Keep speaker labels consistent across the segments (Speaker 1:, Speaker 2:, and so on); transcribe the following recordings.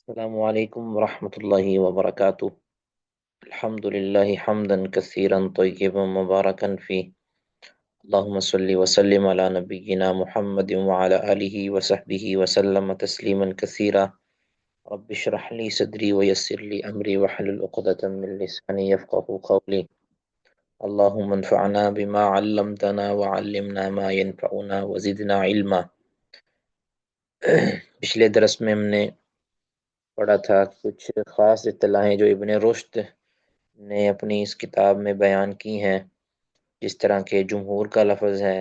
Speaker 1: السلام علیکم ورحمۃ اللہ وبرکاتہ۔ الحمد للہ حمدا کثیرا طیبا مبارکا فی، اللہم صلی وسلم علی نبینا محمد وعلی آلہ وصحبہ وسلم تسلیما کثیرا۔ رب اشرح لی صدری ویسر لی امری واحلل عقدۃ من لسانی یفقهوا قولی۔ اللہم انفعنا بما علمتنا وعلمنا ما ينفعنا وزدنا علما۔ پچھلے درس میں ہم نے پڑھا تھا کچھ خاص اطلاعیں جو ابن رشد نے اپنی اس کتاب میں بیان کی ہیں، جس طرح کہ جمہور کا لفظ ہے،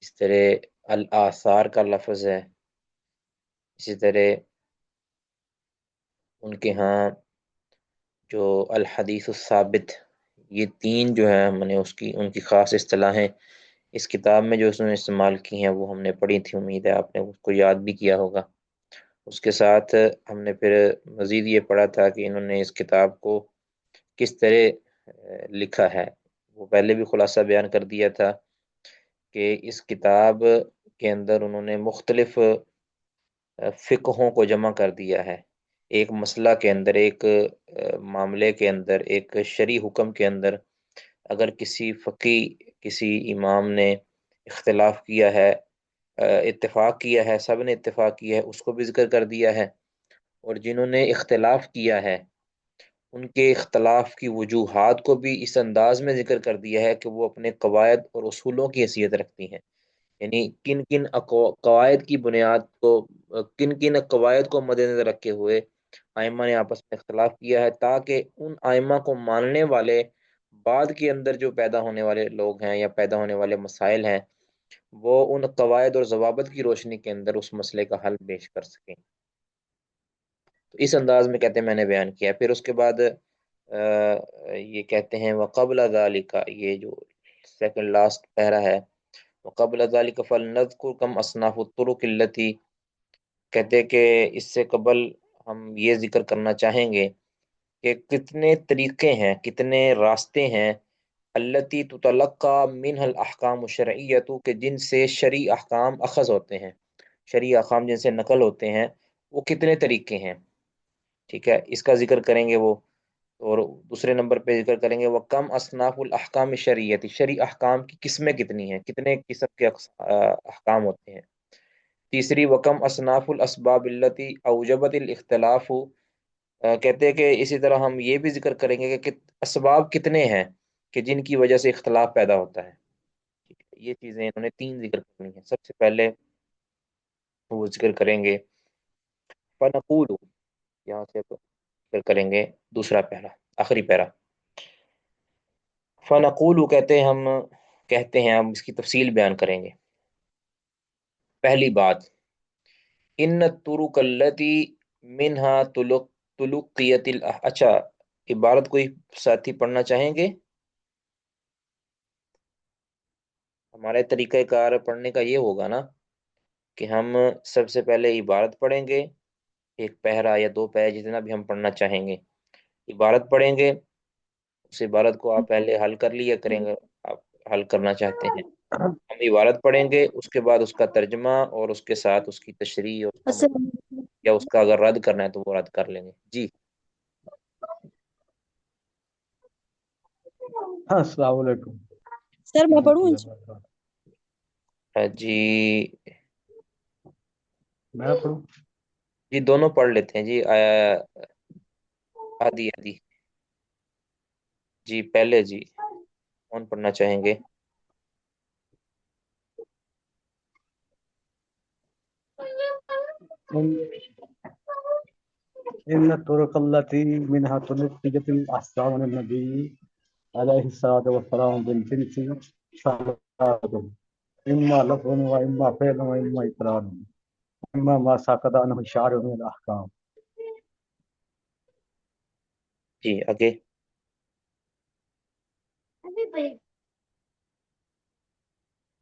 Speaker 1: اس طرح الآثار کا لفظ ہے، اسی طرح ان کے ہاں جو الحدیث الثابت، یہ تین جو ہے ہم نے ان کی خاص اصطلاحیں اس کتاب میں جو اس نے استعمال کی ہیں وہ ہم نے پڑھی تھی، امید ہے آپ نے اس کو یاد بھی کیا ہوگا۔ اس کے ساتھ ہم نے پھر مزید یہ پڑھا تھا کہ انہوں نے اس کتاب کو کس طرح لکھا ہے، وہ پہلے بھی خلاصہ بیان کر دیا تھا کہ اس کتاب کے اندر انہوں نے مختلف فقہوں کو جمع کر دیا ہے۔ ایک مسئلہ کے اندر، ایک معاملے کے اندر، ایک شرعی حکم کے اندر اگر کسی فقی، کسی امام نے اختلاف کیا ہے، اتفاق کیا ہے، سب نے اتفاق کیا ہے، اس کو بھی ذکر کر دیا ہے، اور جنہوں نے اختلاف کیا ہے ان کے اختلاف کی وجوہات کو بھی اس انداز میں ذکر کر دیا ہے کہ وہ اپنے قواعد اور اصولوں کی حیثیت رکھتی ہیں، یعنی کن کن قواعد کی بنیاد کو، کن کن قواعد کو مد نظر رکھے ہوئے ائمہ نے آپس میں اختلاف کیا ہے، تاکہ ان ائمہ کو ماننے والے بعد کے اندر جو پیدا ہونے والے لوگ ہیں یا پیدا ہونے والے مسائل ہیں وہ ان قواعد اور ضوابط کی روشنی کے اندر اس مسئلے کا حل پیش کر سکیں۔ تو اس انداز میں کہتے ہیں میں نے بیان کیا۔ پھر اس کے بعد یہ کہتے ہیں وقبل ذالک، یہ جو سیکنڈ لاسٹ پیرا ہے، وقبل ذالک فلنذکر کم اصناف الطرق التی، کہتے کہ اس سے قبل ہم یہ ذکر کرنا چاہیں گے کہ کتنے طریقے ہیں، کتنے راستے ہیں، التی تتلقى منها الاحکام الشرعیۃ، کہ جن سے شرعی احکام اخذ ہوتے ہیں، شرعی احکام جن سے نقل ہوتے ہیں، وہ کتنے طریقے ہیں، ٹھیک ہے، اس کا ذکر کریں گے وہ۔ اور دوسرے نمبر پہ ذکر کریں گے وہ کم اصناف الاحکام الشرعیتی، شرعی احکام کی قسمیں کتنی ہیں، کتنے قسم کے احکام ہوتے ہیں۔ تیسری وکم اصناف الاسباب التی اوجبت الاختلاف، کہتے ہیں کہ اسی طرح ہم یہ بھی ذکر کریں گے کہ اسباب کتنے ہیں کہ جن کی وجہ سے اختلاف پیدا ہوتا ہے، ٹھیک ہے، یہ چیزیں انہوں نے تین ذکر کرنی ہیں۔ سب سے پہلے وہ ذکر کریں گے فنقول، یہاں سے ذکر کریں گے دوسرا پہلا، آخری پیرا، فنقول کہتے ہیں ہم کہتے ہیں، ہم اس کی تفصیل بیان کریں گے۔ پہلی بات، ان الطرق التی منها تلقیت اچھا، عبارت کوئی ساتھی پڑھنا چاہیں گے؟ ہمارے طریقہ کار پڑھنے کا یہ ہوگا نا کہ ہم سب سے پہلے عبارت پڑھیں گے، ایک پہرا یا دو پہرے جتنا بھی ہم پڑھنا چاہیں گے، عبارت پڑھیں گے، اس عبارت کو آپ پہلے حل کر لیا کریں گے، آپ حل کرنا چاہتے ہیں، ہم عبارت پڑھیں گے، اس کے بعد اس کا ترجمہ اور اس کے ساتھ اس کی تشریح اور اس کا
Speaker 2: السلام علیکم
Speaker 1: یا اس کا اگر رد کرنا ہے تو وہ رد کر لیں گے۔ جی
Speaker 3: السلام علیکم
Speaker 2: سر، میں
Speaker 3: ورحمۃ
Speaker 2: پڑھوں
Speaker 3: اللہ وبرکاتہ۔
Speaker 1: جی
Speaker 3: میں پڑھوں؟
Speaker 1: جی دونوں پڑھ لیتے ہیں جی، آدھی آدھی، جی پہلے جی کون پڑھنا چاہیں گے؟
Speaker 3: ان الطرق التي منها تلقيت الاحكام من النبي عليه الصلاه والسلام بالجنس ثلاثه، اما لفظ واما فعل واما اقرار، اما ما سقط عنه الشارع من الاحكام۔
Speaker 1: جی آگے۔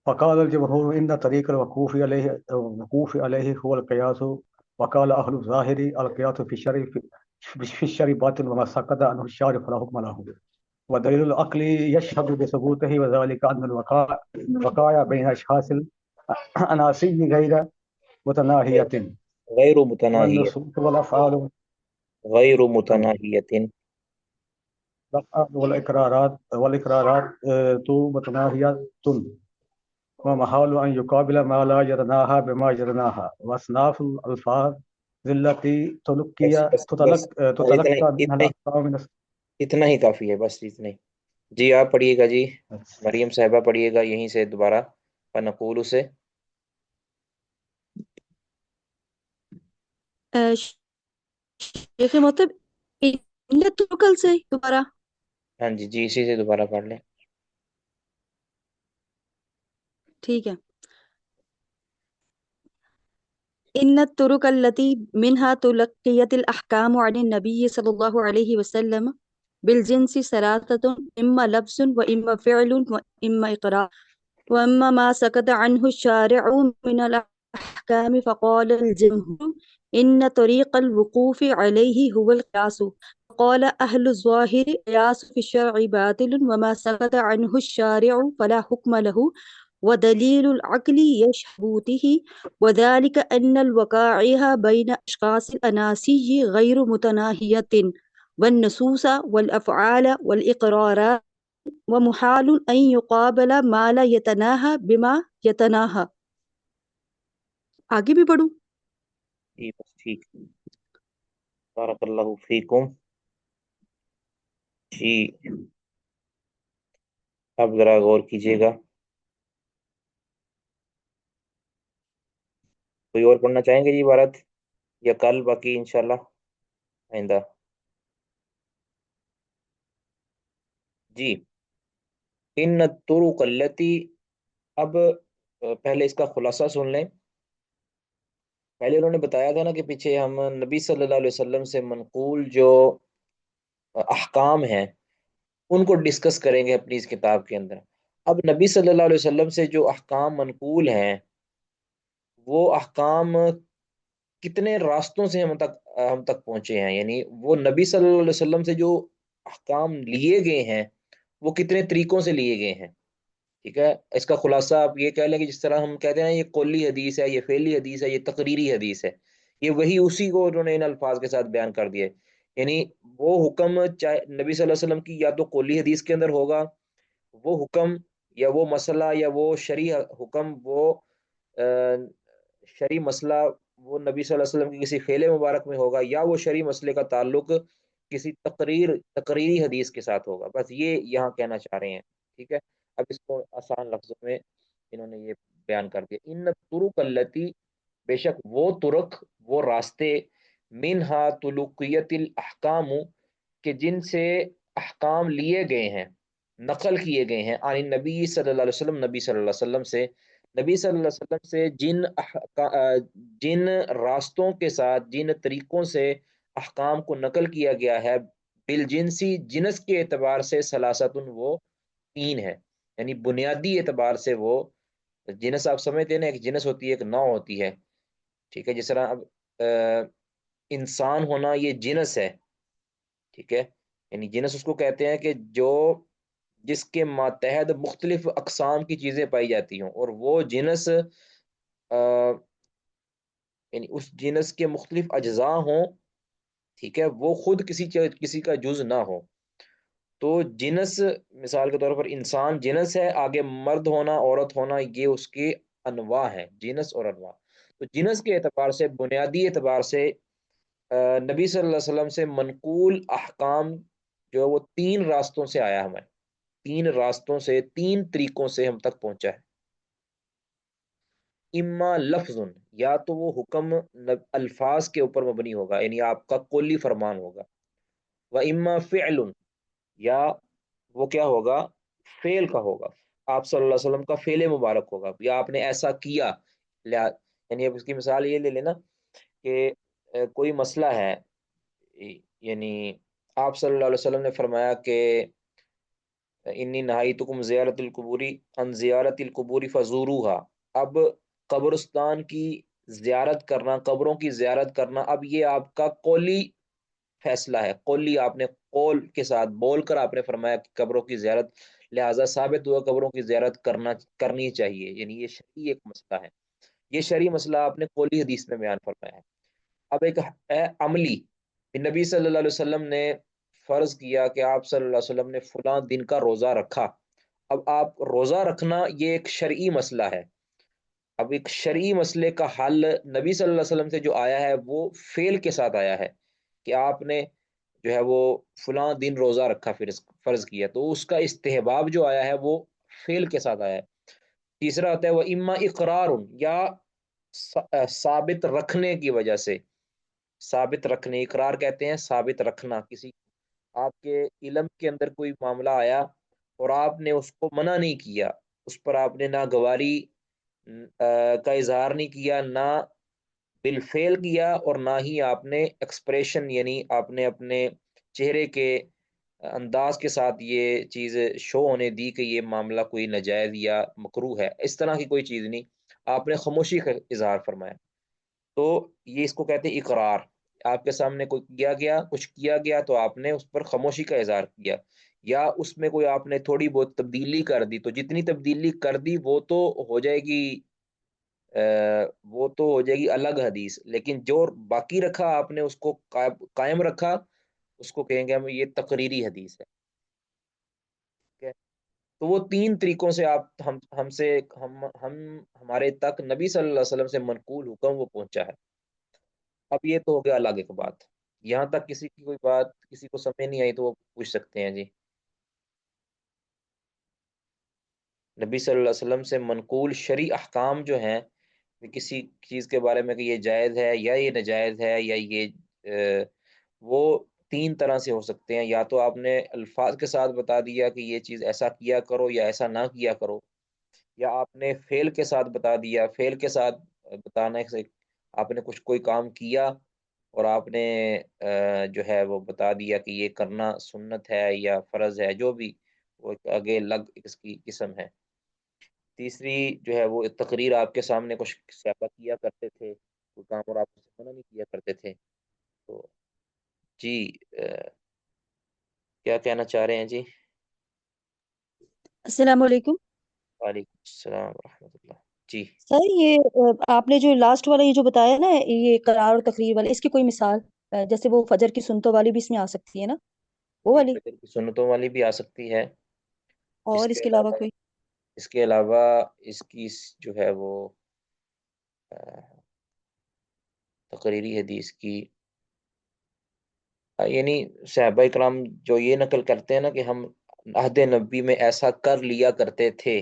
Speaker 3: فقال الجمهور ان طريق الوقوف عليه هو القياس، وقال اهل الظاهر القياس في الشرع باطل، وما سقط عنه الشارع فلا حكم له، ودليل العقل يشهد بثبوته، وذلك ان الوقائع بين اشخاص العناصر غير متناهية،
Speaker 1: غیر متناہیت،
Speaker 3: والنصوص والأفعال
Speaker 1: غیر متناہیت،
Speaker 3: والإقرارات متناهية ومحال أن يقابل ما لا يتناهى بما يتناهى وأصناف الألفاظ التي
Speaker 1: بس بس بس بس اتنا ہی
Speaker 3: تتلقى منها
Speaker 1: اتنا ہی
Speaker 3: الأحكام من
Speaker 1: اتنا ہی کافی ہے، بس اتنا ہی۔ جی آپ پڑھیے گا جی، مریم صاحبہ پڑھیے گا یہیں سے دوبارہ، فنقول سے۔
Speaker 2: شیخ مطلب تو کل سے دوبارہ
Speaker 1: ہاں جی جی، اسی سے دوبارہ پڑھ لیں۔
Speaker 2: ٹھیک ہے۔ إن الطرق التي منها تلقيت الأحكام عن النبي صلى الله عليه وسلم بالجنس ثلاثة، إما لفظ وإما فعل وإما إقرار وأما ما سكت عنه الشارع من الأحكام فقال الجمهور إن طريق الوقوف عليه هو القياس. قال أهل الظاهر قياس في الشرع باطل وما سكت عنه الشارع فلا حكم له ودليل العقل يشبوته وذلك أن الوقائع بين أشخاص الأناسي غير متناهية والنصوص والأفعال والإقرارات ومحال أن يقابل ما لا يتناهى بما يتناهى. آگے بھی پڑھوں؟
Speaker 1: جی بس ٹھیک، بارک اللہ فیکم۔ جی اب ذرا غور کیجیے گا، کوئی اور پڑھنا چاہیں گے جی عبارت، یا کل باقی انشاءاللہ آئندہ؟ جی ان الطرق التی، اب پہلے اس کا خلاصہ سن لیں۔ پہلے انہوں نے بتایا تھا نا کہ پیچھے ہم نبی صلی اللہ علیہ وسلم سے منقول جو احکام ہیں ان کو ڈسکس کریں گے اپنی اس کتاب کے اندر۔ اب نبی صلی اللہ علیہ وسلم سے جو احکام منقول ہیں وہ احکام کتنے راستوں سے ہم تک پہنچے ہیں، یعنی وہ نبی صلی اللہ علیہ وسلم سے جو احکام لیے گئے ہیں وہ کتنے طریقوں سے لیے گئے ہیں، ٹھیک ہے۔ اس کا خلاصہ آپ یہ کہہ لیں کہ جس طرح ہم کہتے ہیں یہ قولی حدیث ہے، یہ فعلی حدیث ہے، یہ تقریری حدیث ہے، یہ وہی اسی کو انہوں نے ان الفاظ کے ساتھ بیان کر دیا ہے۔ یعنی وہ حکم چاہے نبی صلی اللہ علیہ وسلم کی یا تو قولی حدیث کے اندر ہوگا وہ حکم، یا وہ مسئلہ یا وہ شرعی حکم، وہ شرعی مسئلہ وہ نبی صلی اللہ علیہ وسلم کی کسی فعل مبارک میں ہوگا، یا وہ شرعی مسئلے کا تعلق کسی تقریری حدیث کے ساتھ ہوگا۔ بس یہ یہاں کہنا چاہ رہے ہیں، ٹھیک ہے۔ اب اس کو آسان لفظوں میں انہوں نے یہ بیان کر دیا، ان طرق التی، بے شک وہ طرق، وہ راستے، منہا تلقیت الاحکام، کہ جن سے احکام لیے گئے ہیں، نقل کیے گئے ہیں، عن نبی صلی اللہ علیہ وسلم، نبی صلی اللہ علیہ وسلم سے، نبی صلی اللہ علیہ وسلم سے جن راستوں کے ساتھ، جن طریقوں سے احکام کو نقل کیا گیا ہے، بالجنسی، جنس کے اعتبار سے، سلاستن، وہ تین ہے، یعنی بنیادی اعتبار سے وہ جنس، آپ سمجھتے ہیں نا، ایک جنس ہوتی ہے ایک نوع ہوتی ہے، ٹھیک ہے۔ جس طرح اب انسان ہونا یہ جنس ہے، ٹھیک ہے، یعنی جنس اس کو کہتے ہیں کہ جس کے ماتحت مختلف اقسام کی چیزیں پائی جاتی ہوں، اور وہ جنس یعنی اس جنس کے مختلف اجزاء ہوں، ٹھیک ہے، وہ خود کسی کا جز نہ ہو۔ تو جنس مثال کے طور پر انسان جنس ہے، آگے مرد ہونا عورت ہونا یہ اس کے انواع ہیں، جنس اور انواع۔ تو جنس کے اعتبار سے، بنیادی اعتبار سے نبی صلی اللہ علیہ وسلم سے منقول احکام جو ہے وہ تین راستوں سے آیا، ہمیں تین راستوں سے، تین طریقوں سے ہم تک پہنچا ہے۔ اما لفظ، یا تو وہ حکم الفاظ کے اوپر مبنی ہوگا، یعنی آپ کا قولی فرمان ہوگا، و اما فعل، یا وہ کیا ہوگا، فعل کا ہوگا، آپ صلی اللہ علیہ وسلم کا فعل مبارک ہوگا، یا آپ نے ایسا کیا، یعنی اب اس کی مثال یہ لے لینا کہ کوئی مسئلہ ہے، یعنی آپ صلی اللہ علیہ وسلم نے فرمایا کہ انی نہایتکم زیارت القبوری ان زیارت القبوری فزوروها، اب قبرستان کی زیارت کرنا، قبروں کی زیارت کرنا، اب یہ آپ کا قولی فیصلہ ہے، قولی، آپ نے قول کے ساتھ بول کر آپ نے فرمایا کہ قبروں کی زیارت، لہذا ثابت ہوا قبروں کی زیارت کرنی چاہیے، یعنی یہ شرعی ایک مسئلہ ہے، یہ شرعی مسئلہ آپ نے قولی حدیث میں بیان فرمایا ہے۔ اب ایک ہے عملی، نبی صلی اللہ علیہ وسلم نے فرض کیا کہ آپ صلی اللہ علیہ وسلم نے فلاں دن کا روزہ رکھا، اب آپ روزہ رکھنا یہ ایک شرعی مسئلہ ہے، اب ایک شرعی مسئلے کا حل نبی صلی اللہ علیہ وسلم سے جو آیا ہے وہ فعل کے ساتھ آیا ہے کہ آپ نے جو ہے وہ فلاں دن روزہ رکھا، فرض کیا، تو اس کا استحباب جو آیا ہے وہ فعل کے ساتھ آیا ہے۔ تیسرا ہوتا ہے وہ اما اقرار، یا ثابت رکھنے کی وجہ سے، ثابت رکھنے، اقرار کہتے ہیں ثابت رکھنا، کسی آپ کے علم کے اندر کوئی معاملہ آیا اور آپ نے اس کو منع نہیں کیا، اس پر آپ نے نہ گواری کا اظہار نہیں کیا، نہ بالفعل کیا، اور نہ ہی آپ نے ایکسپریشن یعنی آپ نے اپنے چہرے کے انداز کے ساتھ یہ چیز شو ہونے دی کہ یہ معاملہ کوئی ناجائز یا مکروہ ہے، اس طرح کی کوئی چیز نہیں، آپ نے خاموشی کا اظہار فرمایا، تو یہ اس کو کہتے ہیں اقرار۔ آپ کے سامنے کوئی کچھ کیا گیا تو آپ نے اس پر خاموشی کا اظہار کیا، یا اس میں کوئی آپ نے تھوڑی بہت تبدیلی کر دی، تو جتنی تبدیلی کر دی وہ تو ہو جائے گی وہ تو ہو جائے گی الگ حدیث، لیکن جو باقی رکھا آپ نے اس کو قائم رکھا، اس کو کہیں گے ہم یہ تقریری حدیث ہے، ٹھیک ہے؟ تو وہ تین طریقوں سے آپ ہم سے ہم ہمارے تک نبی صلی اللہ علیہ وسلم سے منقول حکم وہ پہنچا ہے۔ اب یہ تو ہو گیا الگ ایک بات، یہاں تک کسی کی کوئی بات کسی کو سمجھ نہیں آئی تو وہ پوچھ سکتے ہیں جی۔ نبی صلی اللہ علیہ وسلم سے منقول شرعی احکام جو ہیں کہ کسی چیز کے بارے میں کہ یہ جائز ہے یا یہ ناجائز ہے یا یہ وہ تین طرح سے ہو سکتے ہیں، یا تو آپ نے الفاظ کے ساتھ بتا دیا کہ یہ چیز ایسا کیا کرو یا ایسا نہ کیا کرو، یا آپ نے فعل کے ساتھ بتا دیا، فعل کے ساتھ بتانے سے آپ نے کوئی کام کیا اور آپ نے جو ہے وہ بتا دیا کہ یہ کرنا سنت ہے یا فرض ہے، جو بھی وہ آگے الگ اس کی قسم ہے۔ تیسری جو ہے وہ تقریر، آپ کے سامنے کچھ صحابہ کیا کرتے تھے کوئی کام اور آپ اسے منع نہیں کیا کرتے تھے، تو جی کیا کہنا چاہ رہے ہیں جی؟
Speaker 2: السلام علیکم
Speaker 1: وعلیکم السلام ورحمۃ اللہ۔ جی
Speaker 2: سر، یہ آپ نے جو لاسٹ والا یہ جو بتایا نا، یہ قرار اور تقریر والا، اس کی کوئی مثال جیسے وہ فجر کی سنتوں والی بھی اس میں آ سکتی ہے نا، وہ
Speaker 1: جی
Speaker 2: والی،
Speaker 1: فجر کی سنتوں والی بھی آ سکتی ہے، اس
Speaker 2: اور اس
Speaker 1: کے
Speaker 2: کے علاوہ
Speaker 1: علاوہ
Speaker 2: کوئی؟
Speaker 1: اس کے علاوہ اس کی جو ہے وہ تقریری حدیث کی یعنی صحابہ کرام جو یہ نقل کرتے ہیں نا کہ ہم عہد نبی میں ایسا کر لیا کرتے تھے،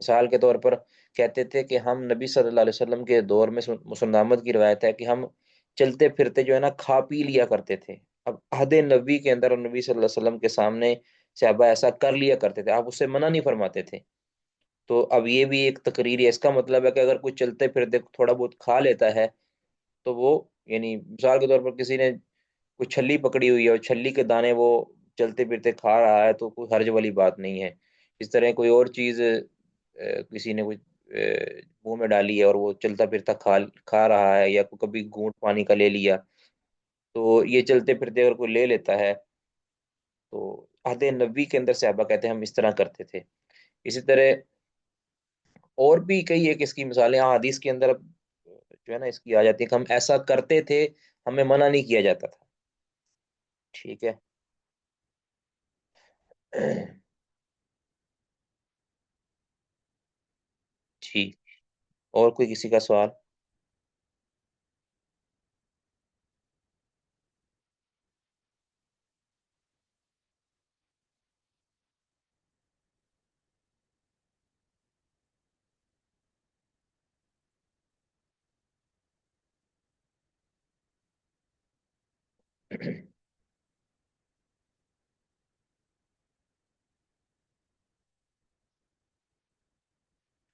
Speaker 1: مثال کے طور پر کہتے تھے کہ ہم نبی صلی اللہ علیہ وسلم کے دور میں مسلم احمد کی روایت ہے کہ ہم چلتے پھرتے جو ہے نا کھا پی لیا کرتے تھے، اب عہد نبی کے اندر اور نبی صلی اللہ علیہ وسلم کے سامنے صحابہ ایسا کر لیا کرتے تھے، آپ اسے منع نہیں فرماتے تھے، تو اب یہ بھی ایک تقریر ہے، اس کا مطلب ہے کہ اگر کوئی چلتے پھرتے تھوڑا بہت کھا لیتا ہے تو وہ یعنی مثال کے طور پر کسی نے کوئی چھلی پکڑی ہوئی ہے اور چھلی کے دانے وہ چلتے پھرتے کھا رہا ہے تو کوئی حرج والی بات نہیں ہے، اس طرح کوئی اور چیز کسی نے کوئی منہ میں ڈالی ہے اور وہ چلتا پھرتا کھا رہا ہے، یا کوئی کبھی گھونٹ پانی کا لے لیا، تو یہ چلتے پھرتے اگر کوئی لے لیتا ہے تو عہد نبی کے اندر صحابہ کہتے ہیں ہم اس طرح کرتے تھے۔ اسی طرح اور بھی کئی ایک اس کی مثالیں حدیث کے اندر جو ہے نا اس کی آ جاتی ہے کہ ہم ایسا کرتے تھے، ہمیں منع نہیں کیا جاتا تھا، ٹھیک ہے؟ جی اور کوئی کسی کا سوال؟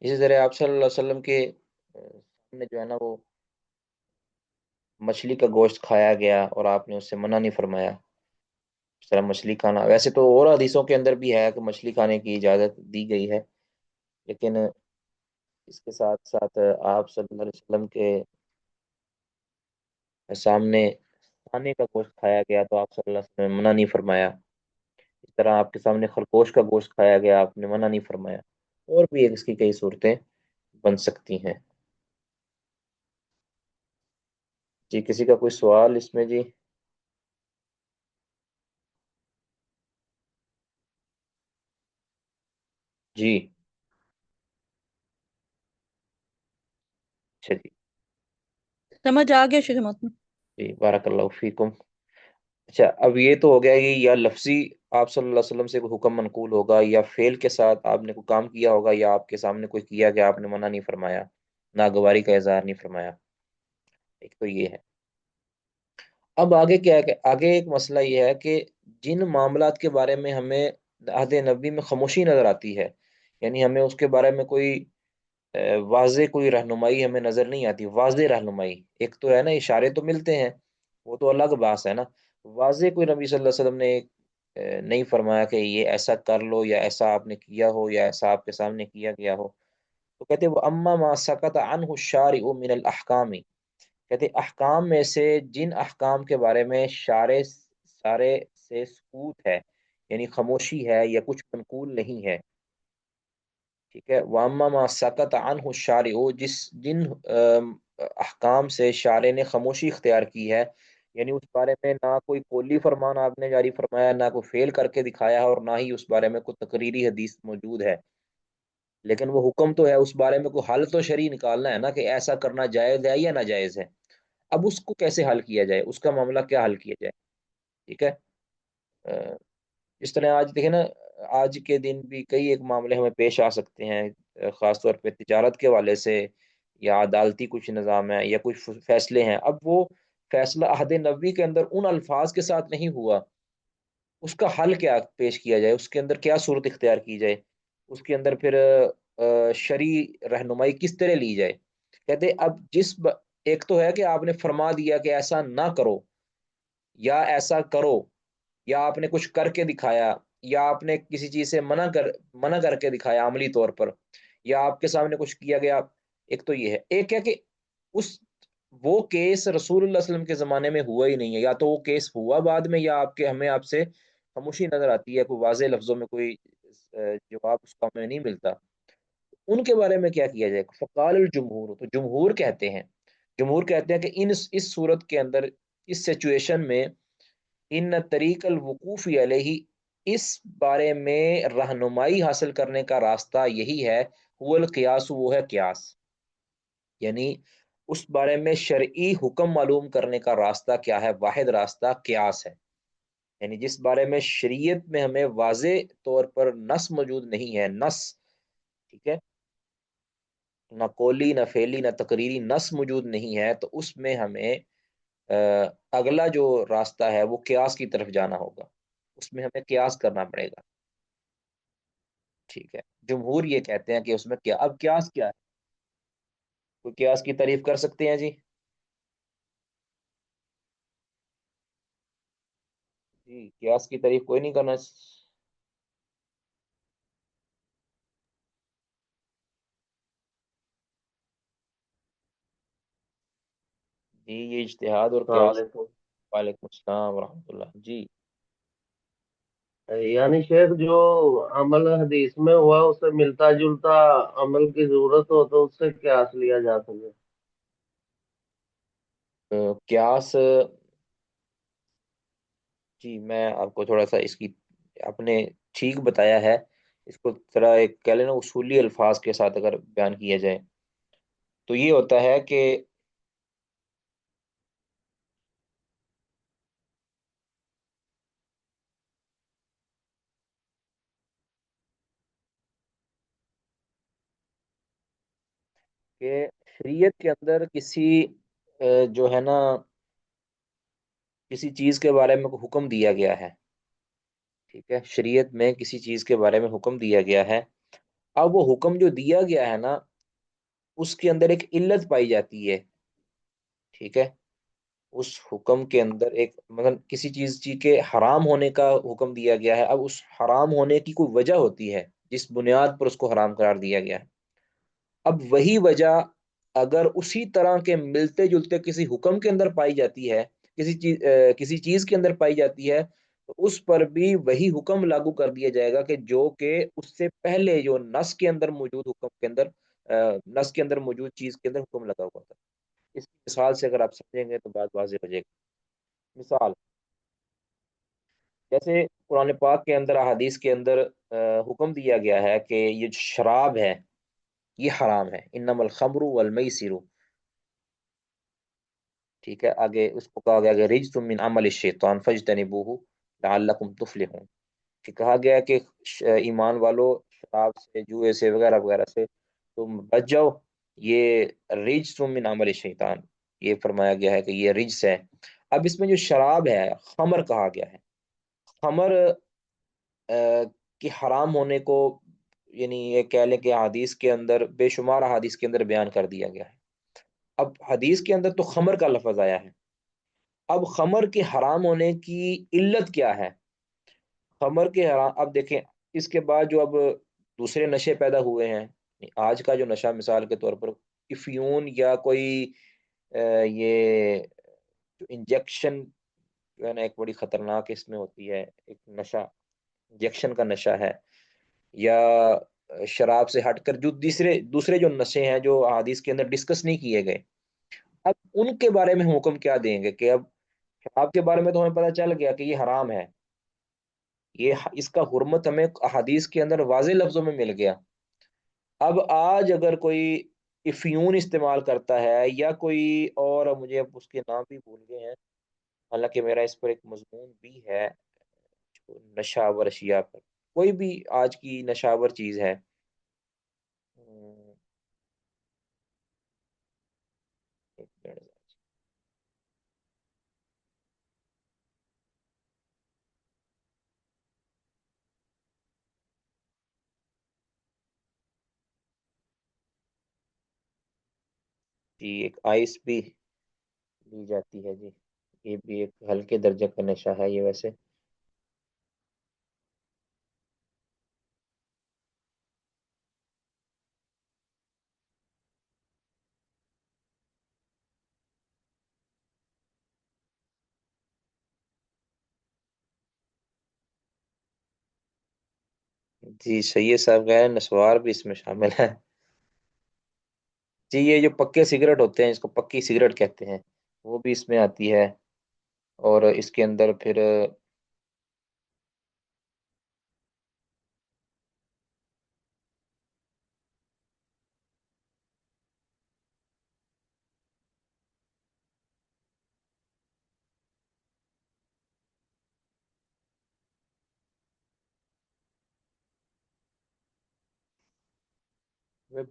Speaker 1: اسی طرح آپ صلی اللہ علیہ وسلم کے سامنے جو ہے نا وہ مچھلی کا گوشت کھایا گیا اور آپ نے اس سے منع نہیں فرمایا، اس طرح مچھلی کھانا ویسے تو اور حدیثوں کے اندر بھی ہے کہ مچھلی کھانے کی اجازت دی گئی ہے، لیکن اس کے ساتھ ساتھ آپ صلی اللہ علیہ وسلم کے سامنے کھانے کا گوشت کھایا گیا تو آپ صلی اللہ علیہ وسلم نے منع نہیں فرمایا، اس طرح آپ کے سامنے خرگوش کا گوشت کھایا گیا آپ نے منع نہیں فرمایا، اور بھی اس کی کئی صورتیں بن سکتی ہیں۔ جی کسی کا کوئی سوال اس میں جی؟ جی اچھا جی.
Speaker 2: سمجھ آ گیا شیخ محمد؟
Speaker 1: جی بارک اللہ فیکم. اچھا اب یہ تو ہو گیا کہ یا لفظی آپ صلی اللہ علیہ وسلم سے کوئی حکم منقول ہوگا، یا فعل کے ساتھ آپ نے کوئی کام کیا ہوگا، یا آپ کے سامنے کوئی کیا کہ آپ نے منع نہیں فرمایا، ناگواری کا اظہار نہیں فرمایا. ایک تو یہ ہے. اب آگے کیا ہے کہ آگے ایک مسئلہ یہ ہے کہ جن معاملات کے بارے میں ہمیں عہد نبی میں خاموشی نظر آتی ہے، یعنی ہمیں اس کے بارے میں کوئی واضح کوئی رہنمائی ہمیں نظر نہیں آتی. واضح رہنمائی ایک تو ہے نا، اشارے تو ملتے ہیں، وہ تو الگ بات ہے نا. واضح کوئی نبی صلی اللہ علیہ وسلم نے نہیں فرمایا کہ یہ ایسا کر لو، یا ایسا آپ نے کیا ہو، یا ایسا آپ کے سامنے کیا گیا ہو. تو کہتے ہیں وہ اما ما سکت عنہ الشارع من الاحکام، کہتے ہیں احکام میں سے جن احکام کے بارے میں شارع سارے سے سکوت ہے، یعنی خاموشی ہے یا کچھ منقول نہیں ہے. ٹھیک ہے. واما ما سکت عنہ الشارع، جن احکام سے شارع نے خاموشی اختیار کی ہے، یعنی اس بارے میں نہ کوئی قولی فرمان آپ نے جاری فرمایا، نہ کوئی فعل کر کے دکھایا ہے، اور نہ ہی اس بارے میں کوئی تقریری حدیث موجود ہے، لیکن وہ حکم تو ہے. اس بارے میں کوئی حل تو شرعی نکالنا ہے نا کہ ایسا کرنا جائز ہے یا ناجائز ہے. اب اس کو کیسے حل کیا جائے، اس کا معاملہ کیا حل کیا جائے. ٹھیک ہے. اس طرح آج دیکھیں نا، آج کے دن بھی کئی ایک معاملے ہمیں پیش آ سکتے ہیں، خاص طور پہ تجارت کے حوالے سے، یا عدالتی کچھ نظام ہے، یا کچھ فیصلے ہیں. اب وہ فیصلہ عہد نبوی کے اندر ان الفاظ کے ساتھ نہیں ہوا، اس کا حل کیا پیش کیا جائے، اس کے اندر کیا صورت اختیار کی جائے، اس کے اندر پھر شرعی رہنمائی کس طرح لی جائے. کہتے اب ایک تو ہے کہ آپ نے فرما دیا کہ ایسا نہ کرو یا ایسا کرو، یا آپ نے کچھ کر کے دکھایا، یا آپ نے کسی چیز سے منع کر کے دکھایا عملی طور پر، یا آپ کے سامنے کچھ کیا گیا. ایک تو یہ ہے. ایک ہے کہ اس وہ کیس رسول اللہ صلی اللہ علیہ وسلم کے زمانے میں ہوا ہی نہیں ہے، یا تو وہ کیس ہوا بعد میں، یا ہمیں آپ سے خاموشی نظر آتی ہے، کوئی واضح لفظوں میں کوئی جواب اس کا ہمیں نہیں ملتا. ان کے بارے میں کیا کیا جائے. فقال الجمہور، تو جمہور کہتے ہیں کہ اس صورت کے اندر، اس سچویشن میں، ان طریق الوقوف علیہ، اس بارے میں رہنمائی حاصل کرنے کا راستہ یہی ہے. هو القیاس، وہ ہے قیاس، یعنی اس بارے میں شرعی حکم معلوم کرنے کا راستہ کیا ہے. واحد راستہ قیاس ہے، یعنی جس بارے میں شریعت میں ہمیں واضح طور پر نص موجود نہیں ہے. نص، ٹھیک ہے، نہ قولی نہ فعلی نہ تقریری نص موجود نہیں ہے، تو اس میں ہمیں اگلا جو راستہ ہے وہ قیاس کی طرف جانا ہوگا. اس میں ہمیں قیاس کرنا پڑے گا. ٹھیک ہے. جمہور یہ کہتے ہیں کہ اس میں کیا، اب قیاس کیا ہے. کوئی قیاس کی تعریف کر سکتے ہیں جی؟ جی قیاس کی تعریف کوئی نہیں کرنا. جی یہ اجتہاد اور
Speaker 4: السلام
Speaker 1: قیاس.
Speaker 4: علیکم.
Speaker 1: وعلیکم السلام ورحمۃ اللہ. جی
Speaker 4: یعنی شیخ جو عمل حدیث میں ہوا اس سے ملتا جلتا عمل کی ضرورت ہو تو اس سے قیاس لیا جا سکے.
Speaker 1: قیاس، جی میں آپ کو تھوڑا سا اس کی آپ نے ٹھیک بتایا ہے. اس کو ذرا ایک کہہ لینا اصولی الفاظ کے ساتھ اگر بیان کیا جائے تو یہ ہوتا ہے کہ شریعت کے اندر کسی جو ہے نا، کسی چیز کے بارے میں کوئی حکم دیا گیا ہے. ٹھیک ہے. شریعت میں کسی چیز کے بارے میں حکم دیا گیا ہے. اب وہ حکم جو دیا گیا ہے نا، اس کے اندر ایک علت پائی جاتی ہے. ٹھیک ہے. اس حکم کے اندر ایک مثلا کسی چیز کے حرام ہونے کا حکم دیا گیا ہے. اب اس حرام ہونے کی کوئی وجہ ہوتی ہے جس بنیاد پر اس کو حرام قرار دیا گیا ہے. اب وہی وجہ اگر اسی طرح کے ملتے جلتے کسی حکم کے اندر پائی جاتی ہے، کسی چیز کے اندر پائی جاتی ہے، تو اس پر بھی وہی حکم لاگو کر دیا جائے گا کہ جو کہ اس سے پہلے جو نص کے اندر موجود حکم کے اندر، نص کے اندر موجود چیز کے اندر حکم لگا ہوا تھا. اس کی مثال سے اگر آپ سمجھیں گے تو بات واضح ہو جائے گی۔ مثال جیسے قرآن پاک کے اندر، احادیث کے اندر حکم دیا گیا ہے کہ یہ جو شراب ہے یہ حرام ہے، انما الخمر والمیسر، ٹھیک ہے، آگے اس کو کہا گیا کہ رجس من عمل الشیطان فاجتنبوہ لعلکم تفلحون، کہ کہا گیا ہے کہ ایمان والو شراب سے، جوئے سے، وغیرہ وغیرہ سے تم بچ جاؤ، یہ رجس من عمل الشیطان، یہ فرمایا گیا ہے کہ یہ رجس ہے۔ اب اس میں جو شراب ہے، خمر کہا گیا ہے، خمر کی حرام ہونے کو، یعنی یہ کہہ لیں کہ حدیث کے اندر، بے شمار حدیث کے اندر بیان کر دیا گیا ہے۔ اب حدیث کے اندر تو خمر کا لفظ آیا ہے، اب خمر کے حرام ہونے کی علت کیا ہے؟ خمر کے حرام، اب دیکھیں اس کے بعد جو اب دوسرے نشے پیدا ہوئے ہیں، آج کا جو نشہ مثال کے طور پر افیون یا کوئی یہ جو انجیکشن جو ہے نا، ایک بڑی خطرناک اس میں ہوتی ہے ایک نشہ، انجیکشن کا نشہ ہے، یا شراب سے ہٹ کر جو دوسرے جو نشے ہیں جو حدیث کے اندر ڈسکس نہیں کیے گئے، اب ان کے بارے میں ہم حکم کیا دیں گے؟ کہ اب شراب کے بارے میں تو ہمیں پتہ چل گیا کہ یہ حرام ہے، یہ اس کا حرمت ہمیں حدیث کے اندر واضح لفظوں میں مل گیا۔ اب آج اگر کوئی افیون استعمال کرتا ہے یا کوئی اور، مجھے اب اس کے نام بھی بھول گئے ہیں، حالانکہ میرا اس پر ایک مضمون بھی ہے جو نشاور اشیاء پر، کوئی بھی آج کی نشاور چیز ہے، ایک منٹ، جی ایک آئس بھی لی جاتی ہے جی، یہ بھی ایک ہلکے درجے کا نشہ ہے یہ ویسے۔ جی سید صاحب کا نسوار بھی اس میں شامل ہے جی، یہ جو پکے سگریٹ ہوتے ہیں، اس کو پکی سگریٹ کہتے ہیں، وہ بھی اس میں آتی ہے، اور اس کے اندر پھر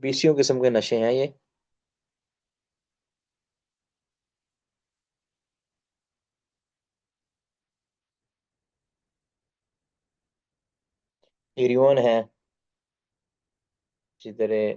Speaker 1: بیسیوں قسم کے نشے ہیں یہ۔ ہیروئن ہے، اسی طرح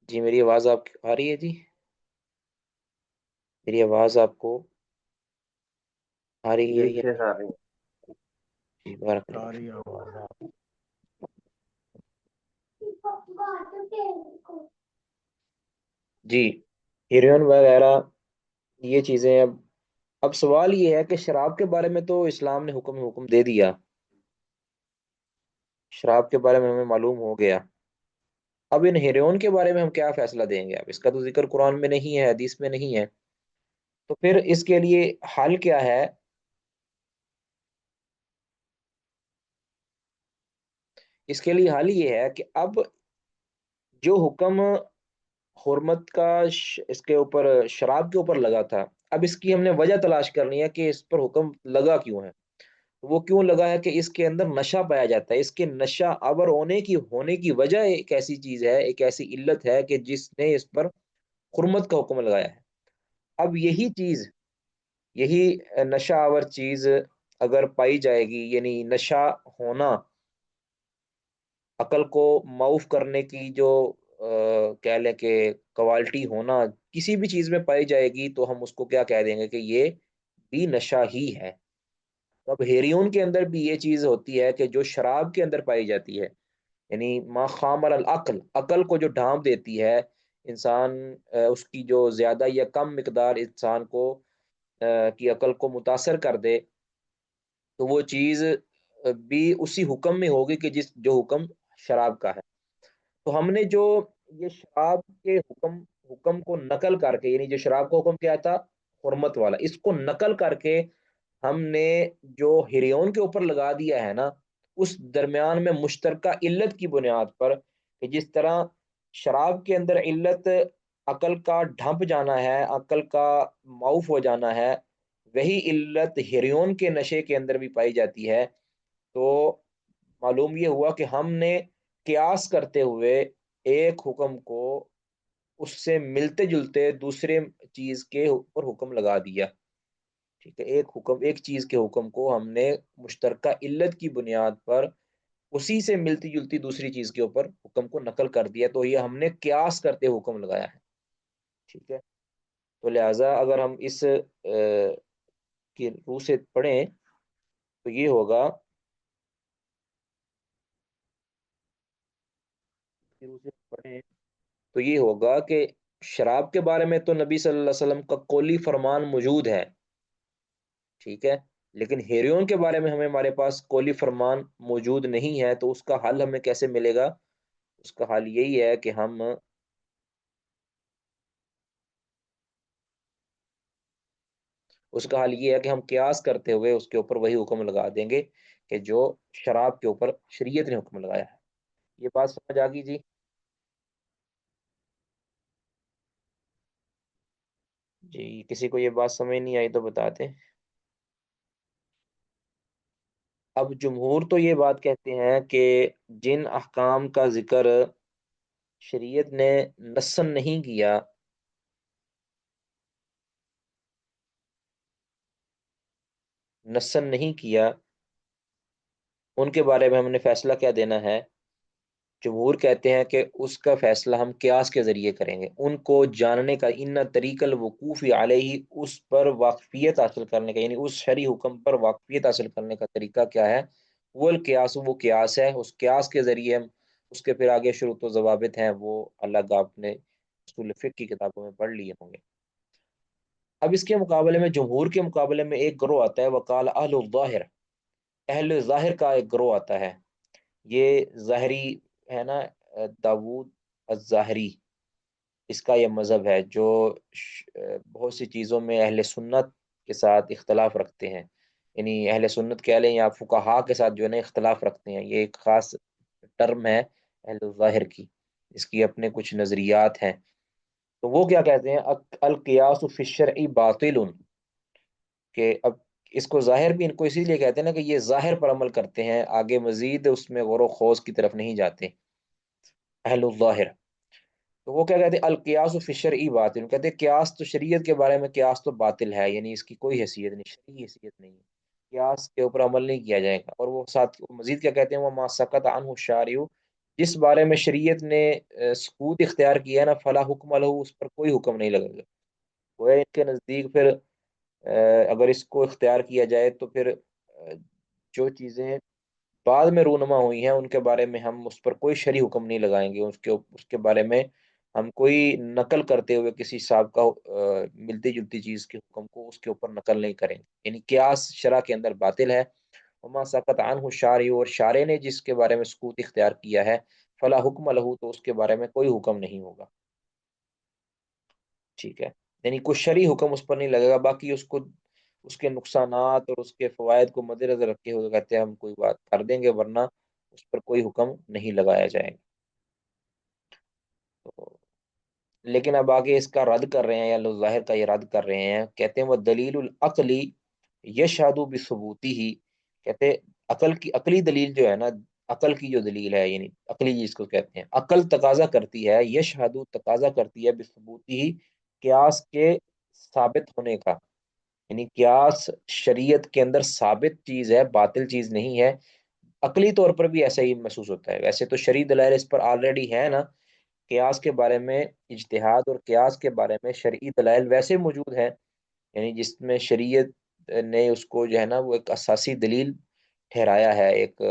Speaker 1: جی میری آواز آپ آ رہی ہے جی؟ میری آواز آپ کو آ رہی ہے
Speaker 4: جی
Speaker 1: یا
Speaker 4: شیخ آ رہی
Speaker 1: جی؟ بارک اللہ
Speaker 3: ساری
Speaker 1: فیک۔
Speaker 3: آواز
Speaker 1: جی ہیروئن وغیرہ یہ چیزیں، اب سوال یہ ہے کہ شراب کے بارے میں تو اسلام نے حکم دے دیا، شراب کے بارے میں ہمیں معلوم ہو گیا، اب ان ہیروئن کے بارے میں ہم کیا فیصلہ دیں گے؟ اب اس کا تو ذکر قرآن میں نہیں ہے، حدیث میں نہیں ہے، تو پھر اس کے لیے حل کیا ہے؟ اس کے لیے حل یہ ہے کہ اب جو حکم حرمت کا اس کے اوپر، شراب کے اوپر لگا تھا، اب اس کی ہم نے وجہ تلاش کرنی ہے کہ اس پر حکم لگا کیوں ہے۔ وہ کیوں لگا ہے کہ اس کے اندر نشہ پایا جاتا ہے، اس کے نشہ آور ہونے کی وجہ ایک ایسی چیز ہے، ایک ایسی علت ہے کہ جس نے اس پر حرمت کا حکم لگایا ہے۔ اب یہی چیز، یہی نشہ آور چیز اگر پائی جائے گی، یعنی نشہ ہونا، عقل کو معاف کرنے کی جو کہہ لیں کہ کوالٹی ہونا کسی بھی چیز میں پائی جائے گی، تو ہم اس کو کیا کہہ دیں گے کہ یہ بھی نشہ ہی ہے۔ اب ہیریون کے اندر بھی یہ چیز ہوتی ہے کہ جو شراب کے اندر پائی جاتی ہے، یعنی ما خامر العقل، عقل کو جو ڈھانپ دیتی ہے انسان، اس کی جو زیادہ یا کم مقدار انسان کو کی عقل کو متاثر کر دے، تو وہ چیز بھی اسی حکم میں ہوگی کہ جو حکم شراب کا ہے۔ تو ہم نے جو یہ شراب کے حکم کو نقل کر کے، یعنی جو شراب کا حکم کیا تھا حرمت والا، اس کو نقل کر کے ہم نے جو ہریون کے اوپر لگا دیا ہے نا، اس درمیان میں مشترکہ علت کی بنیاد پر، کہ جس طرح شراب کے اندر علت عقل کا ڈھنپ جانا ہے، عقل کا معاف ہو جانا ہے، وہی علت ہریون کے نشے کے اندر بھی پائی جاتی ہے۔ تو معلوم یہ ہوا کہ ہم نے قیاس کرتے ہوئے ایک حکم کو اس سے ملتے جلتے دوسرے چیز کے اوپر حکم لگا دیا، ٹھیک ہے، ایک چیز کے حکم کو ہم نے مشترکہ علت کی بنیاد پر اسی سے ملتی جلتی دوسری چیز کے اوپر حکم کو نقل کر دیا، تو یہ ہم نے قیاس کرتے حکم لگایا ہے، ٹھیک ہے۔ تو لہٰذا اگر ہم اس کی روح سے پڑھیں تو یہ ہوگا، کہ شراب کے بارے میں تو نبی صلی اللہ علیہ وسلم کا قولی فرمان موجود ہے، ٹھیک ہے، لیکن ہیریون کے بارے میں ہمارے پاس قولی فرمان موجود نہیں ہے، تو اس کا حل ہمیں کیسے ملے گا؟ اس کا حل یہی ہے کہ ہم قیاس کرتے ہوئے اس کے اوپر وہی حکم لگا دیں گے کہ جو شراب کے اوپر شریعت نے حکم لگایا ہے۔ یہ بات سمجھ آ گئی جی؟ جی کسی کو یہ بات سمجھ نہیں آئی تو بتاتے۔ اب جمہور تو یہ بات کہتے ہیں کہ جن احکام کا ذکر شریعت نے نصً نہیں کیا، ان کے بارے میں ہم نے فیصلہ کیا دینا ہے؟ جمہور کہتے ہیں کہ اس کا فیصلہ ہم قیاس کے ذریعے کریں گے، ان کو جاننے کا، ان طریق الوقوف علیہ، اس پر واقفیت حاصل کرنے کا، یعنی اس شرعی حکم پر واقفیت حاصل کرنے کا طریقہ کیا ہے؟ وہ القیاس، وہ قیاس ہے، اس قیاس کے ذریعے ہم اس کے پھر آگے شروط و ضوابط ہیں وہ الگ آپ نے اصول فقہ کی کتابوں میں پڑھ لیے ہوں گے۔ اب اس کے مقابلے میں، جمہور کے مقابلے میں ایک گروہ آتا ہے، وقال اہل الظاہر، اہل ظاہر کا ایک گروہ آتا ہے، یہ ظاہری ہے نا، داود الظاہری، اس کا یہ مذہب ہے جو بہت سی چیزوں میں اہل سنت کے ساتھ اختلاف رکھتے ہیں، یعنی اہل سنت کہہ لیں یا فقہا کے ساتھ جو ہے نا اختلاف رکھتے ہیں، یہ ایک خاص ٹرم ہے اہل الظاہر کی، اس کی اپنے کچھ نظریات ہیں۔ تو وہ کیا کہتے ہیں؟ القیاس فی الشرع باطل، کہ اب اس کو ظاہر بھی ان کو اسی لیے کہتے ہیں نا کہ یہ ظاہر پر عمل کرتے ہیں، آگے مزید اس میں غور و خوض کی طرف نہیں جاتے، اہل الظاہر۔ تو وہ کیا کہتے ہیں؟ القیاس فی الشرع باطل، کہتے ہیں قیاس تو شریعت کے بارے میں قیاس تو باطل ہے، یعنی اس کی کوئی حیثیت نہیں، شرعی حیثیت نہیں ہے، قیاس کے اوپر عمل نہیں کیا جائے گا۔ اور وہ ساتھ مزید کیا کہتے ہیں؟ وہ ما سکت عنہ الشارع، جس بارے میں شریعت نے سکوت اختیار کیا ہے نا، فلا حکم لہ، اس پر کوئی حکم نہیں لگے گا۔ وہ ان کے نزدیک پھر اگر اس کو اختیار کیا جائے تو پھر جو چیزیں بعد میں رونما ہوئی ہیں ان کے بارے میں ہم اس پر کوئی شرعی حکم نہیں لگائیں گے، اس کے بارے میں ہم کوئی نقل کرتے ہوئے کسی سابقہ ملتی جلتی چیز کے حکم کو اس کے اوپر نقل نہیں کریں گے، یعنی قیاس شرع کے اندر باطل ہے۔ وما سقط عنہ الشارع، اور شارع نے جس کے بارے میں سکوت اختیار کیا ہے، فلا حکم لہ، تو اس کے بارے میں کوئی حکم نہیں ہوگا، ٹھیک ہے، یعنی کوئی شرعی حکم اس پر نہیں لگے گا، باقی اس کے نقصانات اور اس کے فوائد کو مد نظر رکھتے ہوئے کہتے ہیں ہم کوئی بات کر دیں گے، ورنہ اس پر کوئی حکم نہیں لگایا جائے گا۔ تو لیکن اب آگے اس کا رد کر رہے ہیں، یا لوگ ظاہر کا یہ رد کر رہے ہیں، کہتے ہیں وہ دلیل العقلی یشہد بثبوتی ہی، کہتے ہیں عقلی دلیل جو ہے نا، عقل کی جو دلیل ہے، یعنی عقلی جس کو کہتے ہیں، عقل تقاضا کرتی ہے، یشہد تقاضا کرتی ہے بثبوتی ہی، قیاس کے ثابت ہونے کا، یعنی قیاس شریعت کے اندر ثابت چیز ہے، باطل چیز نہیں ہے۔ عقلی طور پر بھی ایسا ہی محسوس ہوتا ہے، ویسے تو شرعی دلائل اس پر آلریڈی ہے نا، قیاس کے بارے میں اجتہاد اور قیاس کے بارے میں شرعی دلائل ویسے موجود ہیں، یعنی جس میں شریعت نے اس کو جو ہے نا وہ ایک اساسی دلیل ٹھہرایا ہے، ایک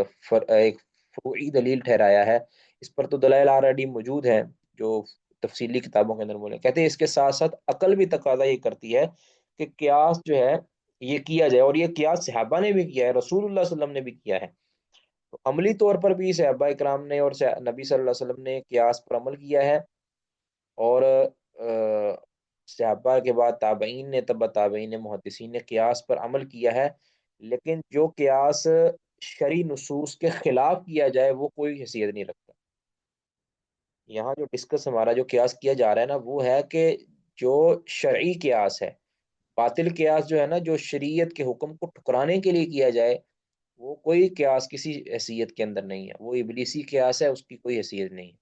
Speaker 1: فروعی دلیل ٹھہرایا ہے، اس پر تو دلائل آلریڈی موجود ہیں جو تفصیلی کتابوں کے اندر بولے کہتے ہیں۔ اس کے ساتھ ساتھ عقل بھی تقاضا یہ کرتی ہے کہ قیاس جو ہے یہ کیا جائے، اور یہ قیاس صحابہ نے بھی کیا ہے، رسول اللہ صلی اللہ علیہ وسلم نے بھی کیا ہے، تو عملی طور پر بھی صحابہ کرام نے اور نبی صلی اللہ علیہ وسلم نے قیاس پر عمل کیا ہے، اور صحابہ کے بعد تابعین نے، تبع تابعین نے، محدثین نے قیاس پر عمل کیا ہے، لیکن جو قیاس شرعی نصوص کے خلاف کیا جائے وہ کوئی حیثیت نہیں رکھتا۔ یہاں جو ڈسکس ہمارا جو قیاس کیا جا رہا ہے نا وہ ہے کہ جو شرعی قیاس ہے، باطل قیاس جو ہے نا جو شریعت کے حکم کو ٹھکرانے کے لیے کیا جائے، وہ کوئی قیاس کسی حیثیت کے اندر نہیں ہے، وہ ابلیسی قیاس ہے، اس کی کوئی حیثیت نہیں ہے۔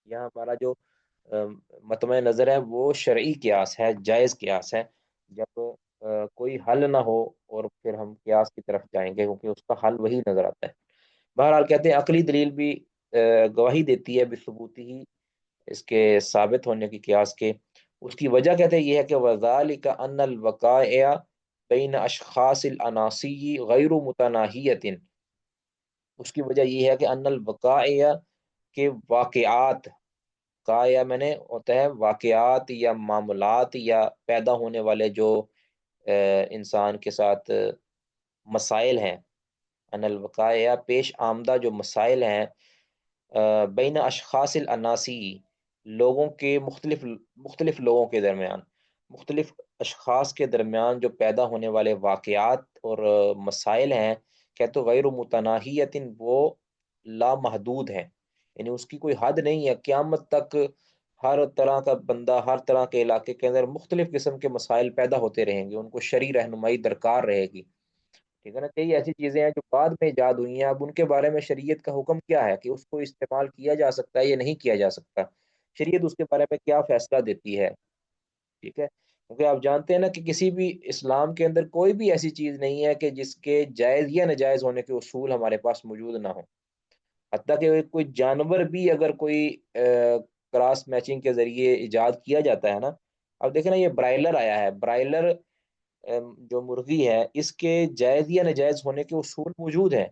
Speaker 1: یہاں ہمارا جو مطمع نظر ہے وہ شرعی قیاس ہے، جائز قیاس ہے، جب کوئی حل نہ ہو اور پھر ہم قیاس کی طرف جائیں گے، کیونکہ اس کا حل وہی نظر آتا ہے۔ بہرحال کہتے ہیں عقلی دلیل بھی گواہی دیتی ہے بثبوتی ہی، اس کے ثابت ہونے کی قیاس کے۔ اس کی وجہ کہتے ہیں یہ ہے کہ وذالک ان الوقائع بین اشخاص العناصی غیر متناہیۃ، اس کی وجہ یہ ہے کہ ان الوقائع کے واقعات، کا میں نے ہوتا ہے واقعات یا معاملات یا پیدا ہونے والے جو انسان کے ساتھ مسائل ہیں، ان الوقائع پیش آمدہ جو مسائل ہیں، بین اشخاص العناسی لوگوں کے مختلف لوگوں کے درمیان، مختلف اشخاص کے درمیان جو پیدا ہونے والے واقعات اور مسائل ہیں، کہ تو غیر متناہیت وہ لامحدود ہیں، یعنی اس کی کوئی حد نہیں ہے، قیامت تک ہر طرح کا بندہ ہر طرح کے علاقے کے اندر مختلف قسم کے مسائل پیدا ہوتے رہیں گے، ان کو شرعی رہنمائی درکار رہے گی، ٹھیک ہے نا۔ کئی ایسی چیزیں ہیں جو بعد میں ایجاد ہوئی ہیں، اب ان کے بارے میں شریعت کا حکم کیا ہے کہ اس کو استعمال کیا جا سکتا ہے یا نہیں کیا جا سکتا، شریعت اس کے بارے میں کیا فیصلہ دیتی ہے، ٹھیک ہے۔ کیونکہ آپ جانتے ہیں نا کہ کسی بھی اسلام کے اندر کوئی بھی ایسی چیز نہیں ہے کہ جس کے جائز یا ناجائز ہونے کے اصول ہمارے پاس موجود نہ ہو، حتیٰ کہ کوئی جانور بھی اگر کوئی کراس میچنگ کے ذریعے ایجاد کیا جاتا ہے نا، اب دیکھیں نا یہ برائلر آیا ہے، برائلر جو مرغی ہے اس کے جائز یا ناجائز ہونے کے اصول موجود ہیں،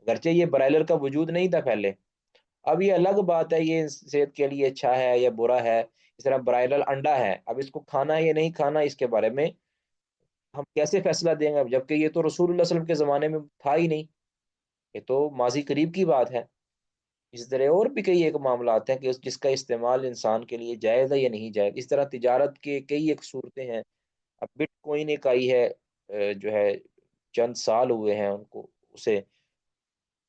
Speaker 1: اگرچہ یہ برائلر کا وجود نہیں تھا پہلے، اب یہ الگ بات ہے یہ صحت کے لیے اچھا ہے یا برا ہے، اس طرح برائلر انڈا ہے، اب اس کو کھانا ہے یا نہیں کھانا اس کے بارے میں ہم کیسے فیصلہ دیں گے، جبکہ یہ تو رسول اللہ صلی اللہ علیہ وسلم کے زمانے میں تھا ہی نہیں، یہ تو ماضی قریب کی بات ہے۔ اس طرح اور بھی کئی ایک معاملات ہیں کہ جس کا استعمال انسان کے لیے جائز ہے یا نہیں جائز، اس طرح تجارت کے کئی ایک صورتیں ہیں، اب بٹ کوئن ایک آئی ہے جو ہے چند سال ہوئے ہیں ان کو اسے،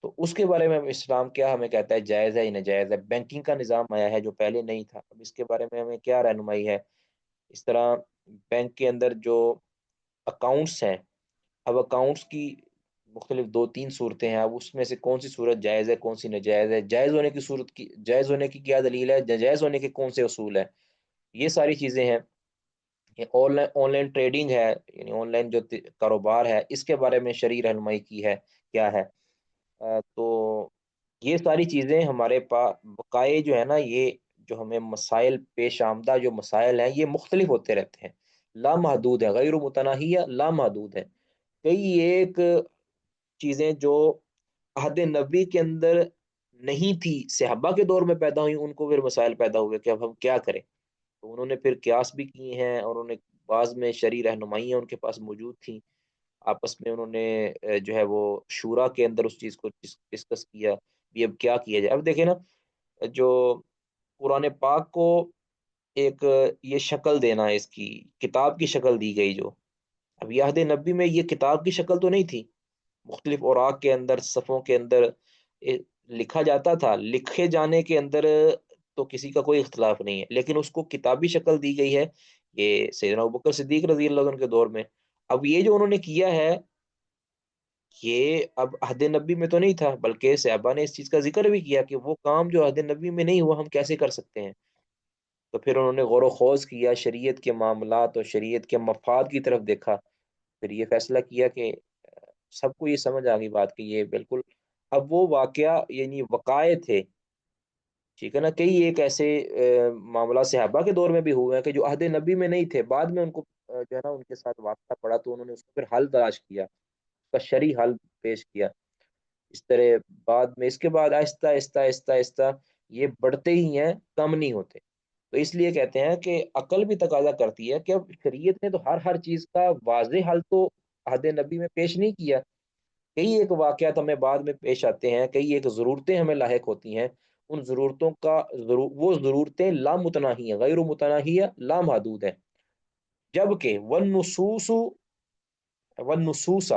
Speaker 1: تو اس کے بارے میں اسلام کیا ہمیں کہتا ہے جائز ہے یا ناجائز ہے، بینکنگ کا نظام آیا ہے جو پہلے نہیں تھا، اب اس کے بارے میں ہمیں کیا رہنمائی ہے، اس طرح بینک کے اندر جو اکاؤنٹس ہیں، اب اکاؤنٹس کی مختلف دو تین صورتیں ہیں، اب اس میں سے کون سی صورت جائز ہے کون سی ناجائز ہے، جائز ہونے کی صورت کی جائز ہونے کی کیا دلیل ہے، ناجائز ہونے کے کون سے اصول ہیں، یہ ساری چیزیں ہیں۔ یہ آن لائن ٹریڈنگ ہے، یعنی آن لائن جو کاروبار ہے اس کے بارے میں شرعی رہنمائی کی ہے کیا ہے، تو یہ ساری چیزیں ہمارے پاس بقائے جو ہے نا، یہ جو ہمیں مسائل پیش آمدہ جو مسائل ہیں یہ مختلف ہوتے رہتے ہیں، لامحدود ہے، غیر متناہیہ لامحدود ہے، کئی ایک چیزیں جو عہد نبی کے اندر نہیں تھی صحابہ کے دور میں پیدا ہوئی، ان کو پھر مسائل پیدا ہوئے کہ اب ہم کیا کریں، تو انہوں نے پھر قیاس بھی کیے ہیں، اور انہوں نے بعض میں شرعی رہنمائیاں ان کے پاس موجود تھیں، آپس میں انہوں نے جو ہے وہ شورا کے اندر اس چیز کو ڈسکس کیا بھی اب کیا کیا جائے۔ اب دیکھیں نا جو قرآن پاک کو ایک یہ شکل دینا، اس کی کتاب کی شکل دی گئی، جو اب یہ عہد نبی میں یہ کتاب کی شکل تو نہیں تھی، مختلف اوراق کے اندر صفوں کے اندر لکھا جاتا تھا، لکھے جانے کے اندر تو کسی کا کوئی اختلاف نہیں ہے، لیکن اس کو کتابی شکل دی گئی ہے، یہ سیدنا ابوبکر صدیق رضی اللہ عنہ کے دور میں۔ اب یہ جو انہوں نے کیا ہے یہ اب عہد نبی میں تو نہیں تھا، بلکہ صحابہ نے اس چیز کا ذکر بھی کیا کہ وہ کام جو عہد نبی میں نہیں ہوا ہم کیسے کر سکتے ہیں. تو پھر انہوں نے غور و خوض کیا، شریعت کے معاملات اور شریعت کے مفاد کی طرف دیکھا، پھر یہ فیصلہ کیا کہ سب کو یہ سمجھ آ گئی بات کہ یہ بالکل اب وہ واقعہ یعنی وقائع تھے. ٹھیک ہے نا. کئی ایک ایسے معاملات صحابہ کے دور میں بھی ہوئے ہیں کہ جو عہد نبی میں نہیں تھے، بعد میں ان کو جو ہے نا ان کے ساتھ واقعہ پڑا تو انہوں نے اس کو پھر حل تلاش کیا، اس کا شرعی حل پیش کیا. اس طرح بعد میں اس کے بعد آہستہ آہستہ آہستہ آہستہ یہ بڑھتے ہی ہیں، کم نہیں ہوتے. تو اس لیے کہتے ہیں کہ عقل بھی تقاضا کرتی ہے کہ اب شریعت نے تو ہر چیز کا واضح حل تو عہد نبی میں پیش نہیں کیا. کئی ایک واقعات ہمیں بعد میں پیش آتے ہیں، کئی ایک ضرورتیں ہمیں لاحق ہوتی ہیں. ان ضرورتوں کا وہ ضرورتیں لامتناہی ہیں، غیر متناہیہ، لامحدود ہیں. جبکہ والنصوص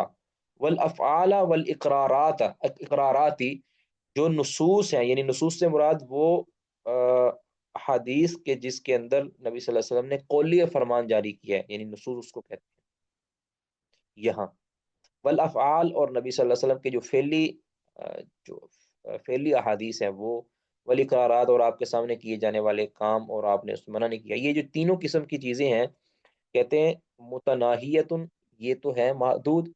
Speaker 1: والافعال والاقرارات اقراراتی، جو نصوص ہیں یعنی نصوص سے مراد وہ حدیث کے جس کے اندر نبی صلی اللہ علیہ وسلم نے قولی فرمان جاری کیا ہے، یعنی نصوص اس کو کہتے ہیں یہاں. والافعال، اور نبی صلی اللہ علیہ وسلم کے جو جو فعلی احادیث ہیں وہ، والاقرارات، اور آپ کے سامنے کیے جانے والے کام اور آپ نے اس میں منع نہیں کیا. یہ جو تینوں قسم کی چیزیں ہیں کہتے ہیں متناہیتن، یہ تو ہے محدود،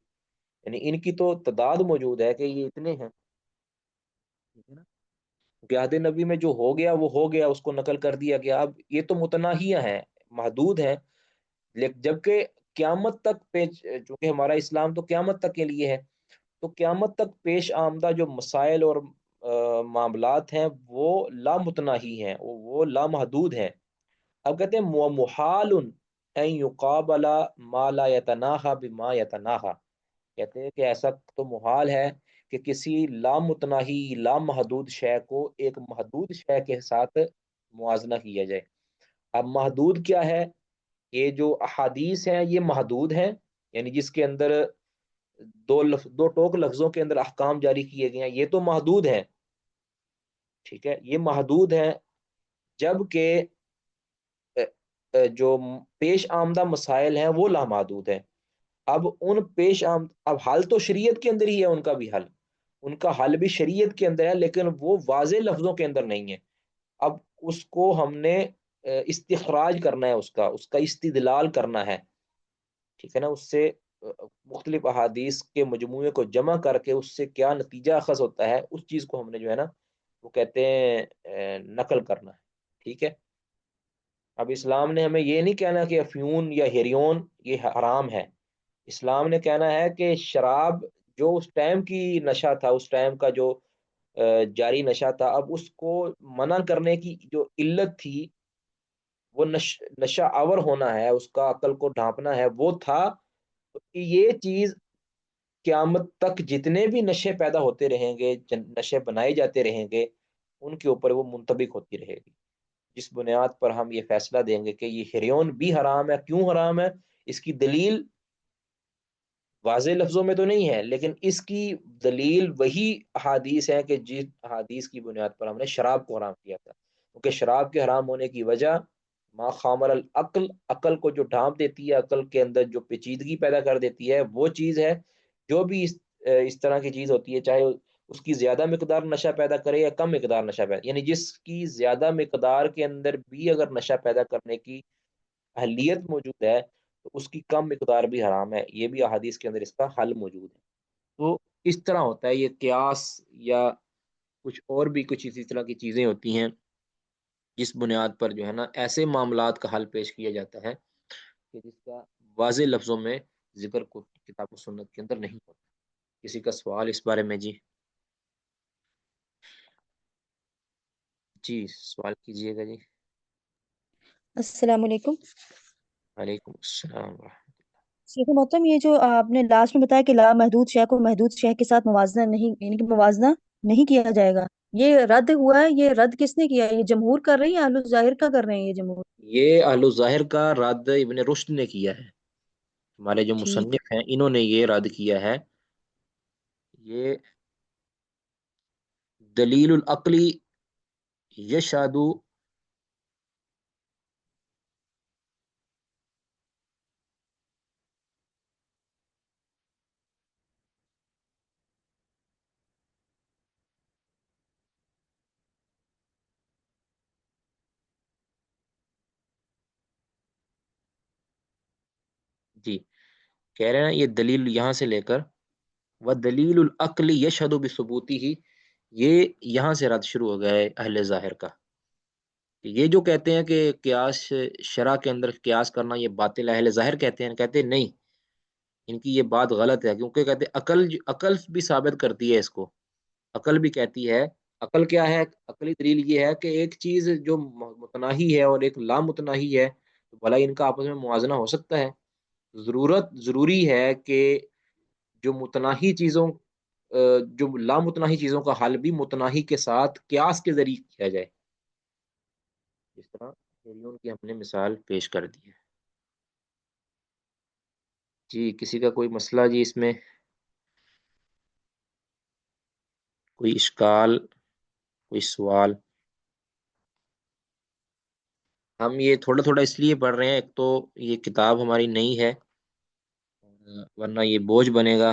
Speaker 1: یعنی ان کی تو تعداد موجود ہے کہ یہ اتنے ہیں. ٹھیک ہے نا. کہ عہد نبی میں جو ہو گیا وہ ہو گیا، اس کو نقل کر دیا گیا. اب یہ تو متناہیہ ہیں، محدود ہیں، جبکہ قیامت تک چونکہ ہمارا اسلام تو قیامت تک کے لیے ہے، تو قیامت تک پیش آمدہ جو مسائل اور معاملات ہیں وہ لامتناہی ہیں، وہ لامحدود ہیں. اب کہتے ہیں محال ان یقابل ما لا یتناہا بما یتناہا، کہتے ہیں کہ ایسا تو محال ہے کہ کسی لامتناہی لامحدود شے کو ایک محدود شے کے ساتھ موازنہ کیا جائے. اب محدود کیا ہے؟ یہ جو احادیث ہیں یہ محدود ہیں، یعنی جس کے اندر دو ٹوک لفظوں کے اندر احکام جاری کیے گئے ہیں، یہ تو محدود ہیں. ٹھیک ہے، یہ محدود ہیں. جبکہ جو پیش آمدہ مسائل ہیں وہ لامحدود ہیں. اب اب حل تو شریعت کے اندر ہی ہے، ان کا بھی حل، ان کا حل بھی شریعت کے اندر ہے، لیکن وہ واضح لفظوں کے اندر نہیں ہے. اب اس کو ہم نے استخراج کرنا ہے، اس کا استدلال کرنا ہے. ٹھیک ہے نا. اس سے مختلف احادیث کے مجموعے کو جمع کر کے اس سے کیا نتیجہ اخذ ہوتا ہے، اس چیز کو ہم نے جو ہے نا وہ کہتے ہیں نقل کرنا ہے. ٹھیک ہے. اب اسلام نے ہمیں یہ نہیں کہنا کہ افیون یا ہیریون یہ حرام ہے. اسلام نے کہنا ہے کہ شراب جو اس ٹائم کی نشہ تھا، اس ٹائم کا جو جاری نشہ تھا، اب اس کو منع کرنے کی جو علت تھی وہ نشہ آور ہونا ہے، اس کا عقل کو ڈھانپنا ہے، وہ تھا. تو یہ چیز قیامت تک جتنے بھی نشے پیدا ہوتے رہیں گے، نشے بنائے جاتے رہیں گے، ان کے اوپر وہ منطبق ہوتی رہے گی. جس بنیاد پر ہم یہ فیصلہ دیں گے کہ یہ ہیریون بھی حرام ہے، کیوں حرام ہے، اس کی دلیل واضح لفظوں میں تو نہیں ہے، لیکن اس کی دلیل وہی احادیث ہے کہ جس احادیث کی بنیاد پر ہم نے شراب کو حرام کیا تھا. کیونکہ شراب کے حرام ہونے کی وجہ ما خامر العقل، عقل کو جو ڈھانپ دیتی ہے، عقل کے اندر جو پیچیدگی پیدا کر دیتی ہے، وہ چیز ہے. جو بھی اس طرح کی چیز ہوتی ہے، چاہے اس کی زیادہ مقدار نشہ پیدا کرے یا کم مقدار نشہ پیدا، یعنی جس کی زیادہ مقدار کے اندر بھی اگر نشہ پیدا کرنے کی اہلیت موجود ہے تو اس کی کم مقدار بھی حرام ہے. یہ بھی احادیث کے اندر اس کا حل موجود ہے. تو اس طرح ہوتا ہے یہ قیاس، یا کچھ اور بھی کچھ اسی طرح کی چیزیں ہوتی ہیں جس بنیاد پر جو ہے نا ایسے معاملات کا حل پیش کیا جاتا ہے کہ جس کا واضح لفظوں میں ذکر کو کتاب و سنت کے اندر نہیں ہوتا. کسی کا سوال اس بارے میں؟ جی سوال کیجیے گا جی.
Speaker 2: السلام علیکم.
Speaker 1: وعلیکم السلام ورحمۃ
Speaker 2: شیخ محترم، یہ جو آپ نے لاسٹ میں بتایا کہ لا محدود شے کو محدود شے کے ساتھ موازنہ نہیں، یعنی کہ موازنہ نہیں کیا جائے گا، یہ رد ہوا ہے. یہ رد کس نے کیا ہے؟ یہ جمہور کر رہے ہیں یا اہل الظاہر کا کر رہے ہیں یہ جمہور؟
Speaker 1: یہ اہل الظاہر کا رد ابن رشد نے کیا ہے. ہمارے جو
Speaker 2: ٹھیک.
Speaker 1: مصنف ہیں انہوں نے یہ رد کیا ہے. یہ دلیل العقلی یشہد جی کہہ رہے ہیں نا یہ دلیل یہاں سے لے کر وہ دلیل العقل یشہد بثبوتی ہی، یہ یہاں سے رد شروع ہو گیا ہے اہل ظاہر کا. یہ جو کہتے ہیں کہ قیاس شرع کے اندر قیاس کرنا یہ باطل ہے، اہل ظاہر کہتے ہیں نہیں، ان کی یہ بات غلط ہے، کیونکہ کہتے ہیں عقل بھی ثابت کرتی ہے اس کو. عقل بھی کہتی ہے. عقل کیا ہے؟ عقلی دلیل یہ ہے کہ ایک چیز جو متناہی ہے اور ایک لامتناہی ہے، تو بھلا ان کا آپس میں موازنہ ہو سکتا ہے؟ ضروری ہے کہ جو متناہی چیزوں جو لامتناہی چیزوں کا حل بھی متناہی کے ساتھ قیاس کے ذریعے کیا جائے، جس طرح ہیلیون کی ہم نے مثال پیش کر دی ہے. جی کسی کا کوئی مسئلہ جی اس میں، کوئی اشکال، کوئی سوال؟ ہم یہ تھوڑا تھوڑا اس لیے پڑھ رہے ہیں، ایک تو یہ کتاب ہماری نئی ہے، ورنہ یہ بوجھ بنے گا.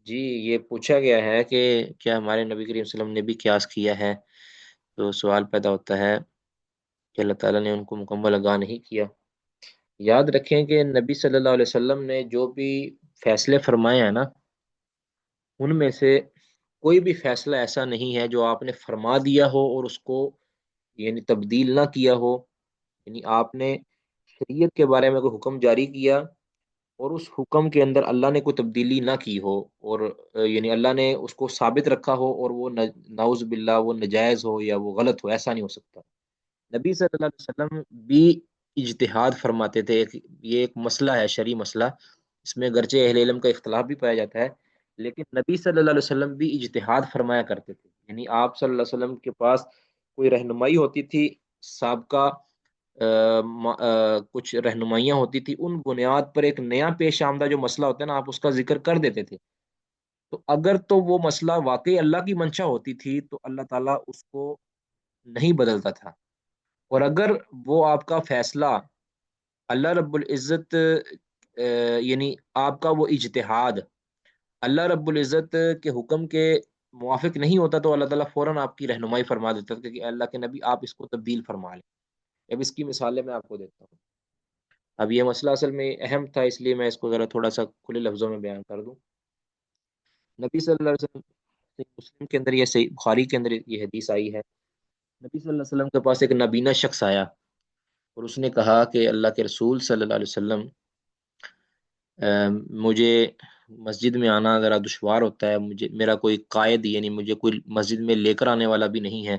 Speaker 1: جی یہ پوچھا گیا ہے کہ کیا ہمارے نبی کریم صلی اللہ علیہ وسلم نے بھی قیاس کیا ہے، تو سوال پیدا ہوتا ہے کہ اللہ تعالیٰ نے ان کو مکمل آگاہ نہیں کیا. یاد رکھیں کہ نبی صلی اللہ علیہ وسلم نے جو بھی فیصلے فرمائے ہیں نا، ان میں سے کوئی بھی فیصلہ ایسا نہیں ہے جو آپ نے فرما دیا ہو اور اس کو یعنی تبدیل نہ کیا ہو. یعنی آپ نے شریعت کے بارے میں کوئی حکم جاری کیا اور اس حکم کے اندر اللہ نے کوئی تبدیلی نہ کی ہو، اور یعنی اللہ نے اس کو ثابت رکھا ہو اور وہ نعوذ باللہ وہ نجائز ہو یا وہ غلط ہو، ایسا نہیں ہو سکتا. نبی صلی اللہ علیہ وسلم بھی اجتہاد فرماتے تھے. یہ ایک مسئلہ ہے، شرعی مسئلہ، اس میں گرچہ اہل علم کا اختلاف بھی پایا جاتا ہے، لیکن نبی صلی اللہ علیہ وسلم بھی اجتہاد فرمایا کرتے تھے. یعنی آپ صلی اللہ علیہ وسلم کے پاس کوئی رہنمائی ہوتی تھی، سابقہ کچھ رہنمائیاں ہوتی تھی، ان بنیاد پر ایک نیا پیش آمدہ جو مسئلہ ہوتا ہے نا، آپ اس کا ذکر کر دیتے تھے. تو اگر تو وہ مسئلہ واقعی اللہ کی منشا ہوتی تھی تو اللہ تعالیٰ اس کو نہیں بدلتا تھا، اور اگر وہ آپ کا فیصلہ اللہ رب العزت یعنی آپ کا وہ اجتہاد اللہ رب العزت کے حکم کے موافق نہیں ہوتا، تو اللہ تعالیٰ فوراً آپ کی رہنمائی فرما دیتا تھا کہ اللہ کے نبی آپ اس کو تبدیل فرما لیں. اب اس کی مثالیں میں آپ کو دیتا ہوں. اب یہ مسئلہ اصل میں اہم تھا، اس لیے میں اس کو ذرا تھوڑا سا کھلے لفظوں میں بیان کر دوں. نبی صلی اللہ علیہ وسلم، مسلم کے اندر یہ صحیح، بخاری کے اندر یہ حدیث آئی ہے. نبی صلی اللہ علیہ وسلم کے پاس ایک نابینا شخص آیا اور اس نے کہا کہ اللہ کے رسول صلی اللہ علیہ وسلم، مجھے مسجد میں آنا ذرا دشوار ہوتا ہے، مجھے میرا کوئی قائد یعنی مجھے کوئی مسجد میں لے کر آنے والا بھی نہیں ہے،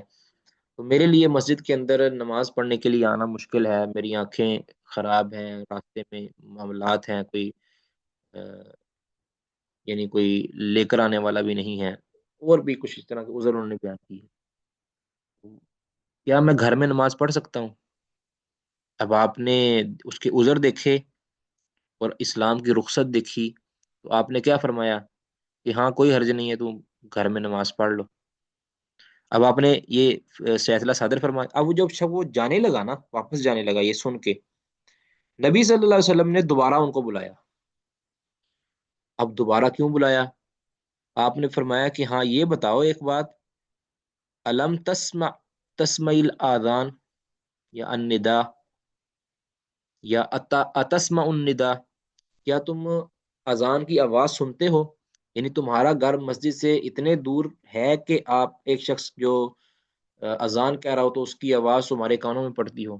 Speaker 1: تو میرے لیے مسجد کے اندر نماز پڑھنے کے لیے آنا مشکل ہے. میری آنکھیں خراب ہیں، راستے میں معاملات ہیں، کوئی یعنی کوئی لے کر آنے والا بھی نہیں ہے، اور بھی کچھ اس طرح کے عذر انہوں نے بیان کی ہے. کیا میں گھر میں نماز پڑھ سکتا ہوں؟ اب آپ نے اس کے عذر دیکھے اور اسلام کی رخصت دیکھی، تو آپ نے کیا فرمایا کہ ہاں کوئی حرج نہیں ہے، تم گھر میں نماز پڑھ لو. اب آپ نے یہ فیصلہ صادر فرمایا. اب وہ جب شب وہ جانے لگا نا، واپس جانے لگا، یہ سن کے نبی صلی اللہ علیہ وسلم نے دوبارہ ان کو بلایا. اب دوبارہ کیوں بلایا؟ آپ نے فرمایا کہ ہاں یہ بتاؤ ایک بات، علم تسمع الاذان یا الندا یا اتسمع الندا، کیا تم اذان کی آواز سنتے ہو؟ یعنی تمہارا گھر مسجد سے اتنے دور ہے کہ آپ ایک شخص جو اذان کہہ رہا ہو تو اس کی آواز تمہارے کانوں میں پڑتی ہو؟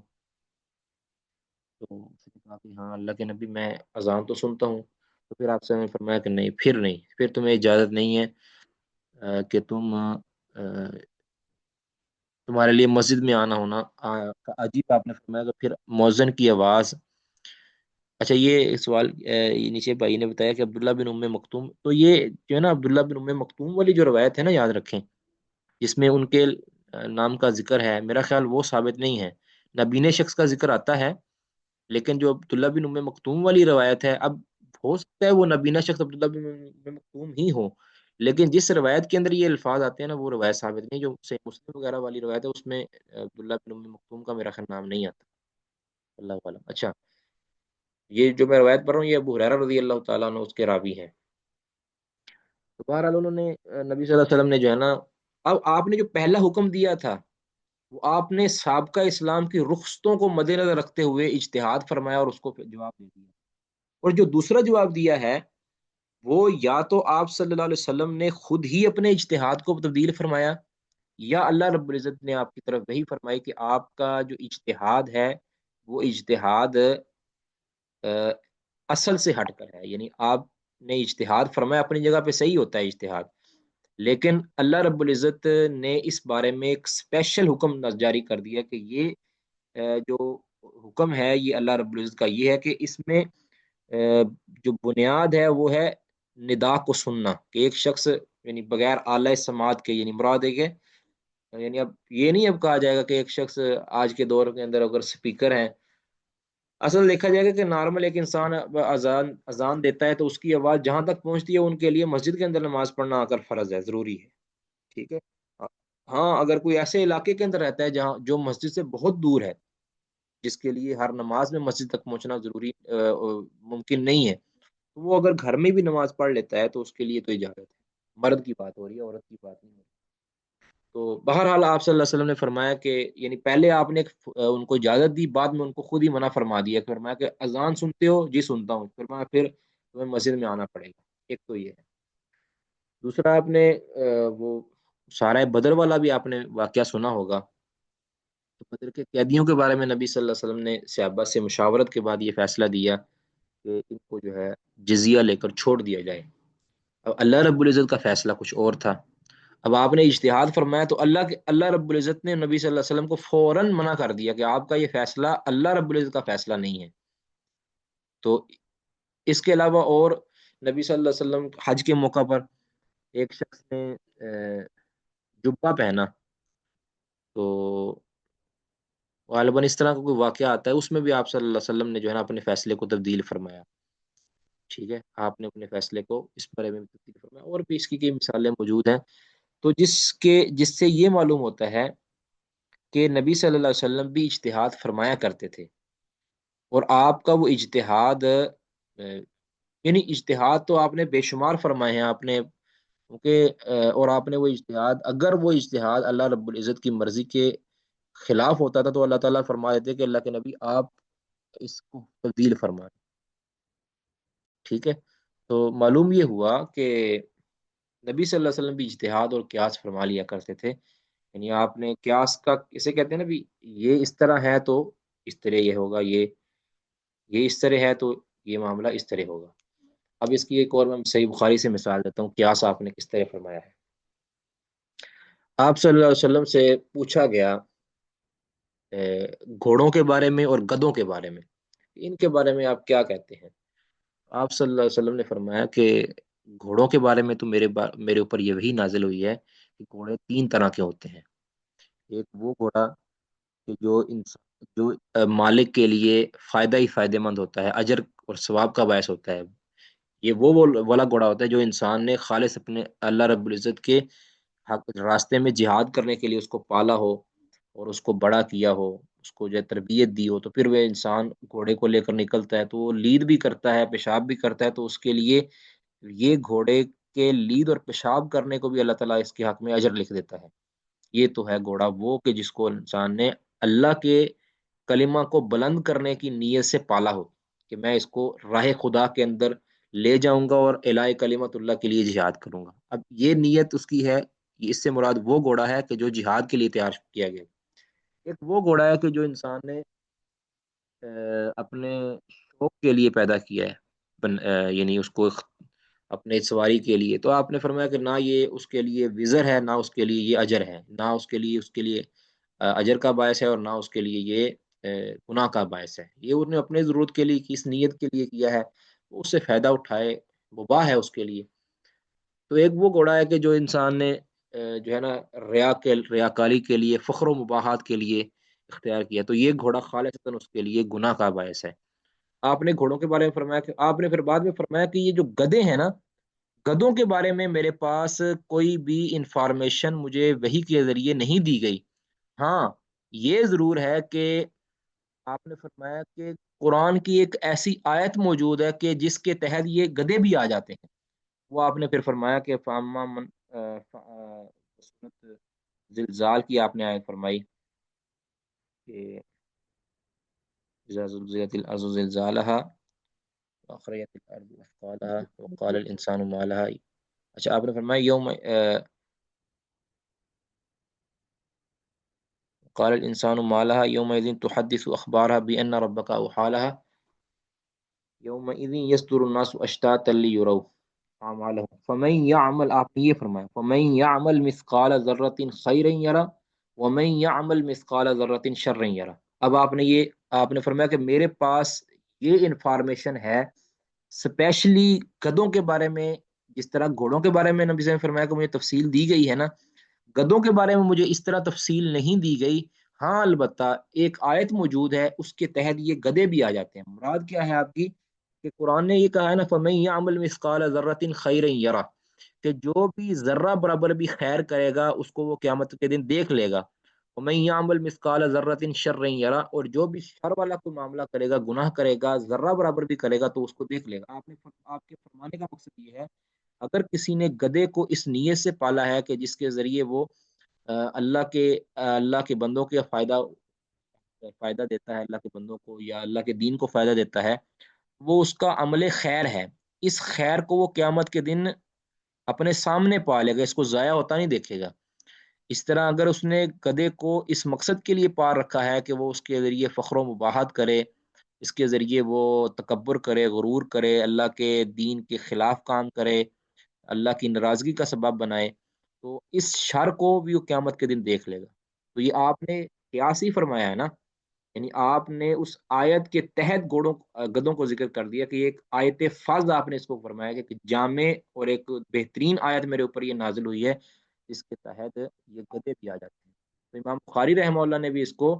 Speaker 1: تو اس نے کہا کہ ہاں اللہ کے نبی میں اذان تو سنتا ہوں. تو پھر آپ سے نے فرمایا کہ نہیں، پھر نہیں، پھر تمہیں اجازت نہیں ہے کہ تمہارے لیے مسجد میں آنا ہونا عجیب. آپ نے فرمایا کہ پھر مؤذن کی آواز. اچھا یہ سوال یہ نیچے بھائی نے بتایا کہ عبداللہ بن ام مکتوم، تو یہ جو ہے نا عبداللہ بن ام مکتوم والی جو روایت ہے نا، یاد رکھیں، جس میں ان کے نام کا ذکر ہے، میرا خیال وہ ثابت نہیں ہے. نبینے شخص کا ذکر آتا ہے، لیکن جو عبداللہ بن ام مکتوم والی روایت ہے، اب ہو سکتا ہے وہ نبینا شخص عبداللہ بن ام مکتوم ہی ہو، لیکن جس روایت کے اندر یہ الفاظ آتے ہیں نا، وہ روایت ثابت نہیں. جو صحیح مسلم وغیرہ والی روایت ہے اس میں عبداللہ بن ام مکتوم کا میرا خیال نام نہیں آتا. اللہ عالم. اچھا یہ جو میں روایت پڑھ رہا ہوں یہ ابو ہریرہ رضی اللہ تعالیٰ عنہ اس کے راوی ہیں. تو بہرحال انہوں نے نبی صلی اللہ علیہ وسلم نے جو ہے نا، اب آپ نے جو پہلا حکم دیا تھا وہ آپ نے سابقہ اسلام کی رخصتوں کو مد نظر رکھتے ہوئے اجتہاد فرمایا اور اس کو پھر جواب دے دیا، اور جو دوسرا جواب دیا ہے وہ یا تو آپ صلی اللہ علیہ وسلم نے خود ہی اپنے اجتہاد کو تبدیل فرمایا، یا اللہ رب العزت نے آپ کی طرف وہی فرمائی کہ آپ کا جو اجتہاد ہے وہ اجتہاد اصل سے ہٹ کر ہے، یعنی آپ نے اجتہاد فرمایا، اپنی جگہ پہ صحیح ہوتا ہے اجتہاد، لیکن اللہ رب العزت نے اس بارے میں ایک اسپیشل حکم جاری کر دیا کہ یہ جو حکم ہے یہ اللہ رب العزت کا یہ ہے کہ اس میں جو بنیاد ہے وہ ہے ندا کو سننا، کہ ایک شخص یعنی بغیر اعلی سماعت کے، یعنی مراد ہے کہ یعنی اب یہ نہیں اب کہا جائے گا کہ ایک شخص آج کے دور کے اندر اگر سپیکر ہیں، اصل دیکھا جائے گا کہ نارمل ایک انسان اب اذان دیتا ہے تو اس کی آواز جہاں تک پہنچتی ہے ان کے لیے مسجد کے اندر نماز پڑھنا آ کر فرض ہے، ضروری ہے، ٹھیک ہے۔ ہاں اگر کوئی ایسے علاقے کے اندر رہتا ہے جہاں جو مسجد سے بہت دور ہے، جس کے لیے ہر نماز میں مسجد تک پہنچنا ضروری ممکن نہیں ہے، تو وہ اگر گھر میں بھی نماز پڑھ لیتا ہے تو اس کے لیے تو اجازت ہے، مرد کی بات ہو رہی ہے، عورت کی بات نہیں ہو رہی۔ تو بہرحال آپ صلی اللہ علیہ وسلم نے فرمایا کہ یعنی پہلے آپ نے ان کو اجازت دی، بعد میں ان کو خود ہی منع فرما دیا، فرمایا کہ اذان سنتے ہو؟ جی سنتا ہوں، فرمایا پھر تمہیں مسجد میں آنا پڑے گا، ایک تو یہ ہے۔ دوسرا آپ نے وہ سارہ بدر والا بھی آپ نے واقعہ سنا ہوگا، تو بدر کے قیدیوں کے بارے میں نبی صلی اللہ علیہ وسلم نے صحابہ سے مشاورت کے بعد یہ فیصلہ دیا کہ ان کو جو ہے جزیہ لے کر چھوڑ دیا جائے۔ اب اللہ رب العزت کا فیصلہ کچھ اور تھا، اب آپ نے اجتہاد فرمایا تو اللہ رب العزت نے نبی صلی اللہ علیہ وسلم کو فوراً منع کر دیا کہ آپ کا یہ فیصلہ اللہ رب العزت کا فیصلہ نہیں ہے۔ تو اس کے علاوہ اور نبی صلی اللہ علیہ وسلم حج کے موقع پر ایک شخص نے جبہ پہنا، تو غالباً اس طرح کا کوئی واقعہ آتا ہے، اس میں بھی آپ صلی اللہ علیہ وسلم نے جو ہے نا اپنے فیصلے کو تبدیل فرمایا، ٹھیک ہے، آپ نے اپنے فیصلے کو اس بارے میں بھی تبدیل فرمایا، اور بھی اس کی کئی مثالیں موجود ہیں۔ تو جس سے یہ معلوم ہوتا ہے کہ نبی صلی اللہ علیہ وسلم بھی اجتہاد فرمایا کرتے تھے، اور آپ کا وہ اجتہاد یعنی اجتہاد تو آپ نے بے شمار فرمائے ہیں آپ نے، کیونکہ اور آپ نے وہ اجتہاد، اگر وہ اجتہاد اللہ رب العزت کی مرضی کے خلاف ہوتا تھا تو اللہ تعالیٰ فرما دیتے کہ اللہ کے نبی آپ اس کو تبدیل فرمائیں، ٹھیک ہے۔ تو معلوم یہ ہوا کہ نبی صلی اللہ علیہ وسلم بھی اجتہاد اور قیاس فرما لیا کرتے تھے، یعنی آپ نے قیاس کا اسے کہتے ہیں نا بھی، یہ اس طرح ہے تو اس طرح یہ ہوگا، یہ اس طرح ہے تو یہ معاملہ اس طرح ہوگا۔ اب اس کی ایک اور میں صحیح بخاری سے مثال دیتا ہوں، قیاس آپ نے کس طرح فرمایا ہے۔ آپ صلی اللہ علیہ وسلم سے پوچھا گیا گھوڑوں کے بارے میں اور گدوں کے بارے میں، ان کے بارے میں آپ کیا کہتے ہیں؟ آپ صلی اللہ علیہ وسلم نے فرمایا کہ گھوڑوں کے بارے میں تو میرے اوپر یہ وہی نازل ہوئی ہے کہ گھوڑے تین طرح کے ہوتے ہیں۔ ایک وہ گھوڑا کہ جو مالک کے لیے فائدہ ہی فائدہ مند ہوتا ہے، اجر اور ثواب کا باعث ہوتا ہے، یہ وہ والا گھوڑا ہوتا ہے جو انسان نے خالص اپنے اللہ رب العزت کے حق راستے میں جہاد کرنے کے لیے اس کو پالا ہو اور اس کو بڑا کیا ہو، اس کو جو ہے تربیت دی ہو، تو پھر وہ انسان گھوڑے کو لے کر نکلتا ہے تو وہ لید بھی کرتا ہے، پیشاب بھی کرتا ہے، تو اس کے لیے یہ گھوڑے کے لید اور پیشاب کرنے کو بھی اللہ تعالیٰ اس کے حق میں اجر لکھ دیتا ہے۔ یہ تو ہے گھوڑا وہ کہ جس کو انسان نے اللہ کے کلمہ کو بلند کرنے کی نیت سے پالا ہو، کہ میں اس کو راہ خدا کے اندر لے جاؤں گا اور الہ کلمت اللہ کے لیے جہاد کروں گا۔ اب یہ نیت اس کی ہے، اس سے مراد وہ گھوڑا ہے کہ جو جہاد کے لیے تیار کیا گیا۔ ایک وہ گھوڑا ہے کہ جو انسان نے اپنے شوق کے لیے پیدا کیا ہے، یعنی اس کو اپنے سواری کے لیے، تو آپ نے فرمایا کہ نہ یہ اس کے لیے وزر ہے، نہ اس کے لیے یہ اجر ہے، نہ اس کے لیے اجر کا باعث ہے، اور نہ اس کے لیے یہ گناہ کا باعث ہے، یہ انہوں نے اپنے ضرورت کے لیے اس نیت کے لیے کیا ہے، اس سے فائدہ اٹھائے، مباح ہے اس کے لیے۔ تو ایک وہ گھوڑا ہے کہ جو انسان نے جو ہے نا ریاکاری کے لیے، فخر و مباحات کے لیے اختیار کیا، تو یہ گھوڑا خالصتاً اس کے لیے گناہ کا باعث ہے۔ آپ نے گھوڑوں کے بارے میں فرمایا کہ آپ نے پھر بعد میں فرمایا کہ یہ جو گدے ہیں نا، گدوں کے بارے میں میرے پاس کوئی بھی انفارمیشن مجھے وحی کے ذریعے نہیں دی گئی، ہاں یہ ضرور ہے کہ آپ نے فرمایا کہ قرآن کی ایک ایسی آیت موجود ہے کہ جس کے تحت یہ گدے بھی آ جاتے ہیں، وہ آپ نے پھر فرمایا کہ فاما من سورت زلزال کی آپ نے آیت فرمائی کہ اذا زلزلت الارض زلزالها واخرجت الارض اثقالها وقال الانسان ما لها. اچھا آپ نے فرمایا یوم قال الانسان ما لها يومئذ تحدث اخبارها بان ربك اوحى لها يومئذ يصدر الناس اشتاتا ليروا اعمالهم فمن يعمل، آپ نے یہ فرمایا فمن يعمل مثقال ذرة خيرا يرى ومن يعمل مثقال ذرة شرا يرى. اب آپ نے فرمایا کہ میرے پاس یہ انفارمیشن ہے اسپیشلی گدوں کے بارے میں. جس طرح گھوڑوں کے بارے میں نبی صلی اللہ علیہ وسلم نے فرمایا کہ مجھے تفصیل دی گئی ہے نا، گدوں کے بارے میں مجھے اس طرح تفصیل نہیں دی گئی. ہاں البتہ ایک آیت موجود ہے اس کے تحت یہ گدے بھی آ جاتے ہیں. مراد کیا ہے آپ کی کہ قرآن نے یہ کہا ہے نا فَمَن يَعْمَلْ مِثْقَالَ ذَرَّةٍ خَيْرًا يَرَهُ، کہ جو بھی ذرہ برابر بھی خیر کرے گا اس کو وہ قیامت کے دن دیکھ لے گا. وَمَن يَعْمَلْ مِثْقَالَ ذَرَّةٍ شَرًّا يَرَهُ، اور جو بھی شر والا کوئی معاملہ کرے گا، گناہ کرے گا، ذرہ برابر بھی کرے گا تو اس کو دیکھ لے گا. آپ کے فرمانے کا مقصد یہ ہے اگر کسی نے گدے کو اس نیت سے پالا ہے کہ جس کے ذریعے وہ اللہ کے بندوں کے فائدہ دیتا ہے، اللہ کے بندوں کو یا اللہ کے دین کو فائدہ دیتا ہے، وہ اس کا عمل خیر ہے، اس خیر کو وہ قیامت کے دن اپنے سامنے پالے گا، اس کو ضائع ہوتا نہیں دیکھے گا. اس طرح اگر اس نے گدھے کو اس مقصد کے لیے پال رکھا ہے کہ وہ اس کے ذریعے فخر و مباحت کرے، اس کے ذریعے وہ تکبر کرے، غرور کرے، اللہ کے دین کے خلاف کام کرے، اللہ کی ناراضگی کا سبب بنائے، تو اس شر کو بھی وہ قیامت کے دن دیکھ لے گا. تو یہ آپ نے قیاس ہی فرمایا ہے نا، یعنی آپ نے اس آیت کے تحت گدوں کو ذکر کر دیا کہ یہ ایک آیت فض آپ نے اس کو فرمایا کہ ایک جامع اور ایک بہترین آیت میرے اوپر یہ نازل ہوئی ہے جس کے تحت یہ گدے بھی آ جاتے ہیں. تو امام بخاری رحمہ اللہ نے بھی اس کو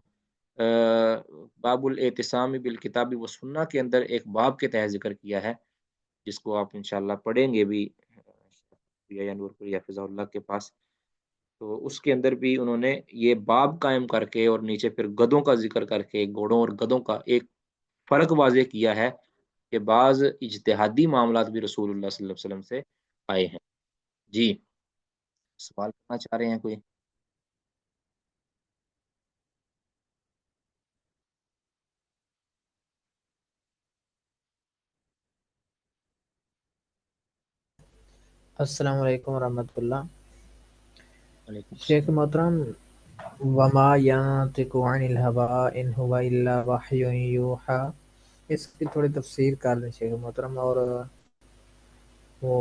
Speaker 1: باب الاعتصام بالکتاب و سنہ کے اندر ایک باب کے تحت ذکر کیا ہے، جس کو آپ انشاءاللہ پڑھیں گے بھی یا نورپوری حافظہ اللہ کے پاس. تو اس کے اندر بھی انہوں نے یہ باب قائم کر کے اور نیچے پھر گدوں کا ذکر کر کے گھوڑوں اور گدوں کا ایک فرق واضح کیا ہے کہ بعض اجتہادی معاملات بھی رسول اللہ صلی اللہ علیہ وسلم سے آئے ہیں. جی سوال کرنا چاہ رہے ہیں کوئی؟
Speaker 5: السلام علیکم ورحمۃ اللہ.
Speaker 1: وعلیکم
Speaker 5: شیخ
Speaker 1: السلام.
Speaker 5: محترم، وما ينطق عن الهوى ان هو الا وحی یوحى، اس کی تھوڑی تفسیر کر دیں شیخ محترم. اور وہ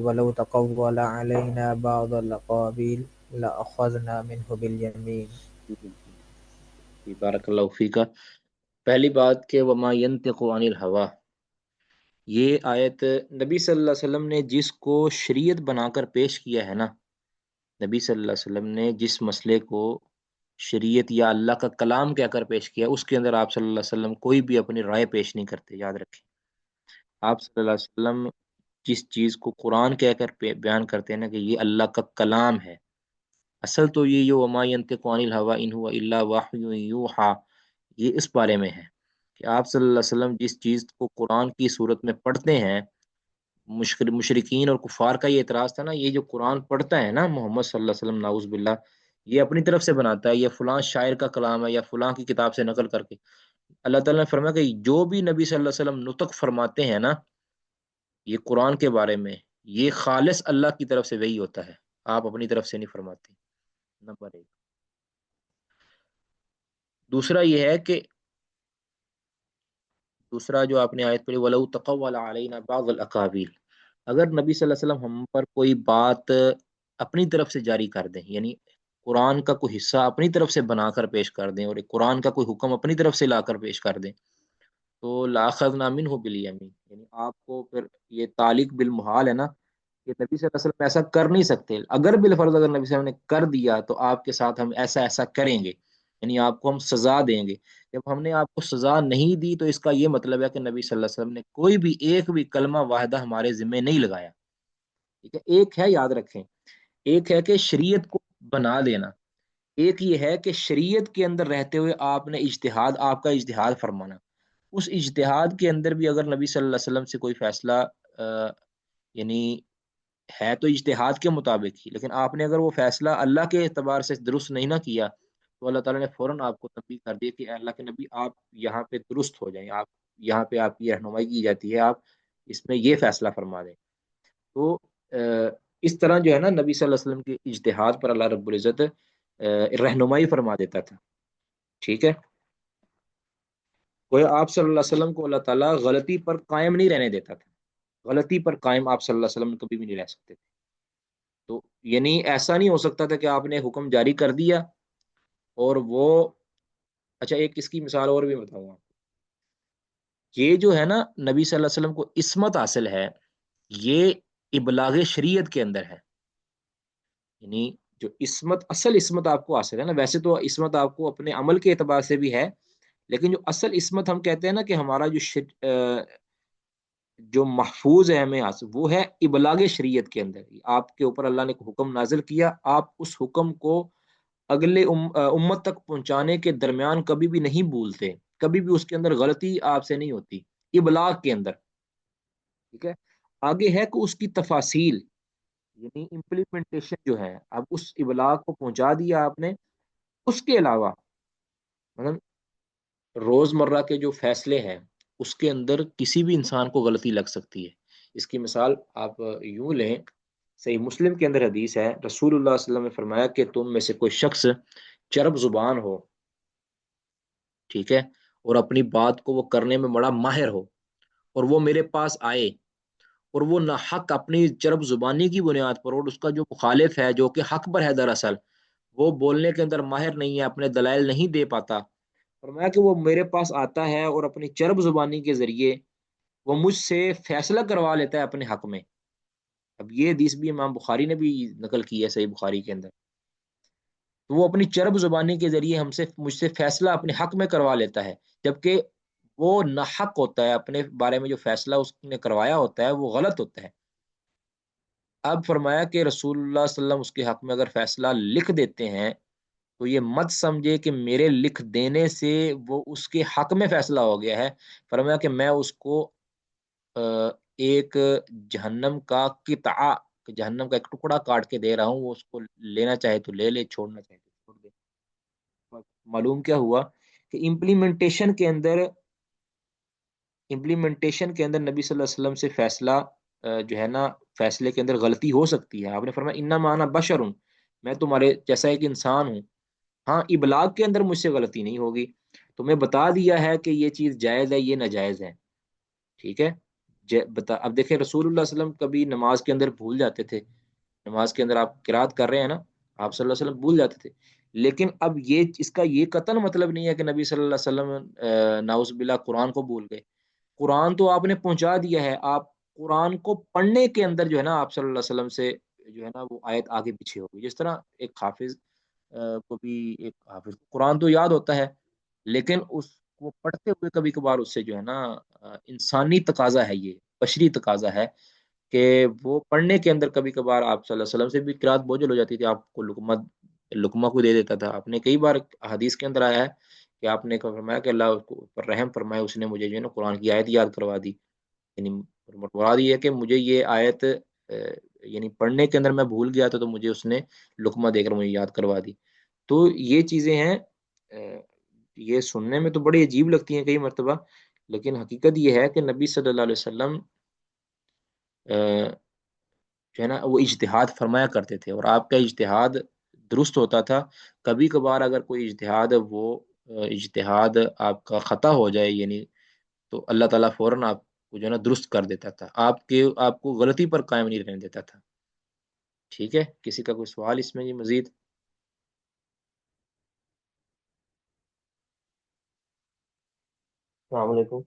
Speaker 5: ولو تقول علینا بعض الاقاویل لاخذنا منه بالیمین.
Speaker 1: جی بارک اللہ فیکا. پہلی بات کہ وما ينطق عن الهوى، یہ آیت نبی صلی اللہ علیہ وسلم نے جس کو شریعت بنا کر پیش کیا ہے نا، نبی صلی اللہ علیہ وسلم نے جس مسئلے کو شریعت یا اللہ کا کلام کہہ کر پیش کیا، اس کے اندر آپ صلی اللہ علیہ وسلم کوئی بھی اپنی رائے پیش نہیں کرتے. یاد رکھیں آپ صلی اللہ علیہ وسلم جس چیز کو قرآن کہہ کر بیان کرتے ہیں نا کہ یہ اللہ کا کلام ہے، اصل تو یہ جو وما ينطق عن الهوى ان هو الا وحی یوحى، یہ اس بارے میں ہے کہ آپ صلی اللہ علیہ وسلم جس چیز کو قرآن کی صورت میں پڑھتے ہیں. مشرکین اور کفار کا یہ اعتراض تھا نا، یہ جو قرآن پڑھتا ہے نا محمد صلی اللہ علیہ وسلم نعوذ باللہ، یہ اپنی طرف سے بناتا ہے، یہ فلاں شاعر کا کلام ہے یا فلاں کی کتاب سے نقل کر کے. اللہ تعالیٰ نے فرمایا کہ جو بھی نبی صلی اللہ علیہ وسلم نطق فرماتے ہیں نا یہ قرآن کے بارے میں، یہ خالص اللہ کی طرف سے وہی ہوتا ہے، آپ اپنی طرف سے نہیں فرماتے. نمبر ایک. دوسرا یہ ہے کہ دوسرا جو آپ نے آیت پڑھی وَلَوْ تَقَوَّلَ عَلَيْنَا بَعْضَ الْأَقَاوِيلِ، اگر نبی صلی اللہ علیہ وسلم ہم پر کوئی بات اپنی طرف سے جاری کر دیں، یعنی قرآن کا کوئی حصہ اپنی طرف سے بنا کر پیش کر دیں اور ایک قرآن کا کوئی حکم اپنی طرف سے لا کر پیش کر دیں، تو لَأَخَذْنَا مِنْهُ بِالْيَمِينِ، یعنی آپ کو پھر یہ تعلق بالمحال ہے نا کہ نبی صلی اللہ علیہ وسلم ایسا کر نہیں سکتے. اگر بالفرض اگر نبی صلی اللہ علیہ وسلم نے کر دیا تو آپ کے ساتھ ہم ایسا ایسا کریں گے، یعنی آپ کو ہم سزا دیں گے. جب ہم نے آپ کو سزا نہیں دی تو اس کا یہ مطلب ہے کہ نبی صلی اللہ علیہ وسلم نے کوئی بھی ایک بھی کلمہ واحدہ ہمارے ذمہ نہیں لگایا. ٹھیک ہے، ایک ہے یاد رکھیں، ایک ہے کہ شریعت کو بنا دینا، ایک یہ ہے کہ شریعت کے اندر رہتے ہوئے آپ نے آپ کا اجتہاد فرمانا. اس اجتہاد کے اندر بھی اگر نبی صلی اللہ علیہ وسلم سے کوئی فیصلہ یعنی ہے تو اجتہاد کے مطابق ہی، لیکن آپ نے اگر وہ فیصلہ اللہ کے اعتبار سے درست نہیں نہ کیا تو اللہ تعالیٰ نے فوراً آپ کو تنبیہ کر دی کہ اے اللہ کے نبی آپ یہاں پہ درست ہو جائیں، آپ یہاں پہ آپ کی رہنمائی کی جاتی ہے، آپ اس میں یہ فیصلہ فرما دیں۔ تو اس طرح جو ہے نا نبی صلی اللہ علیہ وسلم کے اجتہاد پر اللہ رب العزت رہنمائی فرما دیتا تھا، ٹھیک ہے۔ گویا آپ صلی اللہ علیہ وسلم کو اللہ تعالیٰ غلطی پر قائم نہیں رہنے دیتا تھا، غلطی پر قائم آپ صلی اللہ علیہ وسلم کبھی بھی نہیں رہ سکتے تھے۔ تو یعنی ایسا نہیں ہو سکتا تھا کہ آپ نے حکم جاری کر دیا اور وہ، اچھا ایک اس کی مثال اور بھی بتاؤں گا، یہ جو ہے نا نبی صلی اللہ علیہ وسلم کو عصمت حاصل ہے، یہ ابلاغ شریعت کے اندر ہے، یعنی جو عصمت، اصل عصمت آپ کو حاصل ہے نا، ویسے تو عصمت آپ کو اپنے عمل کے اعتبار سے بھی ہے، لیکن جو اصل عصمت ہم کہتے ہیں نا کہ ہمارا جو محفوظ ہے ہمیں حاصل، وہ ہے ابلاغ شریعت کے اندر۔ آپ کے اوپر اللہ نے حکم نازل کیا، آپ اس حکم کو اگلے امت تک پہنچانے کے درمیان کبھی بھی نہیں بھولتے، کبھی بھی اس کے اندر غلطی آپ سے نہیں ہوتی ابلاغ کے اندر، ٹھیک ہے۔ آگے ہے کہ اس کی تفاصیل، یعنی امپلیمنٹیشن جو ہے، اب اس ابلاغ کو پہنچا دیا آپ نے، اس کے علاوہ مطلب روز مرہ کے جو فیصلے ہیں اس کے اندر کسی بھی انسان کو غلطی لگ سکتی ہے۔ اس کی مثال آپ یوں لیں، صحیح مسلم کے اندر حدیث ہے، رسول اللہ صلی اللہ علیہ وسلم نے فرمایا کہ تم میں سے کوئی شخص چرب زبان ہو، ٹھیک ہے، اور اپنی بات کو وہ کرنے میں بڑا ماہر ہو، اور وہ میرے پاس آئے اور وہ نہ حق اپنی چرب زبانی کی بنیاد پر، اور اس کا جو مخالف ہے جو کہ حق پر ہے دراصل، وہ بولنے کے اندر ماہر نہیں ہے، اپنے دلائل نہیں دے پاتا، فرمایا کہ وہ میرے پاس آتا ہے اور اپنی چرب زبانی کے ذریعے وہ مجھ سے فیصلہ کروا لیتا ہے اپنے حق میں۔ اب یہ حدیث بھی امام بخاری نے بھی نقل کی ہے صحیح بخاری کے اندر، تو وہ اپنی چرب زبانی کے ذریعے مجھ سے فیصلہ اپنے حق میں کروا لیتا ہے، جبکہ وہ ناحق ہوتا ہے، اپنے بارے میں جو فیصلہ اس نے کروایا ہوتا ہے وہ غلط ہوتا ہے۔ اب فرمایا کہ رسول اللہ صلی اللہ علیہ وسلم اس کے حق میں اگر فیصلہ لکھ دیتے ہیں تو یہ مت سمجھے کہ میرے لکھ دینے سے وہ اس کے حق میں فیصلہ ہو گیا ہے، فرمایا کہ میں اس کو ایک جہنم کا قطعہ، جہنم کا ایک ٹکڑا کاٹ کے دے رہا ہوں، وہ اس کو لینا چاہے تو لے لے، چھوڑنا چاہے تو چھوڑ دے۔ معلوم کیا ہوا کہ امپلیمنٹیشن کے اندر نبی صلی اللہ علیہ وسلم سے فیصلہ جو ہے نا، فیصلے کے اندر غلطی ہو سکتی ہے۔ آپ نے فرمایا انما انا بشر ہوں، میں تمہارے جیسا ایک انسان ہوں، ہاں ابلاغ کے اندر مجھ سے غلطی نہیں ہوگی، تمہیں بتا دیا ہے کہ یہ چیز جائز ہے، یہ ناجائز ہے، ٹھیک ہے۔ اب دیکھیں رسول اللہ صلی اللہ علیہ وسلم کبھی نماز کے اندر بھول جاتے تھے، نماز کے اندر آپ قرات کر رہے ہیں نا، آپ صلی اللہ علیہ وسلم بھول جاتے تھے، لیکن اب یہ اس کا یہ قطعاً مطلب نہیں ہے کہ نبی صلی اللہ علیہ وسلم نعوذ باللہ قرآن کو بھول گئے۔ قرآن تو آپ نے پہنچا دیا ہے، آپ قرآن کو پڑھنے کے اندر جو ہے نا آپ صلی اللہ علیہ وسلم سے جو ہے نا وہ آیت آگے پیچھے ہوگی، جس طرح ایک حافظ کو بھی، ایک حافظ کو قرآن تو یاد ہوتا ہے، لیکن اس کو پڑھتے ہوئے کبھی کبھار اس سے جو ہے نا انسانی تقاضا ہے، یہ بشری تقاضا ہے کہ وہ پڑھنے کے اندر کبھی کبھار آپ صلی اللہ علیہ وسلم سے بھی قرات بوجھل ہو جاتی تھی، آپ کو لقمہ کو دے دیتا تھا۔ آپ نے کئی بار حدیث کے اندر آیا ہے کہ آپ نے فرمایا کہ اللہ اس کو پر رحم فرمائے، اس نے مجھے جو ہے نا قرآن کی آیت یاد کروا دی، یعنی مراد یہ ہے کہ مجھے یہ آیت یعنی پڑھنے کے اندر میں بھول گیا تھا تو مجھے اس نے لقمہ دے کر مجھے یاد کروا دی۔ تو یہ چیزیں ہیں، یہ سننے میں تو بڑی عجیب لگتی ہیں کئی مرتبہ، لیکن حقیقت یہ ہے کہ نبی صلی اللہ علیہ وسلم جو ہے نا وہ اجتہاد فرمایا کرتے تھے، اور آپ کا اجتہاد درست ہوتا تھا۔ کبھی کبھار اگر کوئی اجتہاد آپ کا خطا ہو جائے، یعنی تو اللہ تعالیٰ فوراً آپ کو جو ہے نا درست کر دیتا تھا، آپ کو غلطی پر قائم نہیں رہنے دیتا تھا، ٹھیک ہے۔ کسی کا کوئی سوال اس میں جی مزید؟
Speaker 4: السلام علیکم۔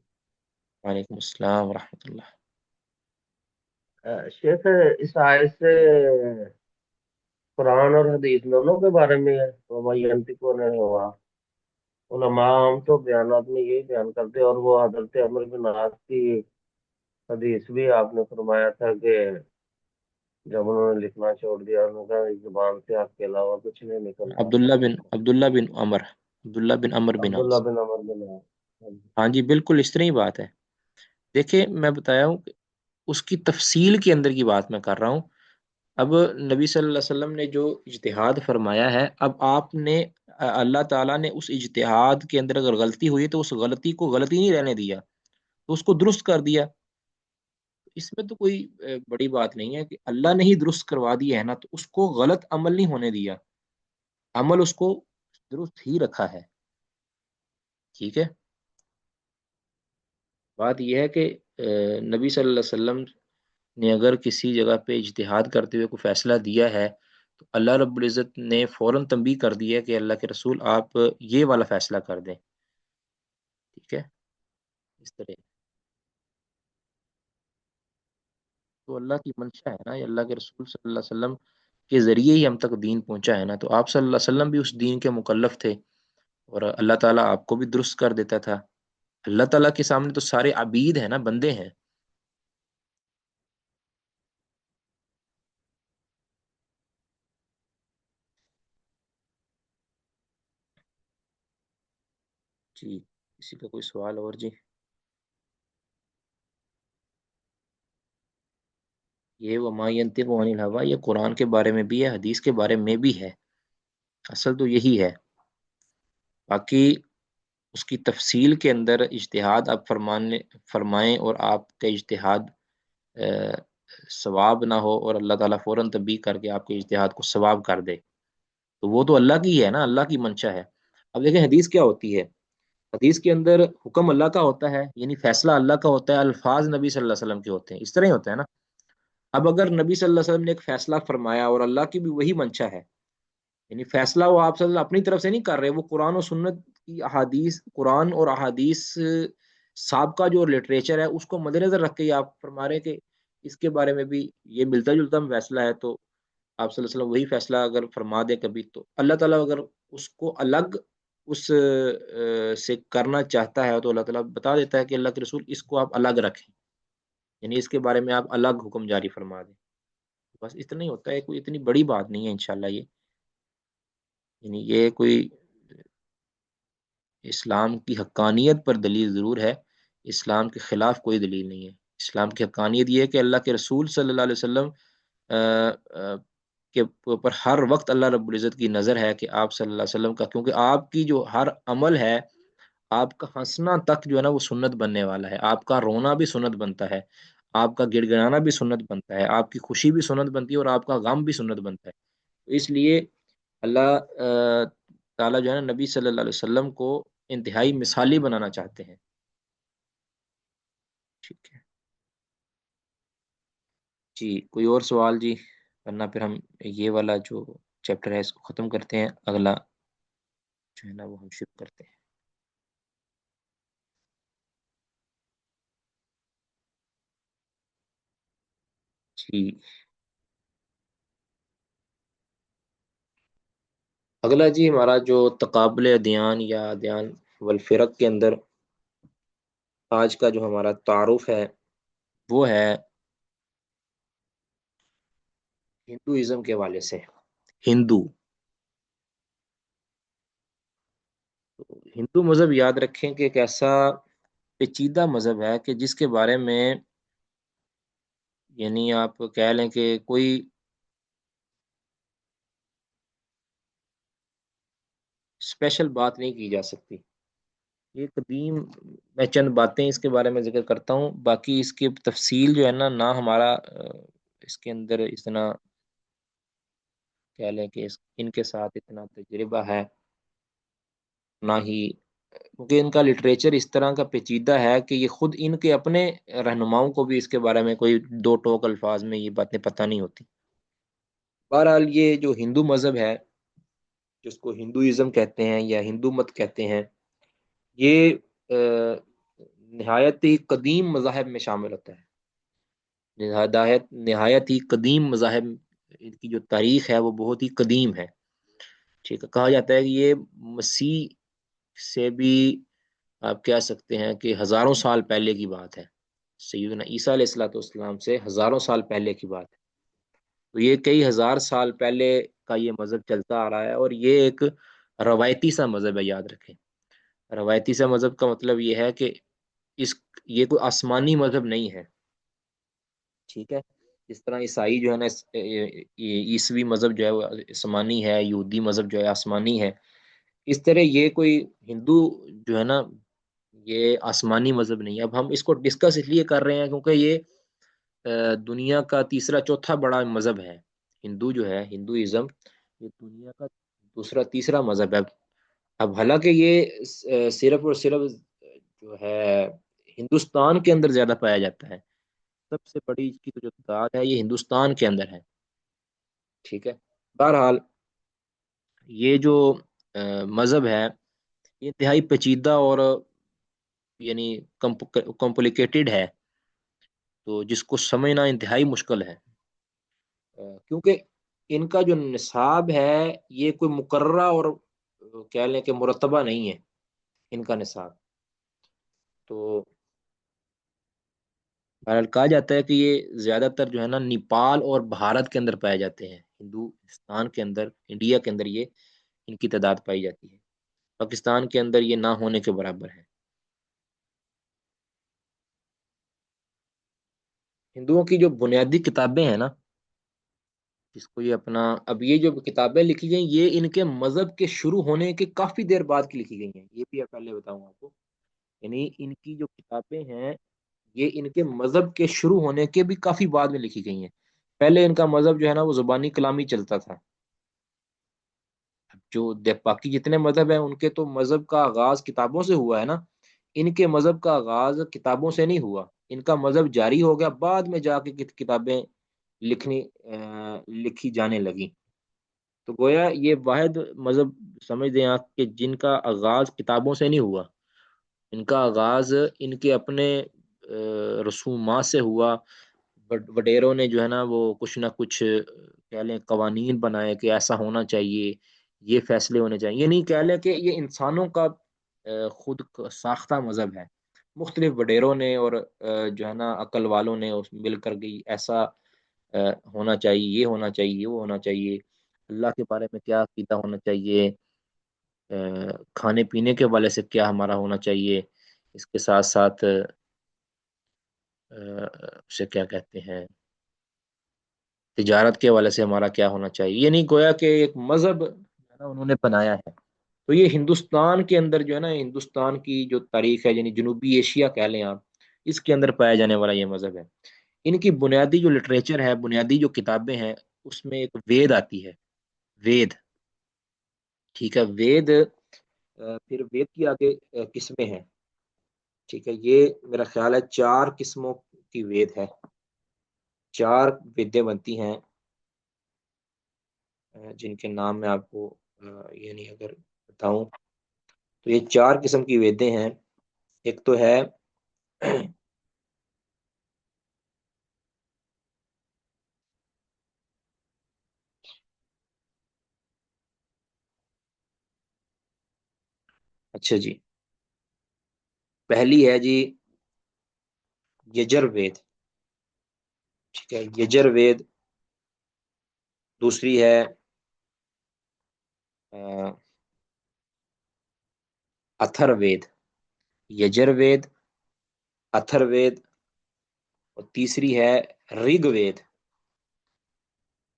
Speaker 1: وعلیکم السلام ورحمۃ اللہ۔
Speaker 4: شیخ اس آیت سے قرآن اور حدیث دونوں کے بارے میں ہے، وما ينطق عن الهوى، علماء عام تو بیانات میں یہی بیان کرتے ہیں، اور وہ حضرت عمر بن عاص کی حدیث بھی آپ نے فرمایا تھا کہ جب انہوں نے لکھنا چھوڑ دیا، انہوں نے کہا اس زبان سے آپ کے علاوہ کچھ نہیں نکلتا،
Speaker 1: عبداللہ بن عمر بن
Speaker 4: عبداللہ
Speaker 1: عاص،
Speaker 4: بن عمر بن عاص۔
Speaker 1: ہاں جی بالکل اس طرح ہی بات ہے۔ دیکھیں میں بتایا ہوں کہ اس کی تفصیل کے اندر کی بات میں کر رہا ہوں، اب نبی صلی اللہ علیہ وسلم نے جو اجتہاد فرمایا ہے، اب آپ نے اللہ تعالیٰ نے اس اجتہاد کے اندر اگر غلطی ہوئی تو اس غلطی کو غلطی نہیں رہنے دیا، تو اس کو درست کر دیا۔ اس میں تو کوئی بڑی بات نہیں ہے کہ اللہ نے ہی درست کروا دیا ہے نا، تو اس کو غلط عمل نہیں ہونے دیا، عمل اس کو درست ہی رکھا ہے۔ ٹھیک ہے، بات یہ ہے کہ نبی صلی اللہ علیہ وسلم نے اگر کسی جگہ پہ اجتہاد کرتے ہوئے کوئی فیصلہ دیا ہے تو اللہ رب العزت نے فوراً تنبیہ کر دی ہے کہ اللہ کے رسول آپ یہ والا فیصلہ کر دیں۔ ٹھیک ہے، اس طرح تو اللہ کی منشا ہے نا، یہ اللہ کے رسول صلی اللہ علیہ وسلم کے ذریعے ہی ہم تک دین پہنچا ہے نا، تو آپ صلی اللہ علیہ وسلم بھی اس دین کے مکلف تھے، اور اللہ تعالیٰ آپ کو بھی درست کر دیتا تھا۔ اللہ تعالیٰ کے سامنے تو سارے عبید ہیں نا، بندے ہیں۔ جی، کسی کا کوئی سوال اور؟ جی، یہ وما ينطق عن الهوى یہ قرآن کے بارے میں بھی ہے، حدیث کے بارے میں بھی ہے، اصل تو یہی ہے۔ باقی اس کی تفصیل کے اندر اجتہاد آپ فرمائیں اور آپ کا اجتہاد ثواب نہ ہو اور اللہ تعالیٰ فوراً تنبیہ کر کے آپ کے اجتہاد کو ثواب کر دے، تو وہ تو اللہ کی ہے نا، اللہ کی منشا ہے۔ اب دیکھیں حدیث کیا ہوتی ہے، حدیث کے اندر حکم اللہ کا ہوتا ہے، یعنی فیصلہ اللہ کا ہوتا ہے، الفاظ نبی صلی اللہ علیہ وسلم کے ہوتے ہیں، اس طرح ہی ہوتا ہے نا۔ اب اگر نبی صلی اللہ علیہ وسلم نے ایک فیصلہ فرمایا اور اللہ کی بھی وہی منشا ہے، یعنی فیصلہ وہ آپ صلی اللہ اپنی طرف سے نہیں کر رہے، وہ قرآن و سنت کی احادیث، قرآن اور احادیث سابقہ جو لٹریچر ہے اس کو مد نظر رکھ کے آپ فرما رہے کہ اس کے بارے میں بھی یہ ملتا جلتا فیصلہ ہے، تو آپ صلی اللہ علیہ وسلم وہی فیصلہ اگر فرما دے کبھی، تو اللہ تعالیٰ اگر اس کو الگ اس سے کرنا چاہتا ہے تو اللہ تعالیٰ بتا دیتا ہے کہ اللہ کے رسول اس کو آپ الگ رکھیں، یعنی اس کے بارے میں آپ الگ حکم جاری فرما دیں، بس اتنا ہی ہوتا ہے، کوئی اتنی بڑی بات نہیں ہے انشاءاللہ یہ، یعنی یہ کوئی اسلام کی حقانیت پر دلیل ضرور ہے، اسلام کے خلاف کوئی دلیل نہیں ہے۔ اسلام کی حقانیت یہ ہے کہ اللہ کے رسول صلی اللہ علیہ وسلم کے اوپر ہر وقت اللہ رب العزت کی نظر ہے کہ آپ صلی اللہ علیہ وسلم کا، کیونکہ آپ کی جو ہر عمل ہے، آپ کا ہنسنا تک جو ہے نا وہ سنت بننے والا ہے، آپ کا رونا بھی سنت بنتا ہے، آپ کا گڑ گڑانا بھی سنت بنتا ہے، آپ کی خوشی بھی سنت بنتی ہے، اور آپ کا غم بھی سنت بنتا ہے۔ تو اس لیے اللہ تعالیٰ جو ہے نا نبی صلی اللہ علیہ وسلم کو انتہائی مثالی بنانا چاہتے ہیں۔ ٹھیک ہے جی، کوئی اور سوال؟ جی، ورنہ پھر ہم یہ والا جو چیپٹر ہے اس کو ختم کرتے ہیں، اگلا جو ہے نا وہ ہم شروع کرتے ہیں۔ جی، اگلا جی ہمارا جو تقابل ادیان یا ادیان والفرق کے اندر آج کا جو ہمارا تعارف ہے وہ ہے ہندوازم کے حوالے سے۔ ہندو ہندو مذہب یاد رکھیں کہ ایک ایسا پیچیدہ مذہب ہے کہ جس کے بارے میں یعنی آپ کہہ لیں کہ کوئی اسپیشل بات نہیں کی جا سکتی۔ یہ قدیم، میں چند باتیں اس کے بارے میں ذکر کرتا ہوں، باقی اس کی تفصیل جو ہے نا، نہ ہمارا اس کے اندر اتنا کہہ لیں کہ ان کے ساتھ اتنا تجربہ ہے، نہ ہی کیونکہ ان کا لٹریچر اس طرح کا پیچیدہ ہے کہ یہ خود ان کے اپنے رہنماؤں کو بھی اس کے بارے میں کوئی دو ٹوک الفاظ میں یہ باتیں پتہ نہیں ہوتی۔ بہرحال یہ جو ہندو مذہب ہے، جس کو ہندوازم کہتے ہیں یا ہندو مت کہتے ہیں، یہ نہایت ہی قدیم مذاہب میں شامل ہوتا ہے۔ نہایت ہی قدیم مذاہب، ان کی جو تاریخ ہے وہ بہت ہی قدیم ہے۔ ٹھیک ہے، کہا جاتا ہے کہ یہ مسیح سے بھی آپ کہہ سکتے ہیں کہ ہزاروں سال پہلے کی بات ہے، سیدنا عیسیٰ علیہ الصلوۃ والسلام سے ہزاروں سال پہلے کی بات ہے۔ تو یہ کئی ہزار سال پہلے کا یہ مذہب چلتا آ رہا ہے، اور یہ ایک روایتی سا مذہب ہے، یاد رکھیں۔ روایتی سا مذہب کا مطلب یہ ہے کہ اس یہ کوئی آسمانی مذہب نہیں ہے، ٹھیک ہے۔ جس طرح عیسائی جو ہے نا عیسوی مذہب جو ہے وہ آسمانی ہے، یہودی مذہب جو ہے آسمانی ہے، اس طرح یہ کوئی ہندو جو ہے نا یہ آسمانی مذہب نہیں ہے۔ اب ہم اس کو ڈسکس اس لیے کر رہے ہیں کیونکہ یہ دنیا کا تیسرا چوتھا بڑا مذہب ہے۔ ہندو جو ہے، ہندوازم، یہ دنیا کا دوسرا تیسرا مذہب ہے۔ اب حالانکہ یہ صرف اور صرف جو ہے ہندوستان کے اندر زیادہ پایا جاتا ہے، سب سے بڑی اس کی تو جو تعداد ہے یہ ہندوستان کے اندر ہے، ٹھیک ہے۔ بہرحال یہ جو مذہب ہے یہ انتہائی پیچیدہ اور یعنی کمپلیکیٹڈ ہے، تو جس کو سمجھنا انتہائی مشکل ہے، کیونکہ ان کا جو نصاب ہے یہ کوئی مقررہ اور کہہ لیں کہ مرتبہ نہیں ہے ان کا نصاب۔ تو بہرحال کہا جاتا ہے کہ یہ زیادہ تر جو ہے نا نیپال اور بھارت کے اندر پائے جاتے ہیں، ہندوستان کے اندر، انڈیا کے اندر یہ ان کی تعداد پائی جاتی ہے، پاکستان کے اندر یہ نہ ہونے کے برابر ہے۔ ہندوؤں کی جو بنیادی کتابیں ہیں نا، جس کو یہ اپنا، اب یہ جو کتابیں لکھی گئی یہ ان کے مذہب کے شروع ہونے کے کافی دیر بعد کی لکھی گئی ہیں، یہ بھی پہلے بتاؤں آپ کو، یعنی ان کی جو کتابیں ہیں یہ ان کے مذہب کے شروع ہونے کے بھی کافی بعد میں لکھی گئی ہیں۔ پہلے ان کا مذہب جو ہے نا وہ زبانی کلامی چلتا تھا۔ جو باقی جتنے مذہب ہیں ان کے تو مذہب کا آغاز کتابوں سے ہوا ہے نا، ان کے مذہب کا آغاز کتابوں سے نہیں ہوا، ان کا مذہب جاری ہو گیا، بعد میں جا کے کتابیں لکھی جانے لگی۔ تو گویا یہ واحد مذہب سمجھ دیں آپ کہ جن کا آغاز کتابوں سے نہیں ہوا، ان کا آغاز ان کے اپنے رسومات سے ہوا۔ وڈیروں نے جو ہے نا وہ کچھ نہ کچھ کہہ لیں قوانین بنائے کہ ایسا ہونا چاہیے، یہ فیصلے ہونے چاہیے، یہ نہیں کہہ لیں کہ یہ انسانوں کا خود ساختہ مذہب ہے۔ مختلف وڈیروں نے اور جو ہے نا عقل والوں نے مل کر گئی ایسا ہونا چاہیے، یہ ہونا چاہیے، وہ ہونا چاہیے، اللہ کے بارے میں کیا عقیدہ ہونا چاہیے، کھانے پینے کے حوالے سے کیا ہمارا ہونا چاہیے، اس کے ساتھ ساتھ اسے کیا کہتے ہیں، تجارت کے حوالے سے ہمارا کیا ہونا چاہیے، یہ نہیں گویا کہ ایک مذہب ہے نا انہوں نے بنایا ہے۔ تو یہ ہندوستان کے اندر جو ہے نا، ہندوستان کی جو تاریخ ہے، یعنی جنوبی ایشیا کہہ لیں آپ، اس کے اندر پایا جانے والا یہ مذہب ہے۔ ان کی بنیادی جو لٹریچر ہے، بنیادی جو کتابیں ہیں، اس میں ایک وید آتی ہے، وید، ٹھیک ہے، وید، پھر وید کی آگے قسمیں ہیں، ٹھیک ہے، یہ میرا خیال ہے 4 قسموں کی وید ہے، 4 ویدیں بنتی ہیں، جن کے نام میں آپ کو یعنی اگر بتاؤں تو یہ 4 قسم کی ویدیں ہیں۔ ایک تو ہے اچھا جی، پہلی ہے جی یجر وید، ٹھیک ہے، یجر وید۔ دوسری ہے اتھر وید، یجر وید، اتھر وید، اور تیسری ہے رگ وید،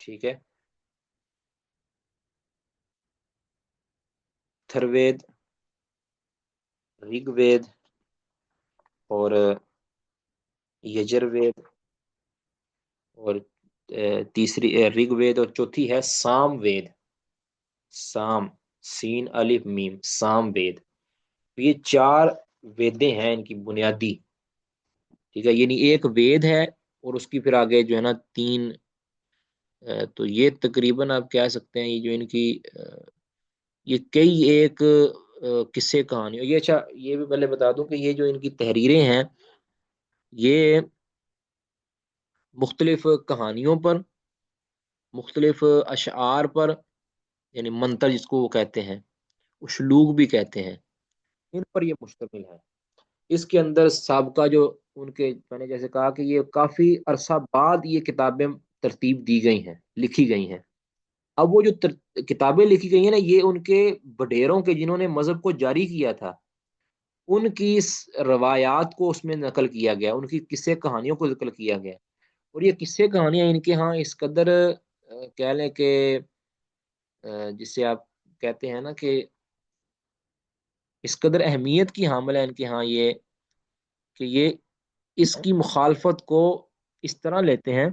Speaker 1: ٹھیک ہے، اتھر وید، رگ وید اور یجر وید، اور تیسری رگ وید، اور چوتھی ہے سام وید، سام، سین الف میم، سام وید۔ یہ 4 ویدیں ہیں ان کی بنیادی، ٹھیک ہے، یعنی ایک وید ہے اور اس کی پھر آگے جو ہے نا 3، تو یہ تقریباً آپ کہہ سکتے ہیں یہ جو ان کی یہ کئی ایک قصے کہانی، یہ اچھا یہ بھی پہلے بتا دوں کہ یہ جو ان کی تحریریں ہیں یہ مختلف کہانیوں پر، مختلف اشعار پر، یعنی منتر جس کو وہ کہتے ہیں، اشلوب بھی کہتے ہیں، ان پر یہ مشتمل ہے۔ اس کے اندر سابقہ جو ان کے، میں نے جیسے کہا کہ یہ کافی عرصہ بعد یہ کتابیں ترتیب دی گئی ہیں، لکھی گئی ہیں۔ اب وہ جو کتابیں لکھی گئی ہیں نا، یہ ان کے وڈیروں کے جنہوں نے مذہب کو جاری کیا تھا، ان کی روایات کو اس میں نقل کیا گیا، ان کی قصے کہانیوں کو ذکر کیا گیا، اور یہ قصے کہانیاں ان کے ہاں اس قدر کہہ لیں کہ جسے آپ کہتے ہیں نا کہ اس قدر اہمیت کی حامل ہے ان کے ہاں یہ، کہ یہ اس کی مخالفت کو اس طرح لیتے ہیں.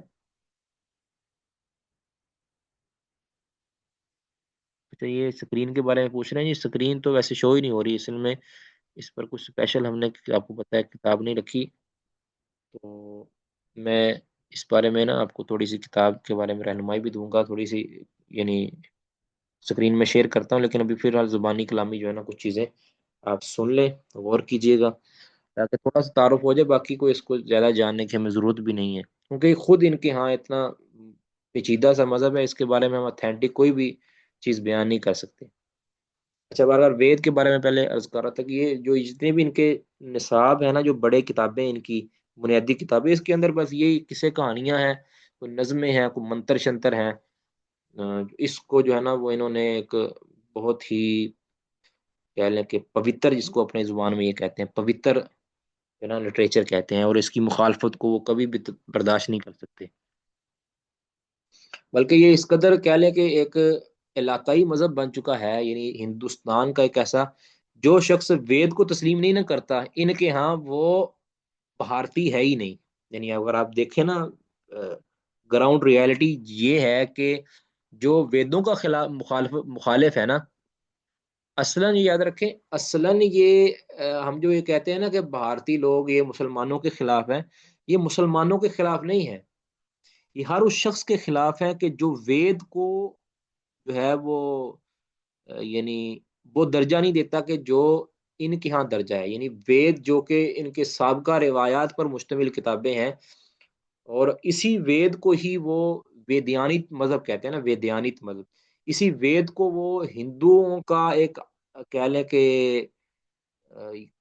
Speaker 1: تو یہ اسکرین کے بارے میں پوچھ رہے ہیں جی. اسکرین تو ویسے شو ہی نہیں ہو رہی اصل میں، اس پر کچھ اسپیشل ہم نے آپ کو پتہ ہے کتاب نہیں رکھی. تو میں اس بارے میں نا آپ کو تھوڑی سی کتاب کے بارے میں رہنمائی بھی دوں گا، تھوڑی سی یعنی اسکرین میں شیئر کرتا ہوں، لیکن ابھی فی الحال زبانی کلامی جو ہے نا کچھ چیزیں آپ سن لیں، غور کیجئے گا تاکہ تھوڑا سا تعارف ہو جائے. باقی کوئی اس کو زیادہ جاننے کی ہمیں ضرورت بھی نہیں ہے، کیونکہ خود ان کے ہاں اتنا پیچیدہ سا مذہب ہے، اس کے بارے میں ہم اتھینٹک کوئی بھی چیز بیان نہیں کر سکتے. اچھا، بار بار وید کے بارے میں پہلے عرض کر رہا تھا کہ یہ جو جتنے بھی ان کے نصاب ہیں نا، جو بڑے کتابیں ان کی بنیادی کتابیں، اس کے اندر بس یہی قصے کہانیاں ہیں، کوئی نظمیں ہیں، کوئی منتر شنتر ہیں. اس کو جو ہے نا وہ انہوں نے ایک بہت ہی کہہ لیں کہ پوتر، جس کو اپنے زبان میں یہ کہتے ہیں پوتر جو ہے نا لٹریچر کہتے ہیں، اور اس کی مخالفت کو وہ کبھی بھی برداشت نہیں کر سکتے. بلکہ یہ اس قدر کہہ لیں کہ ایک علاقائی مذہب بن چکا ہے، یعنی ہندوستان کا ایک ایسا جو شخص وید کو تسلیم نہیں نہ کرتا، ان کے ہاں وہ بھارتی ہے ہی نہیں. یعنی اگر آپ دیکھیں نا گراؤنڈ ریالٹی یہ ہے کہ جو ویدوں کا خلاف مخالف ہے نا، اصلاً یہ یاد رکھیں، اصلاً یہ ہم جو یہ کہتے ہیں نا کہ بھارتی لوگ یہ مسلمانوں کے خلاف ہیں، یہ مسلمانوں کے خلاف نہیں ہے، یہ ہر اس شخص کے خلاف ہے کہ جو وید کو جو ہے وہ یعنی وہ درجہ نہیں دیتا کہ جو ان کے ہاں درجہ ہے. یعنی وید جو کہ ان کے سابقہ روایات پر مشتمل کتابیں ہیں، اور اسی وید کو ہی وہ ویدیانت مذہب کہتے ہیں نا، ویدیانت مذہب، اسی وید کو وہ ہندوؤں کا ایک کہہ لیں کہ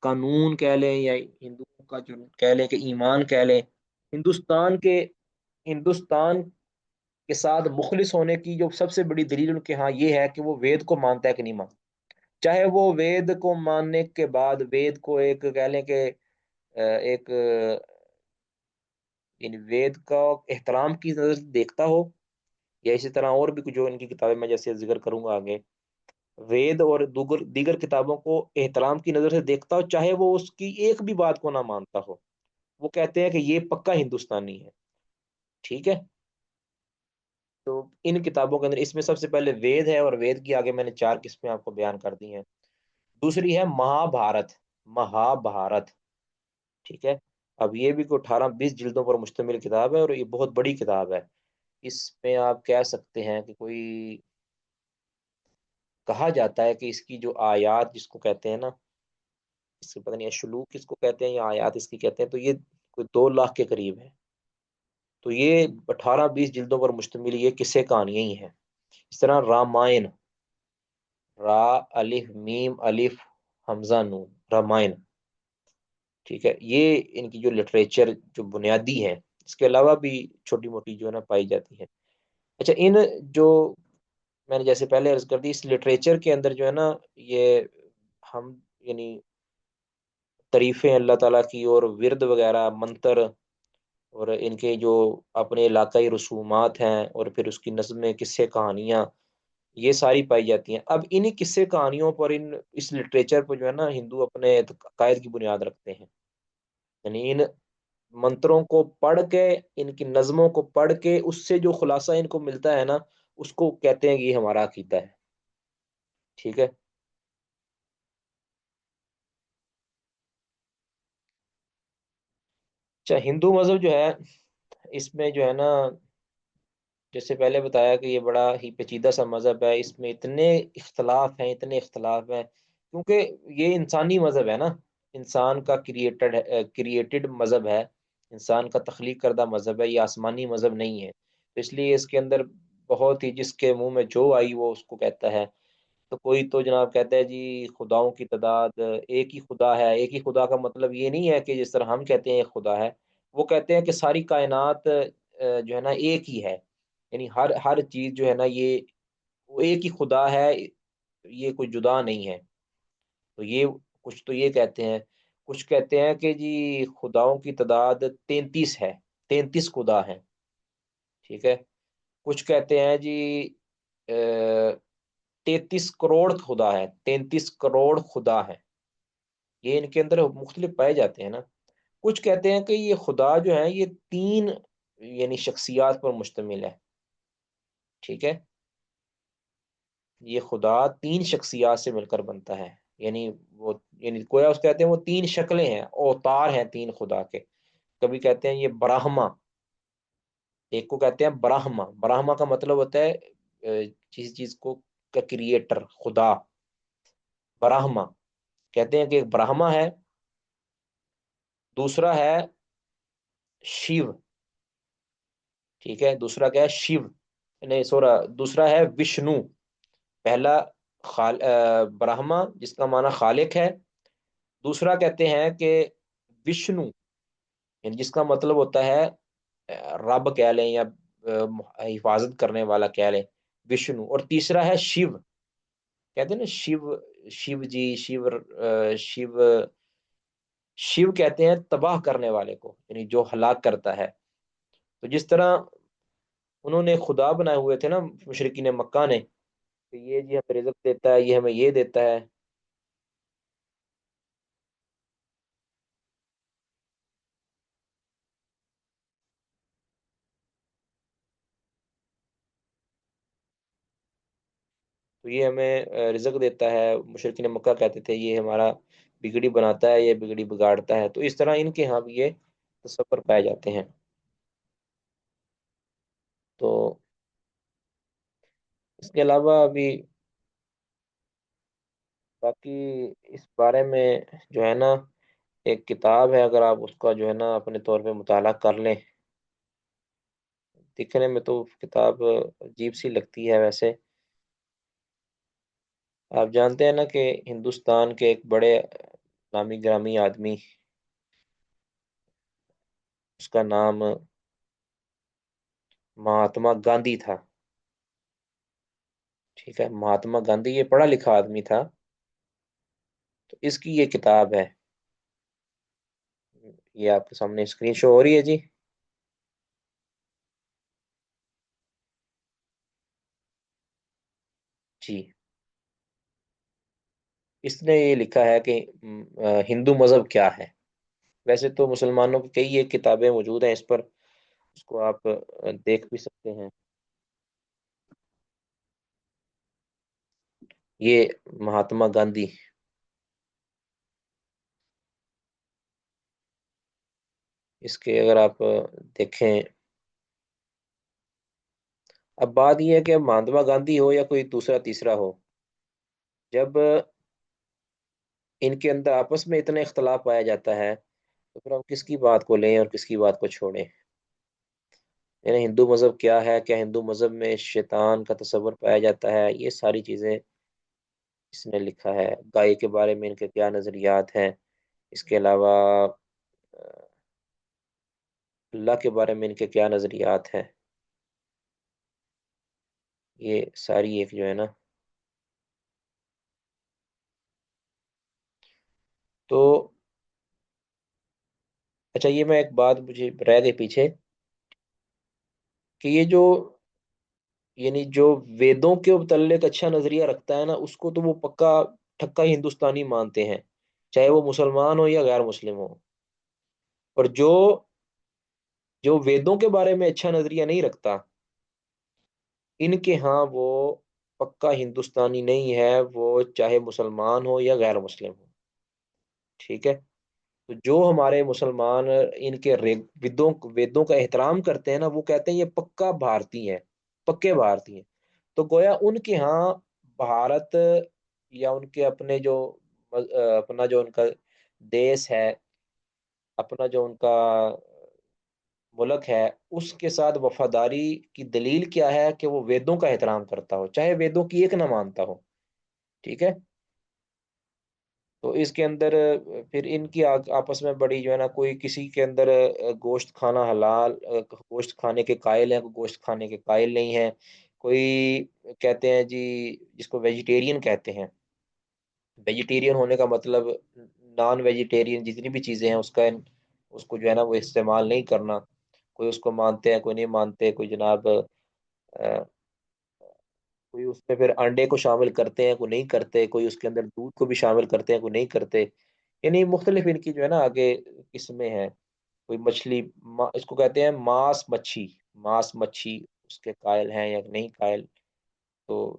Speaker 1: قانون کہہ لیں، یا ہندوؤں کا جو کہہ لیں کہ ایمان کہہ لیں، ہندوستان کے ساتھ مخلص ہونے کی جو سب سے بڑی دلیل ان کے ہاں یہ ہے کہ وہ وید کو مانتا ہے کہ نہیں مانتا. چاہے وہ وید کو ماننے کے بعد وید کو ایک کہہ لیں کہ ایک یعنی وید کا احترام کی نظر سے دیکھتا ہو، یا اسی طرح اور بھی کچھ جو ان کی کتابیں میں جیسے ذکر کروں گا آگے، وید اور دیگر کتابوں کو احترام کی نظر سے دیکھتا ہو، چاہے وہ اس کی ایک بھی بات کو نہ مانتا ہو، وہ کہتے ہیں کہ یہ پکا ہندوستانی ہے. ٹھیک ہے، تو ان کتابوں کے اندر اس میں سب سے پہلے وید ہے، اور وید کی آگے میں نے 4 قسمیں آپ کو بیان کر دی ہیں. دوسری ہے مہابھارت. مہابھارت، ٹھیک ہے. اب یہ بھی کوئی 18-20 جلدوں پر مشتمل کتاب ہے، اور یہ بہت بڑی کتاب ہے. اس میں آپ کہہ سکتے ہیں کہ کوئی کہا جاتا ہے کہ اس کی جو آیات جس کو کہتے ہیں نا، اس سے پتہ نہیں شلوک کس کو کہتے ہیں یا آیات اس کی کہتے ہیں، تو یہ کوئی 2 لاکھ کے قریب ہے. تو یہ 18-20 جلدوں پر مشتمل یہ قصے کہانیاں ہی ہیں. اس طرح رامائن، را الف میم الف حمزہ نون، رامائن، ٹھیک ہے. یہ ان کی جو لٹریچر جو بنیادی ہیں، اس کے علاوہ بھی چھوٹی موٹی جو ہے نا پائی جاتی ہیں. اچھا، ان جو میں نے جیسے پہلے عرض کر دی، اس لٹریچر کے اندر جو ہے نا یہ ہم یعنی تعریفیں اللہ تعالیٰ کی اور ورد وغیرہ منتر، اور ان کے جو اپنے علاقائی رسومات ہیں، اور پھر اس کی نظمیں، قصے کہانیاں، یہ ساری پائی جاتی ہیں. اب انہی قصے کہانیوں پر اس لٹریچر پر جو ہے نا ہندو اپنے عقائد کی بنیاد رکھتے ہیں. یعنی ان منتروں کو پڑھ کے، ان کی نظموں کو پڑھ کے، اس سے جو خلاصہ ان کو ملتا ہے نا، اس کو کہتے ہیں کہ یہ ہمارا عقیدہ ہے. ٹھیک ہے. اچھا، ہندو مذہب جو ہے اس میں جو ہے نا جیسے پہلے بتایا کہ یہ بڑا ہی پیچیدہ سا مذہب ہے، اس میں اتنے اختلاف ہیں، اتنے اختلاف ہیں، کیونکہ یہ انسانی مذہب ہے نا، انسان کا کریٹڈ مذہب ہے، انسان کا تخلیق کردہ مذہب ہے، یہ آسمانی مذہب نہیں ہے. تو اس لیے اس کے اندر بہت ہی جس کے منہ میں جو آئی وہ اس کو کہتا ہے. تو کوئی تو جناب کہتا ہے جی خداؤں کی تعداد ایک ہی خدا ہے. ایک ہی خدا کا مطلب یہ نہیں ہے کہ جس طرح ہم کہتے ہیں ایک خدا ہے، وہ کہتے ہیں کہ ساری کائنات جو ہے نا ایک ہی ہے. یعنی ہر چیز جو ہے نا یہ وہ ایک ہی خدا ہے، یہ کوئی جدا نہیں ہے. تو یہ کچھ تو یہ کہتے ہیں. کچھ کہتے ہیں کہ جی خداؤں کی تعداد 33 ہے، 33 خدا ہیں. ٹھیک ہے، کچھ کہتے ہیں جی 33 کروڑ خدا ہے، 33 کروڑ خدا ہے، یہ ان کے اندر مختلف پائے جاتے ہیں نا۔ کچھ کہتے ہیں کہ یہ خدا جو ہے یہ 3 یعنی شخصیات پر مشتمل ہے، ٹھیک ہے، یہ خدا 3 شخصیات سے مل کر بنتا ہے، یعنی وہ یعنی گویا اس کہتے ہیں وہ 3 شکلیں ہیں، اوتار ہیں 3 خدا کے۔ کبھی کہتے ہیں یہ براہما، ایک کو کہتے ہیں براہما، براہما کا مطلب ہوتا ہے کسی چیز کو کا کریٹر، خدا، براہما کہتے ہیں کہ ایک براہما ہے، دوسرا ہے شیو، ٹھیک ہے، دوسرا کیا ہے شیو، نہیں سورا، دوسرا ہے وشنو۔ پہلا برہما جس کا معنی خالق ہے، دوسرا کہتے ہیں کہ وشنو یعنی جس کا مطلب ہوتا ہے رب کہہ لیں یا حفاظت کرنے والا کہہ لیں، وشنو، اور تیسرا ہے شیو، کہتے ہیں نا شیو، شیو جی، شیو، شیو کہتے ہیں تباہ کرنے والے کو، یعنی جو ہلاک کرتا ہے۔ تو جس طرح انہوں نے خدا بنائے ہوئے تھے نا مشرکین مکہ نے، کہ یہ جی ہمیں رزق دیتا ہے، یہ ہمیں یہ دیتا ہے، تو یہ ہمیں رزق دیتا ہے، مشرکین مکہ کہتے تھے یہ ہمارا بگڑی بناتا ہے، یہ بگڑی بگاڑتا ہے، تو اس طرح ان کے ہاں بھی یہ تصور پائے جاتے ہیں۔ تو اس کے علاوہ ابھی باقی اس بارے میں جو ہے نا ایک کتاب ہے، اگر آپ اس کا جو ہے نا اپنے طور پہ مطالعہ کر لیں، دکھنے میں تو کتاب عجیب سی لگتی ہے ویسے۔ آپ جانتے ہیں نا کہ ہندوستان کے ایک بڑے نامی گرامی آدمی، اس کا نام مہاتما گاندھی تھا، ٹھیک ہے، مہاتما گاندھی یہ پڑھا لکھا آدمی تھا، تو اس کی یہ کتاب ہے، یہ آپ کے سامنے اسکرین شو ہو رہی ہے جی، جی، اس نے یہ لکھا ہے کہ ہندو مذہب کیا ہے۔ ویسے تو مسلمانوں کی کئی ایک کتابیں موجود ہیں اس پر، اس کو آپ دیکھ بھی سکتے ہیں۔ یہ مہاتما گاندھی، اس کے اگر آپ دیکھیں، اب بات یہ ہے کہ مہاتما گاندھی ہو یا کوئی دوسرا تیسرا ہو، جب ان کے اندر آپس میں اتنا اختلاف پایا جاتا ہے تو پھر ہم کس کی بات کو لیں اور کس کی بات کو چھوڑیں؟ یعنی ہندو مذہب کیا ہے، کیا ہندو مذہب میں شیطان کا تصور پایا جاتا ہے، یہ ساری چیزیں اس نے لکھا ہے۔ گائے کے بارے میں ان کے کیا نظریات ہیں، اس کے علاوہ اللہ کے بارے میں ان کے کیا نظریات ہیں، یہ ساری ایک جو ہے نا، تو اچھا یہ میں ایک بات مجھے رہ گئی پیچھے، کہ یہ جو یعنی جو ویدوں کے متعلق اچھا نظریہ رکھتا ہے نا، اس کو تو وہ پکا ٹھکا ہندوستانی مانتے ہیں، چاہے وہ مسلمان ہو یا غیر مسلم ہو، اور جو ویدوں کے بارے میں اچھا نظریہ نہیں رکھتا، ان کے ہاں وہ پکا ہندوستانی نہیں ہے، وہ چاہے مسلمان ہو یا غیر مسلم ہو، ٹھیک ہے۔ تو جو ہمارے مسلمان ان کے ویدوں کا احترام کرتے ہیں نا، وہ کہتے ہیں یہ پکا بھارتی ہے، پکے بھارتی ہیں، تو گویا ان کے ہاں بھارت یا ان کے اپنے جو اپنا جو ان کا دیس ہے، اپنا جو ان کا ملک ہے، اس کے ساتھ وفاداری کی دلیل کیا ہے کہ وہ ویدوں کا احترام کرتا ہو، چاہے ویدوں کی ایک نہ مانتا ہو، ٹھیک ہے۔ تو اس کے اندر پھر ان کی آپس میں بڑی جو ہے نا، کوئی کسی کے اندر گوشت کھانا حلال، گوشت کھانے کے قائل ہیں، کوئی گوشت کھانے کے قائل نہیں ہے، کوئی کہتے ہیں جی جس کو ویجیٹیرین کہتے ہیں، ویجیٹیرین ہونے کا مطلب نان ویجیٹیرین جتنی بھی چیزیں ہیں اس کا اس کو جو ہے نا وہ استعمال نہیں کرنا، کوئی اس کو مانتے ہیں، کوئی نہیں مانتے، کوئی جناب کوئی اس میں پھر انڈے کو شامل کرتے ہیں، کوئی نہیں کرتے، کوئی اس کے اندر دودھ کو بھی شامل کرتے ہیں، کوئی نہیں کرتے، یعنی مختلف ان کی جو ہے نا آگے قسمیں ہیں۔ کوئی مچھلی، اس کو کہتے ہیں ماس مچھی، ماس مچھی اس کے قائل ہیں یا نہیں قائل، تو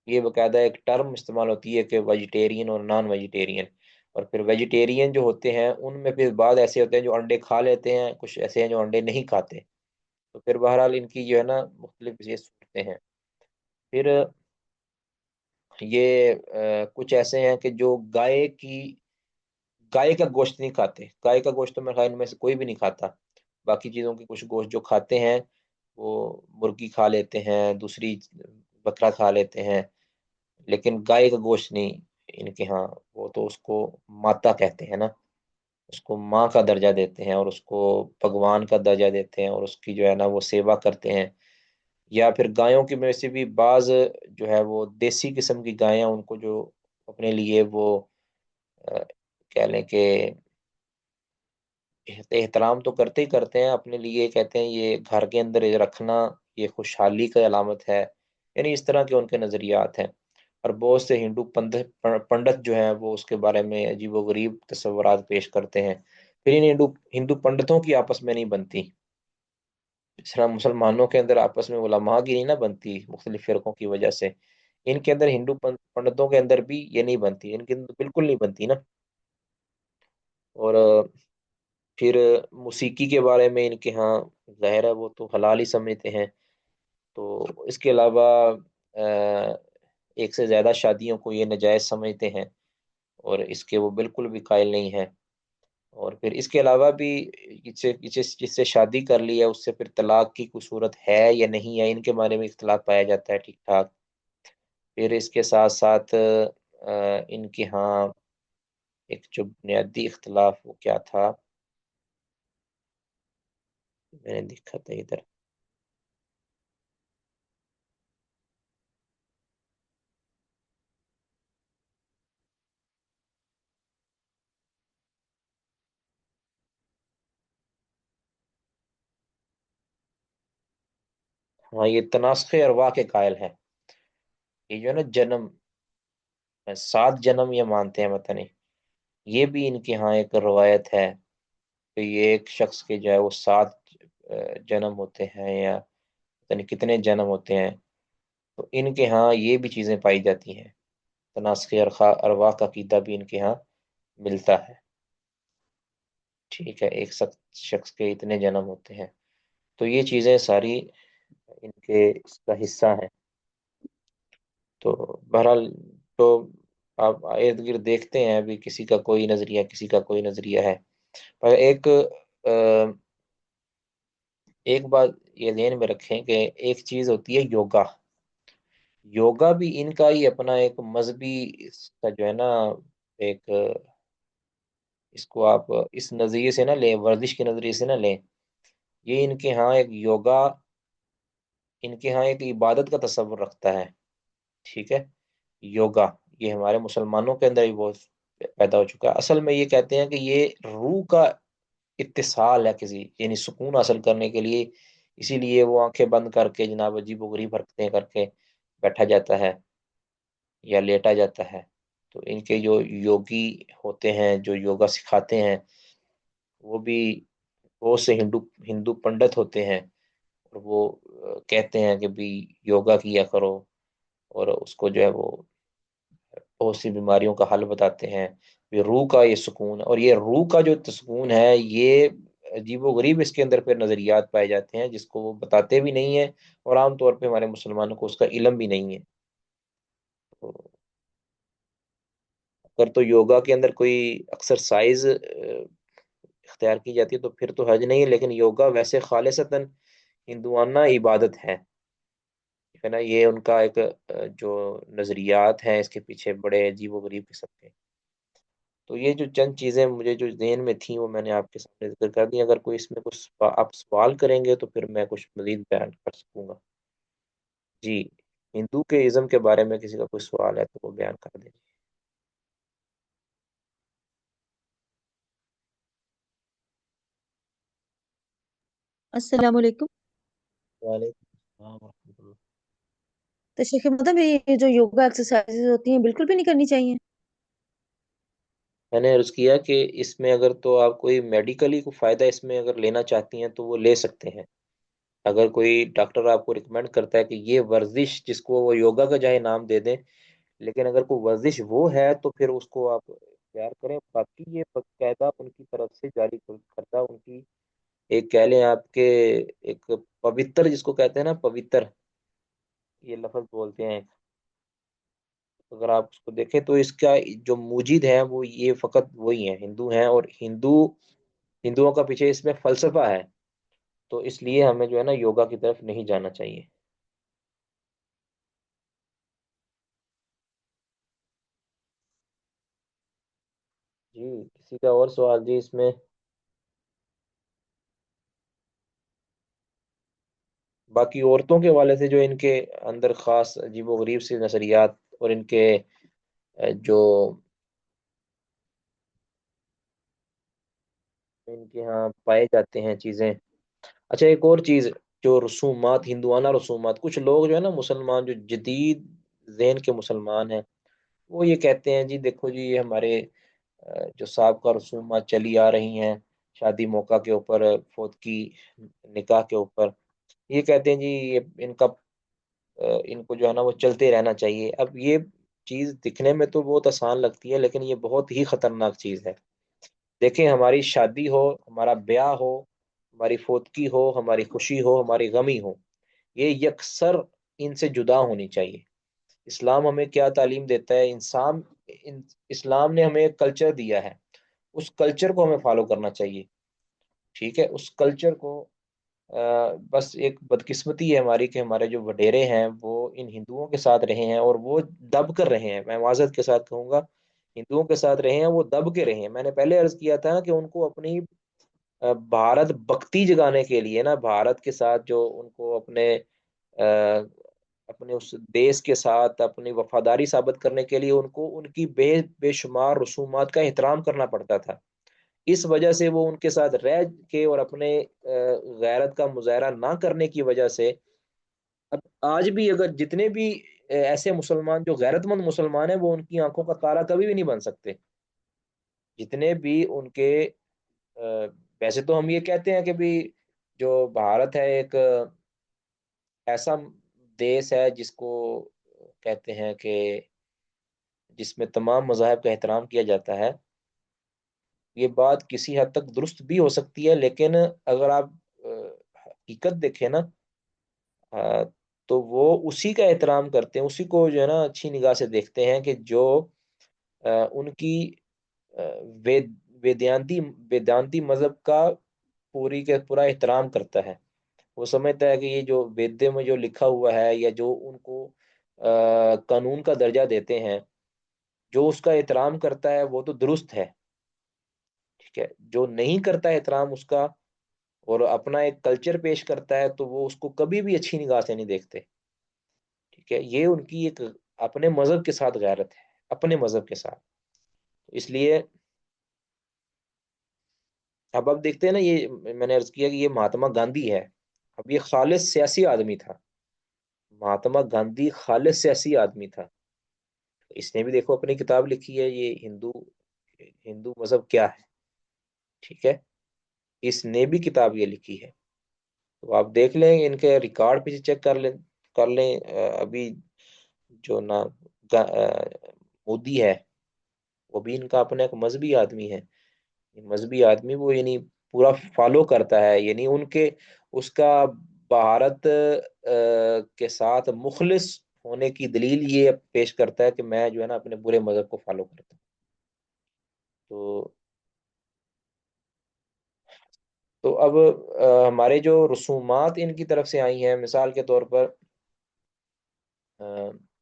Speaker 1: یہ باقاعدہ ایک ٹرم استعمال ہوتی ہے کہ ویجیٹیرین اور نان ویجیٹیرین، اور پھر ویجیٹیرین جو ہوتے ہیں ان میں پھر بعض ایسے ہوتے ہیں جو انڈے کھا لیتے ہیں، کچھ ایسے ہیں جو انڈے نہیں کھاتے، تو پھر بہرحال ان کی جو ہے نا مختلف یہ صورتیں ہیں۔ پھر یہ کچھ ایسے ہیں کہ جو گائے کا گوشت نہیں کھاتے، گائے کا گوشت تو میرے خیال میں سے کوئی بھی نہیں کھاتا، باقی چیزوں کے کچھ گوشت جو کھاتے ہیں وہ مرغی کھا لیتے ہیں، دوسری بکرا کھا لیتے ہیں، لیکن گائے کا گوشت نہیں ان کے ہاں، وہ تو اس کو ماتا کہتے ہیں نا، اس کو ماں کا درجہ دیتے ہیں اور اس کو بھگوان کا درجہ دیتے ہیں، اور اس کی جو ہے نا وہ سیوا کرتے ہیں۔ یا پھر گایوں کی میں سے بھی بعض جو ہے وہ دیسی قسم کی گایاں، ان کو جو اپنے لیے وہ آ، کہہ لیں کہ احترام تو کرتے ہی کرتے ہیں اپنے لیے، کہتے ہیں یہ گھر کے اندر رکھنا یہ خوشحالی کا علامت ہے، یعنی اس طرح کے ان کے نظریات ہیں۔ اور بہت سے ہندو پنڈت جو ہیں وہ اس کے بارے میں عجیب و غریب تصورات پیش کرتے ہیں۔ پھر ان ہندو پنڈتوں کی آپس میں نہیں بنتی، اس طرح مسلمانوں کے اندر آپس میں علماء کی نہیں نہ بنتی مختلف فرقوں کی وجہ سے، ان کے اندر ہندو پنڈتوں کے اندر بھی یہ نہیں بنتی، ان کے اندر بالکل نہیں بنتی نا۔ اور پھر موسیقی کے بارے میں ان کے ہاں ظاہر ہے وہ تو حلال ہی سمجھتے ہیں، تو اس کے علاوہ ایک سے زیادہ شادیوں کو یہ ناجائز سمجھتے ہیں، اور اس کے وہ بالکل بھی قائل نہیں ہیں۔ اور پھر اس کے علاوہ بھی جس سے شادی کر لی ہے اس سے پھر طلاق کی کوئی صورت ہے یا نہیں ہے، ان کے بارے میں اختلاف پایا جاتا ہے ٹھیک ٹھاک۔ پھر اس کے ساتھ ساتھ ان کے ہاں ایک جو بنیادی اختلاف وہ کیا تھا، میں نے دیکھا تھا ادھر، ہاں یہ تناسخ ارواح کے قائل ہے، یہ جو ہے نا جنم 7 جنم یہ مانتے ہیں، پتہ نہیں، یہ بھی ان کے ہاں ایک روایت ہے کہ یہ ایک شخص کے جو ہے وہ 7 جنم ہوتے ہیں، یا پتہ نہیں کتنے جنم ہوتے ہیں، تو ان کے ہاں یہ بھی چیزیں پائی جاتی ہیں، تناسخ ارواح کا عقیدہ بھی ان کے ہاں ملتا ہے۔ ٹھیک ہے، ایک شخص کے اتنے جنم ہوتے ہیں، تو یہ چیزیں ساری ان کے اس کا حصہ ہیں۔ تو بہرحال تو آپ ارد گرد دیکھتے ہیں ابھی کسی کا کوئی نظریہ، کسی کا کوئی نظریہ ہے، پر ایک بات یہ ذہن میں رکھیں کہ ایک چیز ہوتی ہے یوگا، یوگا بھی ان کا ہی اپنا ایک مذہبی اس کا جو ہے نا ایک، اس کو آپ اس نظریے سے نہ لیں، ورزش کے نظریے سے نہ لیں، یہ ان کے ہاں ایک یوگا ان کے ہاں ایک عبادت کا تصور رکھتا ہے، ٹھیک ہے، یوگا یہ ہمارے مسلمانوں کے اندر بھی بہت پیدا ہو چکا ہے۔ اصل میں یہ کہتے ہیں کہ یہ روح کا اتصال ہے کسی، یعنی سکون حاصل کرنے کے لیے، اسی لیے وہ آنکھیں بند کر کے جناب عجیب و غریب حرکتیں کر کے بیٹھا جاتا ہے یا لیٹا جاتا ہے۔ تو ان کے جو یوگی ہوتے ہیں جو یوگا سکھاتے ہیں وہ بھی بہت سے ہندو پنڈت ہوتے ہیں، اور وہ کہتے ہیں کہ بھی یوگا کیا کرو، اور اس کو جو ہے وہ بہت سی بیماریوں کا حل بتاتے ہیں، یہ روح کا یہ سکون، اور یہ روح کا جو سکون ہے یہ عجیب و غریب اس کے اندر پھر نظریات پائے جاتے ہیں جس کو وہ بتاتے بھی نہیں ہیں، اور عام طور پہ ہمارے مسلمانوں کو اس کا علم بھی نہیں ہے۔ تو اگر تو یوگا کے اندر کوئی ایکسرسائز اختیار کی جاتی ہے تو پھر تو حرج نہیں ہے، لیکن یوگا ویسے خالصتاً ہندوانہ عبادت ہے، ٹھیک ہے نا، یہ ان کا ایک جو نظریات ہیں اس کے پیچھے بڑے عجیب و غریب قسم کے۔ تو یہ جو چند چیزیں مجھے جو ذہن میں تھیں وہ میں نے آپ کے سامنے ذکر کر دی، اگر کوئی اس میں کچھ آپ سوال کریں گے تو پھر میں کچھ مزید بیان کر سکوں گا۔ جی، ہندو کے ازم کے بارے میں کسی کا کوئی سوال ہے تو وہ بیان کر دیں۔
Speaker 2: السلام علیکم.
Speaker 4: وعلیکم السلام ورحمۃ اللہ.
Speaker 2: تو شیخ مطلب یہ جو یوگا ایکسرسائز ہوتی ہیں بالکل بھی نہیں کرنی چاہیے؟
Speaker 1: میں نے عرض کیا کہ اس میں اگر تو آپ کوئی میڈیکلی کو فائدہ اس میں اگر لینا چاہتی ہیں تو وہ لے سکتے ہیں. اگر کوئی ڈاکٹر آپ کو ریکمینڈ کرتا ہے کہ یہ ورزش، جس کو وہ یوگا کا چاہے نام دے دیں، لیکن اگر کوئی ورزش وہ ہے تو پھر اس کو آپ اختیار کریں. باقی یہ باقاعدہ ان کی طرف سے جاری کردہ ان کی ایک کہہ لیں آپ کے ایک پوتر، جس کو کہتے ہیں نا پوتر، یہ لفظ بولتے ہیں. اگر آپ اس کو دیکھیں تو اس کا جو موجد ہے وہ یہ فقط وہی ہیں، ہندو ہیں، اور ہندوؤں کا پیچھے اس میں فلسفہ ہے. تو اس لیے ہمیں جو ہے نا یوگا کی طرف نہیں جانا چاہیے. جی کسی کا اور سوال جی اس میں؟ باقی عورتوں کے حوالے سے جو ان کے اندر خاص عجیب و غریب سے نظریات اور ان کے جو ان کے ہاں پائے جاتے ہیں چیزیں. اچھا ایک اور چیز، جو رسومات، ہندوانہ رسومات، کچھ لوگ جو ہے نا مسلمان، جو جدید ذہن کے مسلمان ہیں، وہ یہ کہتے ہیں جی دیکھو جی یہ ہمارے جو سابقہ رسومات چلی آ رہی ہیں شادی موقع کے اوپر، فوتگی، نکاح کے اوپر، یہ کہتے ہیں جی یہ ان کو جو ہے نا وہ چلتے رہنا چاہیے. اب یہ چیز دکھنے میں تو بہت آسان لگتی ہے لیکن یہ بہت ہی خطرناک چیز ہے. دیکھیں ہماری شادی ہو، ہمارا بیاہ ہو، ہماری فوتگی ہو، ہماری خوشی ہو، ہماری غمی ہو، یہ یکسر ان سے جدا ہونی چاہیے. اسلام ہمیں کیا تعلیم دیتا ہے؟ اسلام نے ہمیں ایک کلچر دیا ہے، اس کلچر کو ہمیں فالو کرنا چاہیے. ٹھیک ہے، اس کلچر کو بس ایک بدقسمتی ہے ہماری کہ ہمارے جو وڈیرے ہیں وہ ان ہندوؤں کے ساتھ رہے ہیں اور وہ دب کر رہے ہیں. میں معذرت کے ساتھ کہوں گا، ہندوؤں کے ساتھ رہے ہیں، وہ دب کے رہے ہیں. میں نے پہلے عرض کیا تھا کہ ان کو اپنی بھارت بھکتی جگانے کے لیے نا، بھارت کے ساتھ جو ان کو اپنے اس دیش کے ساتھ اپنی وفاداری ثابت کرنے کے لیے ان کو ان کی بے شمار رسومات کا احترام کرنا پڑتا تھا. اس وجہ سے وہ ان کے ساتھ رہ کے اور اپنے غیرت کا مظاہرہ نہ کرنے کی وجہ سے اب آج بھی اگر جتنے بھی ایسے مسلمان جو غیرت مند مسلمان ہیں، وہ ان کی آنکھوں کا تارا کبھی بھی نہیں بن سکتے. جتنے بھی ان کے ویسے تو ہم یہ کہتے ہیں کہ بھی جو بھارت ہے ایک ایسا دیش ہے جس کو کہتے ہیں کہ جس میں تمام مذاہب کا احترام کیا جاتا ہے. یہ بات کسی حد تک درست بھی ہو سکتی ہے، لیکن اگر آپ حقیقت دیکھیں نا، تو وہ اسی کا احترام کرتے ہیں، اسی کو جو ہے نا اچھی نگاہ سے دیکھتے ہیں کہ جو ان کی ویدانتی مذہب کا پوری کے پورا احترام کرتا ہے. وہ سمجھتا ہے کہ یہ جو ویدے میں جو لکھا ہوا ہے یا جو ان کو قانون کا درجہ دیتے ہیں، جو اس کا احترام کرتا ہے وہ تو درست ہے. ٹھیک ہے، جو نہیں کرتا احترام اس کا اور اپنا ایک کلچر پیش کرتا ہے تو وہ اس کو کبھی بھی اچھی نگاہ سے نہیں دیکھتے. ٹھیک ہے، یہ ان کی ایک اپنے مذہب کے ساتھ غیرت ہے، اپنے مذہب کے ساتھ. اس لیے اب دیکھتے ہیں نا، یہ میں نے عرض کیا کہ یہ مہاتما گاندھی ہے. اب یہ خالص سیاسی آدمی تھا، مہاتما گاندھی خالص سیاسی آدمی تھا. اس نے بھی دیکھو اپنی کتاب لکھی ہے، یہ ہندو مذہب کیا ہے. ٹھیک ہے، اس نے بھی کتاب یہ لکھی ہے. تو آپ دیکھ لیں ان کے ریکارڈ پہ چیک کر لیں. ابھی جو نا مودی ہے، وہ بھی ان کا اپنا ایک مذہبی آدمی ہے. مذہبی آدمی وہ یعنی پورا فالو کرتا ہے، یعنی اس کا بھارت کے ساتھ مخلص ہونے کی دلیل یہ پیش کرتا ہے کہ میں جو ہے نا اپنے برے مذہب کو فالو کرتا ہوں. تو اب ہمارے جو رسومات ان کی طرف سے آئی ہیں، مثال کے طور پر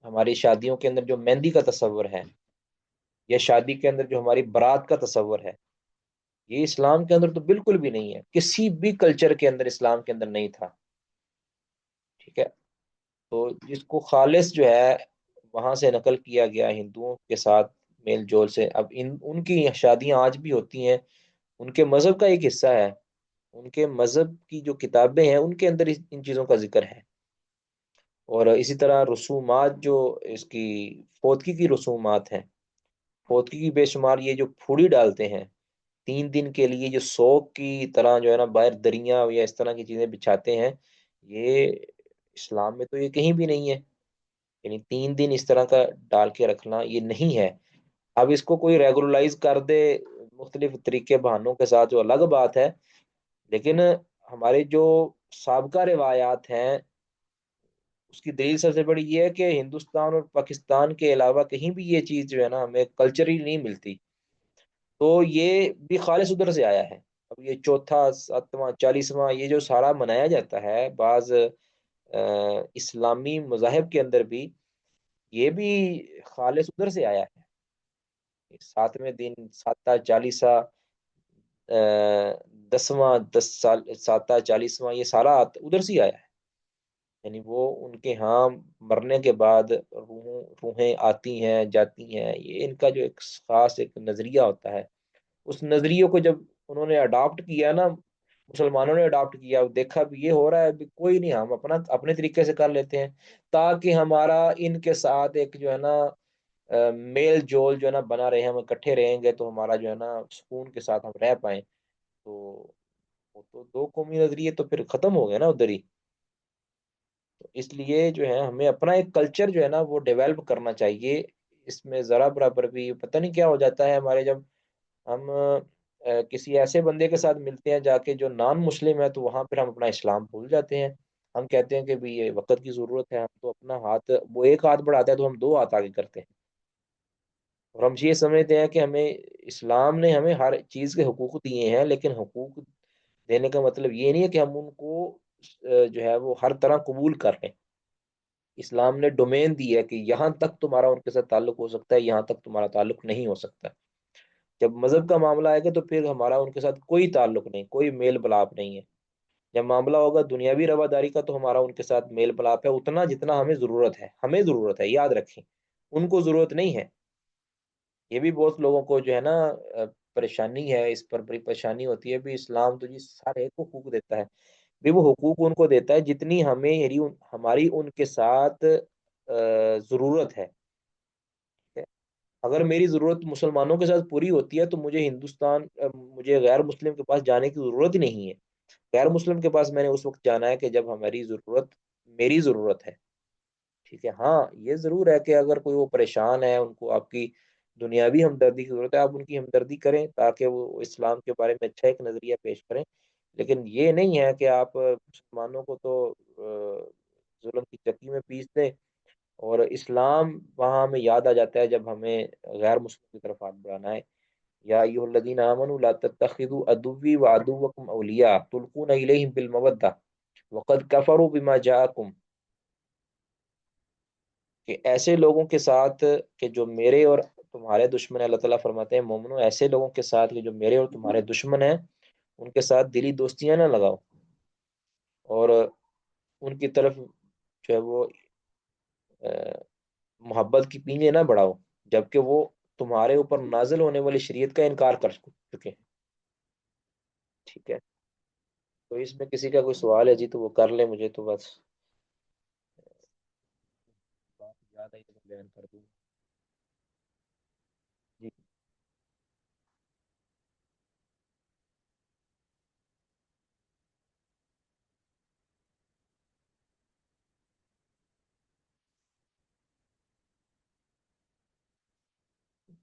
Speaker 1: ہماری شادیوں کے اندر جو مہندی کا تصور ہے، یا شادی کے اندر جو ہماری برات کا تصور ہے، یہ اسلام کے اندر تو بالکل بھی نہیں ہے، کسی بھی کلچر کے اندر اسلام کے اندر نہیں تھا. ٹھیک ہے، تو جس کو خالص جو ہے وہاں سے نقل کیا گیا ہندوؤں کے ساتھ میل جول سے. اب ان کی شادیاں آج بھی ہوتی ہیں، ان کے مذہب کا ایک حصہ ہے. ان کے مذہب کی جو کتابیں ہیں ان کے اندر ان چیزوں کا ذکر ہے۔ اور اسی طرح رسومات جو اس کی فوتگی کی رسومات ہیں، فوتگی کی بے شمار یہ جو پھوڑی ڈالتے ہیں 3 دن کے لیے، جو سوگ کی طرح جو ہے نا باہر دریاں یا اس طرح کی چیزیں بچھاتے ہیں، یہ اسلام میں تو یہ کہیں بھی نہیں ہے۔ یعنی 3 دن اس طرح کا ڈال کے رکھنا یہ نہیں ہے۔ اب اس کو کوئی ریگولرائز کر دے مختلف طریقے بہانوں کے ساتھ، جو الگ بات ہے، لیکن ہمارے جو سابقہ روایات ہیں اس کی دلیل سب سے بڑی یہ ہے کہ ہندوستان اور پاکستان کے علاوہ کہیں بھی یہ چیز جو ہے نا ہمیں کلچری نہیں ملتی، تو یہ بھی خالص ادھر سے آیا ہے۔ اب یہ چوتھا، ساتواں، 40واں یہ جو سارا منایا جاتا ہے بعض اسلامی مذاہب کے اندر بھی، یہ بھی خالص ادھر سے آیا ہے۔ 7ویں دن، ساتہ چالیسا، 10واں، 10 سال، ساتہ چالیسواں، یہ سارا ادھر سے ہی آیا ہے۔ یعنی وہ ان کے ہاں مرنے کے بعد روحیں آتی ہیں جاتی ہیں، یہ ان کا جو ایک خاص ایک نظریہ ہوتا ہے۔ اس نظریے کو جب انہوں نے اڈاپٹ کیا نا، مسلمانوں نے اڈاپٹ کیا، دیکھا بھی یہ ہو رہا ہے، ابھی کوئی نہیں، ہم اپنے طریقے سے کر لیتے ہیں تاکہ ہمارا ان کے ساتھ ایک جو ہے نا میل جول جو ہے نا بنا رہے، ہم اکٹھے رہیں گے تو ہمارا جو ہے نا سکون کے ساتھ ہم رہ پائیں۔ تو وہ تو دو قومی نظریے تو پھر ختم ہو گئے نا ادھر ہی۔ تو اس لیے جو ہے ہمیں اپنا ایک کلچر جو ہے نا وہ ڈیولپ کرنا چاہیے۔ اس میں ذرا برابر بھی پتہ نہیں کیا ہو جاتا ہے ہمارے، جب ہم کسی ایسے بندے کے ساتھ ملتے ہیں جا کے جو نان مسلم ہے، تو وہاں پھر ہم اپنا اسلام بھول جاتے ہیں۔ ہم کہتے ہیں کہ بھی یہ وقت کی ضرورت ہے، ہم تو اپنا ہاتھ، وہ ایک ہاتھ بڑھاتا ہے تو ہم 2 ہاتھ آگے کرتے ہیں، اور ہم یہ سمجھتے ہیں کہ ہمیں اسلام نے ہمیں ہر چیز کے حقوق دیے ہیں، لیکن حقوق دینے کا مطلب یہ نہیں ہے کہ ہم ان کو جو ہے وہ ہر طرح قبول کر لیں۔ اسلام نے ڈومین دی ہے کہ یہاں تک تمہارا ان کے ساتھ تعلق ہو سکتا ہے، یہاں تک تمہارا تعلق نہیں ہو سکتا۔ جب مذہب کا معاملہ آئے گا تو پھر ہمارا ان کے ساتھ کوئی تعلق نہیں، کوئی میل بلاپ نہیں ہے۔ جب معاملہ ہوگا دنیاوی رواداری کا تو ہمارا ان کے ساتھ میل بلاپ ہے اتنا جتنا ہمیں ضرورت ہے، ہمیں ضرورت ہے، یاد رکھیں، ان کو ضرورت نہیں ہے۔ یہ بھی بہت لوگوں کو جو ہے نا پریشانی ہے، اس پر بڑی پریشانی ہوتی ہے بھی اسلام تو جی سارے کو حقوق دیتا ہے، بھی وہ حقوق ان کو دیتا ہے جتنی ہمیں، یعنی ہماری ان کے ساتھ ضرورت ہے۔ اگر میری ضرورت مسلمانوں کے ساتھ پوری ہوتی ہے تو مجھے مجھے غیر مسلم کے پاس جانے کی ضرورت ہی نہیں ہے۔ غیر مسلم کے پاس میں نے اس وقت جانا ہے کہ جب ہماری ضرورت، میری ضرورت ہے۔ ٹھیک ہے، ہاں یہ ضرور ہے کہ اگر کوئی وہ پریشان ہے، ان کو آپ کی دنیاوی ہمدردی کی ضرورت ہے، آپ ان کی ہمدردی کریں تاکہ وہ اسلام کے بارے میں اچھا ایک نظریہ پیش کریں، لیکن یہ نہیں ہے کہ آپ مسلمانوں کو تو ظلم کی چکی میں پیس دیں۔ اور اسلام وہاں ہمیں یاد آ جاتا ہے جب ہمیں غیر مسلم کی طرف ہاتھ بڑھانا ہے۔ یا ایھا الذین آمنوا لا تتخذوا عدوی وعدوکم اولیاء تلقون الیہم بالمودہ وقد کفروا بما جاءکم، کہ ایسے لوگوں کے ساتھ کہ جو میرے اور تمہارے دشمن ہیں، اللہ تعالیٰ فرماتے ہیں مومنو ایسے لوگوں کے ساتھ کہ جو میرے اور تمہارے دشمن ہیں، ان کے ساتھ دلی دوستیاں نہ لگاؤ، اور ان کی طرف جو ہے وہ محبت کی پینگیں نہ بڑھاؤ، جبکہ وہ تمہارے اوپر نازل ہونے والی شریعت کا انکار کر چکے ہیں۔ ٹھیک ہے، تو اس میں کسی کا کوئی سوال ہے جی تو وہ کر لے، مجھے تو بس بات یاد آئی تو میں بیان کر دوں جی۔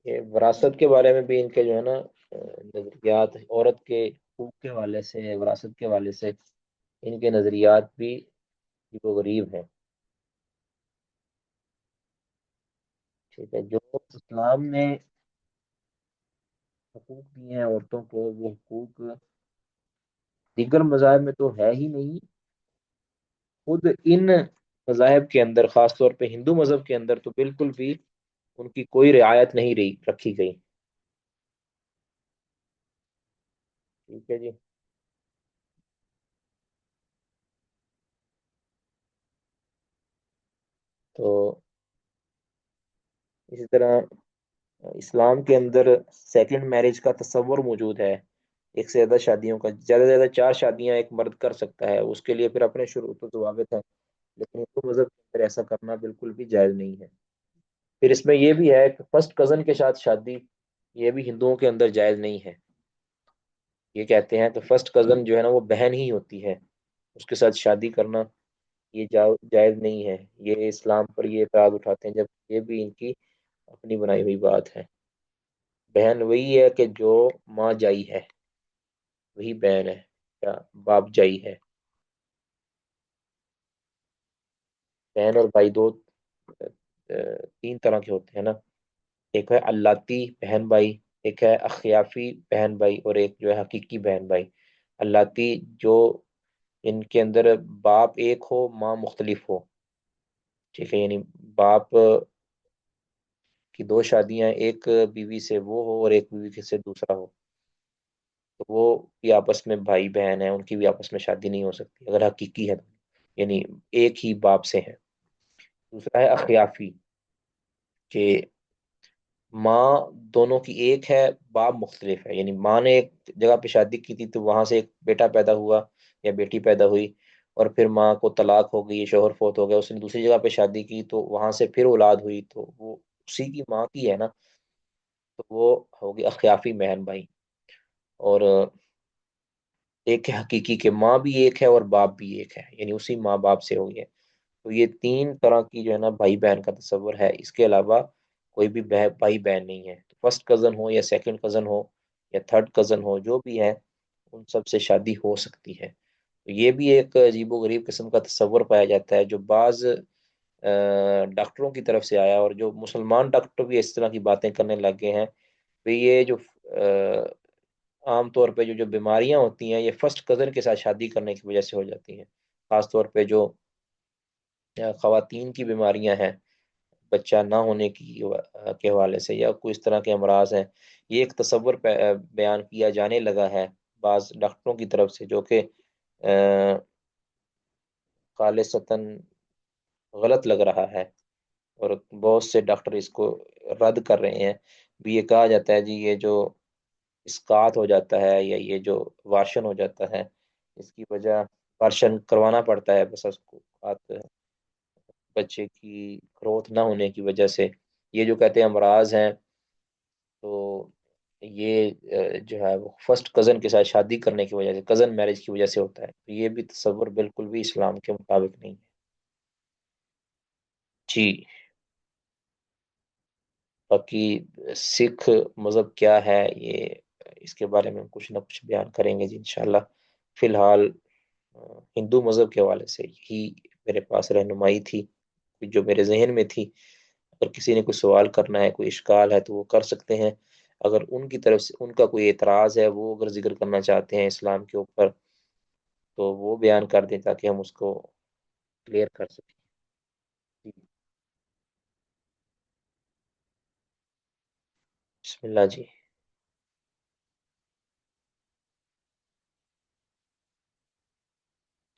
Speaker 1: یہ وراثت کے بارے میں بھی ان کے جو ہے نا نظریات، عورت کے حقوق کے حوالے سے، وراثت کے حوالے سے ان کے نظریات بھی عجیب و غریب ہیں۔ ٹھیک ہے، جو اسلام نے حقوق دیے ہیں عورتوں کو، وہ حقوق دیگر مذاہب میں تو ہے ہی نہیں۔ خود ان مذاہب کے اندر، خاص طور پہ ہندو مذہب کے اندر، تو بالکل بھی ان کی کوئی رعایت نہیں رکھی گئی۔ ٹھیک ہے جی۔ تو اسی طرح اسلام کے اندر سیکنڈ میرج کا تصور موجود ہے۔ ایک سے زیادہ شادیوں کا، زیادہ سے زیادہ 4 شادیاں ایک مرد کر سکتا ہے، اس کے لیے پھر اپنے شروط و ضوابط ہیں، لیکن ہندو مذہب کے اندر ایسا کرنا بالکل بھی جائز نہیں ہے۔ پھر اس میں یہ بھی ہے کہ فرسٹ کزن کے ساتھ شادی، یہ بھی ہندوؤں کے اندر جائز نہیں ہے۔ یہ کہتے ہیں کہ فرسٹ کزن جو ہے نا وہ بہن ہی ہوتی ہے، اس کے ساتھ شادی کرنا یہ جائز نہیں ہے۔ یہ اسلام پر یہ اعتراض اٹھاتے ہیں، جب یہ بھی ان کی اپنی بنائی ہوئی بات ہے۔ بہن وہی ہے کہ جو ماں جائی ہے، وہی بہن ہے، کیا باپ جائی ہے۔ بہن اور بھائی دو 3 طرح کے ہوتے ہیں نا، ایک ہے اللاتی بہن بھائی، ایک ہے اخیافی بہن بھائی، اور ایک جو ہے حقیقی بہن بھائی۔ اللاتی جو ان کے اندر باپ ایک ہو ماں مختلف ہو، ٹھیک ہے، یعنی باپ کی 2 شادیاں، ایک بیوی سے وہ ہو اور ایک بیوی سے دوسرا ہو، تو وہ بھی آپس میں بھائی بہن ہیں، ان کی بھی آپس میں شادی نہیں ہو سکتی اگر حقیقی ہے، یعنی ایک ہی باپ سے ہیں۔ دوسرا ہے اخیافی، کہ ماں دونوں کی ایک ہے، باپ مختلف ہے، یعنی ماں نے ایک جگہ پہ شادی کی تھی تو وہاں سے ایک بیٹا پیدا ہوا یا بیٹی پیدا ہوئی، اور پھر ماں کو طلاق ہو گئی، شوہر فوت ہو گیا، اس نے دوسری جگہ پہ شادی کی تو وہاں سے پھر اولاد ہوئی، تو وہ اسی کی ماں کی ہے نا، تو وہ ہوگی اخیافی بہن بھائی۔ اور ایک ہے حقیقی، کہ ماں بھی ایک ہے اور باپ بھی ایک ہے، یعنی اسی ماں باپ سے ہوئی ہے۔ تو یہ 3 طرح کی جو ہے نا بھائی بہن کا تصور ہے، اس کے علاوہ کوئی بھی بھائی بہن نہیں ہے۔ فرسٹ کزن ہو یا سیکنڈ کزن ہو یا تھرڈ کزن ہو، جو بھی ہے ان سب سے شادی ہو سکتی ہے۔ تو یہ بھی ایک عجیب و غریب قسم کا تصور پایا جاتا ہے، جو بعض ڈاکٹروں کی طرف سے آیا، اور جو مسلمان ڈاکٹر بھی اس طرح کی باتیں کرنے لگ گئے ہیں۔ تو یہ جو عام طور پہ جو بیماریاں ہوتی ہیں، یہ فرسٹ کزن کے ساتھ شادی کرنے کی وجہ سے ہو جاتی ہیں، خاص طور پہ جو خواتین کی بیماریاں ہیں، بچہ نہ ہونے کے حوالے سے، یا کوئی اس طرح کے امراض ہیں، یہ ایک تصور بیان کیا جانے لگا ہے بعض ڈاکٹروں کی طرف سے، جو کہ خالصتاً غلط لگ رہا ہے، اور بہت سے ڈاکٹر اس کو رد کر رہے ہیں۔ بھی یہ کہا جاتا ہے جی یہ جو اسقاط ہو جاتا ہے، یا یہ جو وارشن ہو جاتا ہے، اس کی وجہ وارشن کروانا پڑتا ہے بس اس کو بچے کی گروتھ نہ ہونے کی وجہ سے، یہ جو کہتے ہیں امراض ہیں، تو یہ جو ہے وہ فرسٹ کزن کے ساتھ شادی کرنے کی وجہ سے، کزن میرج کی وجہ سے ہوتا ہے۔ تو یہ بھی تصور بالکل بھی اسلام کے مطابق نہیں ہے جی۔ باقی سکھ مذہب کیا ہے، یہ اس کے بارے میں ہم کچھ نہ کچھ بیان کریں گے جی انشاءاللہ۔ فی الحال ہندو مذہب کے حوالے سے یہی میرے پاس رہنمائی تھی جو میرے ذہن میں تھی۔ اگر کسی نے کوئی سوال کرنا ہے، کوئی اشکال ہے، تو وہ کر سکتے ہیں۔ اگر ان کی طرف سے ان کا کوئی اعتراض ہے، وہ اگر ذکر کرنا چاہتے ہیں اسلام کے اوپر، تو وہ بیان کر دیں تاکہ ہم اس کو کلیئر کر سکیں جی۔ بسم اللہ جی۔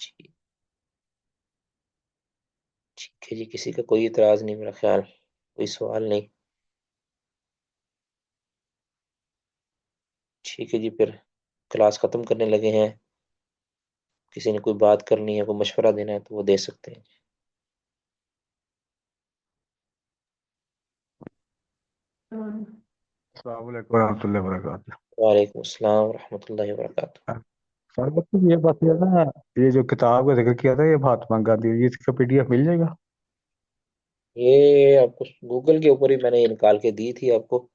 Speaker 1: جی ٹھیک ہے جی، کسی کا کوئی اعتراض نہیں میرا خیال، کوئی سوال نہیں۔ ٹھیک ہے جی، پھر کلاس ختم کرنے لگے ہیں۔ کسی نے کوئی بات کرنی ہے، کوئی مشورہ دینا ہے تو وہ دے سکتے ہیں۔
Speaker 3: السلام علیکم ورحمۃ اللہ وبرکاتہ۔
Speaker 1: وعلیکم السلام ورحمۃ اللہ وبرکاتہ۔
Speaker 3: سر یہ بات یہ نا، یہ جو کتاب کا ذکر کیا تھا یہ مہاتما گاندھی، اس کا PDF مل جائے گا؟
Speaker 1: یہ آپ کو گوگل کے اوپر ہی میں نے نکال کے دی تھی آپ کو۔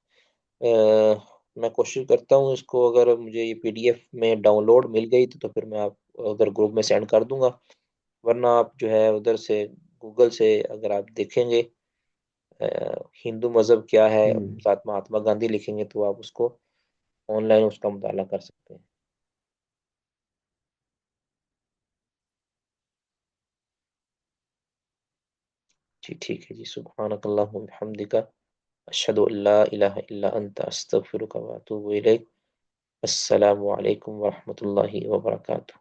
Speaker 1: میں کوشش کرتا ہوں اس کو، اگر مجھے یہ PDF میں ڈاؤن لوڈ مل گئی تو پھر میں آپ ادھر گروپ میں سینڈ کر دوں گا، ورنہ آپ جو ہے ادھر سے گوگل سے اگر آپ دیکھیں گے ہندو مذہب کیا ہے، ساتھ مہاتما گاندھی لکھیں گے، تو آپ اس کو آن لائن اس کا مطالعہ کر سکتے ہیں جی۔ ٹھیک ہے جی، سبحانک اللہم وبحمدک، اشہد ان لا الہ الا انت، استغفرک واتوب الیک۔ السلام علیکم ورحمۃ اللہ وبرکاتہ۔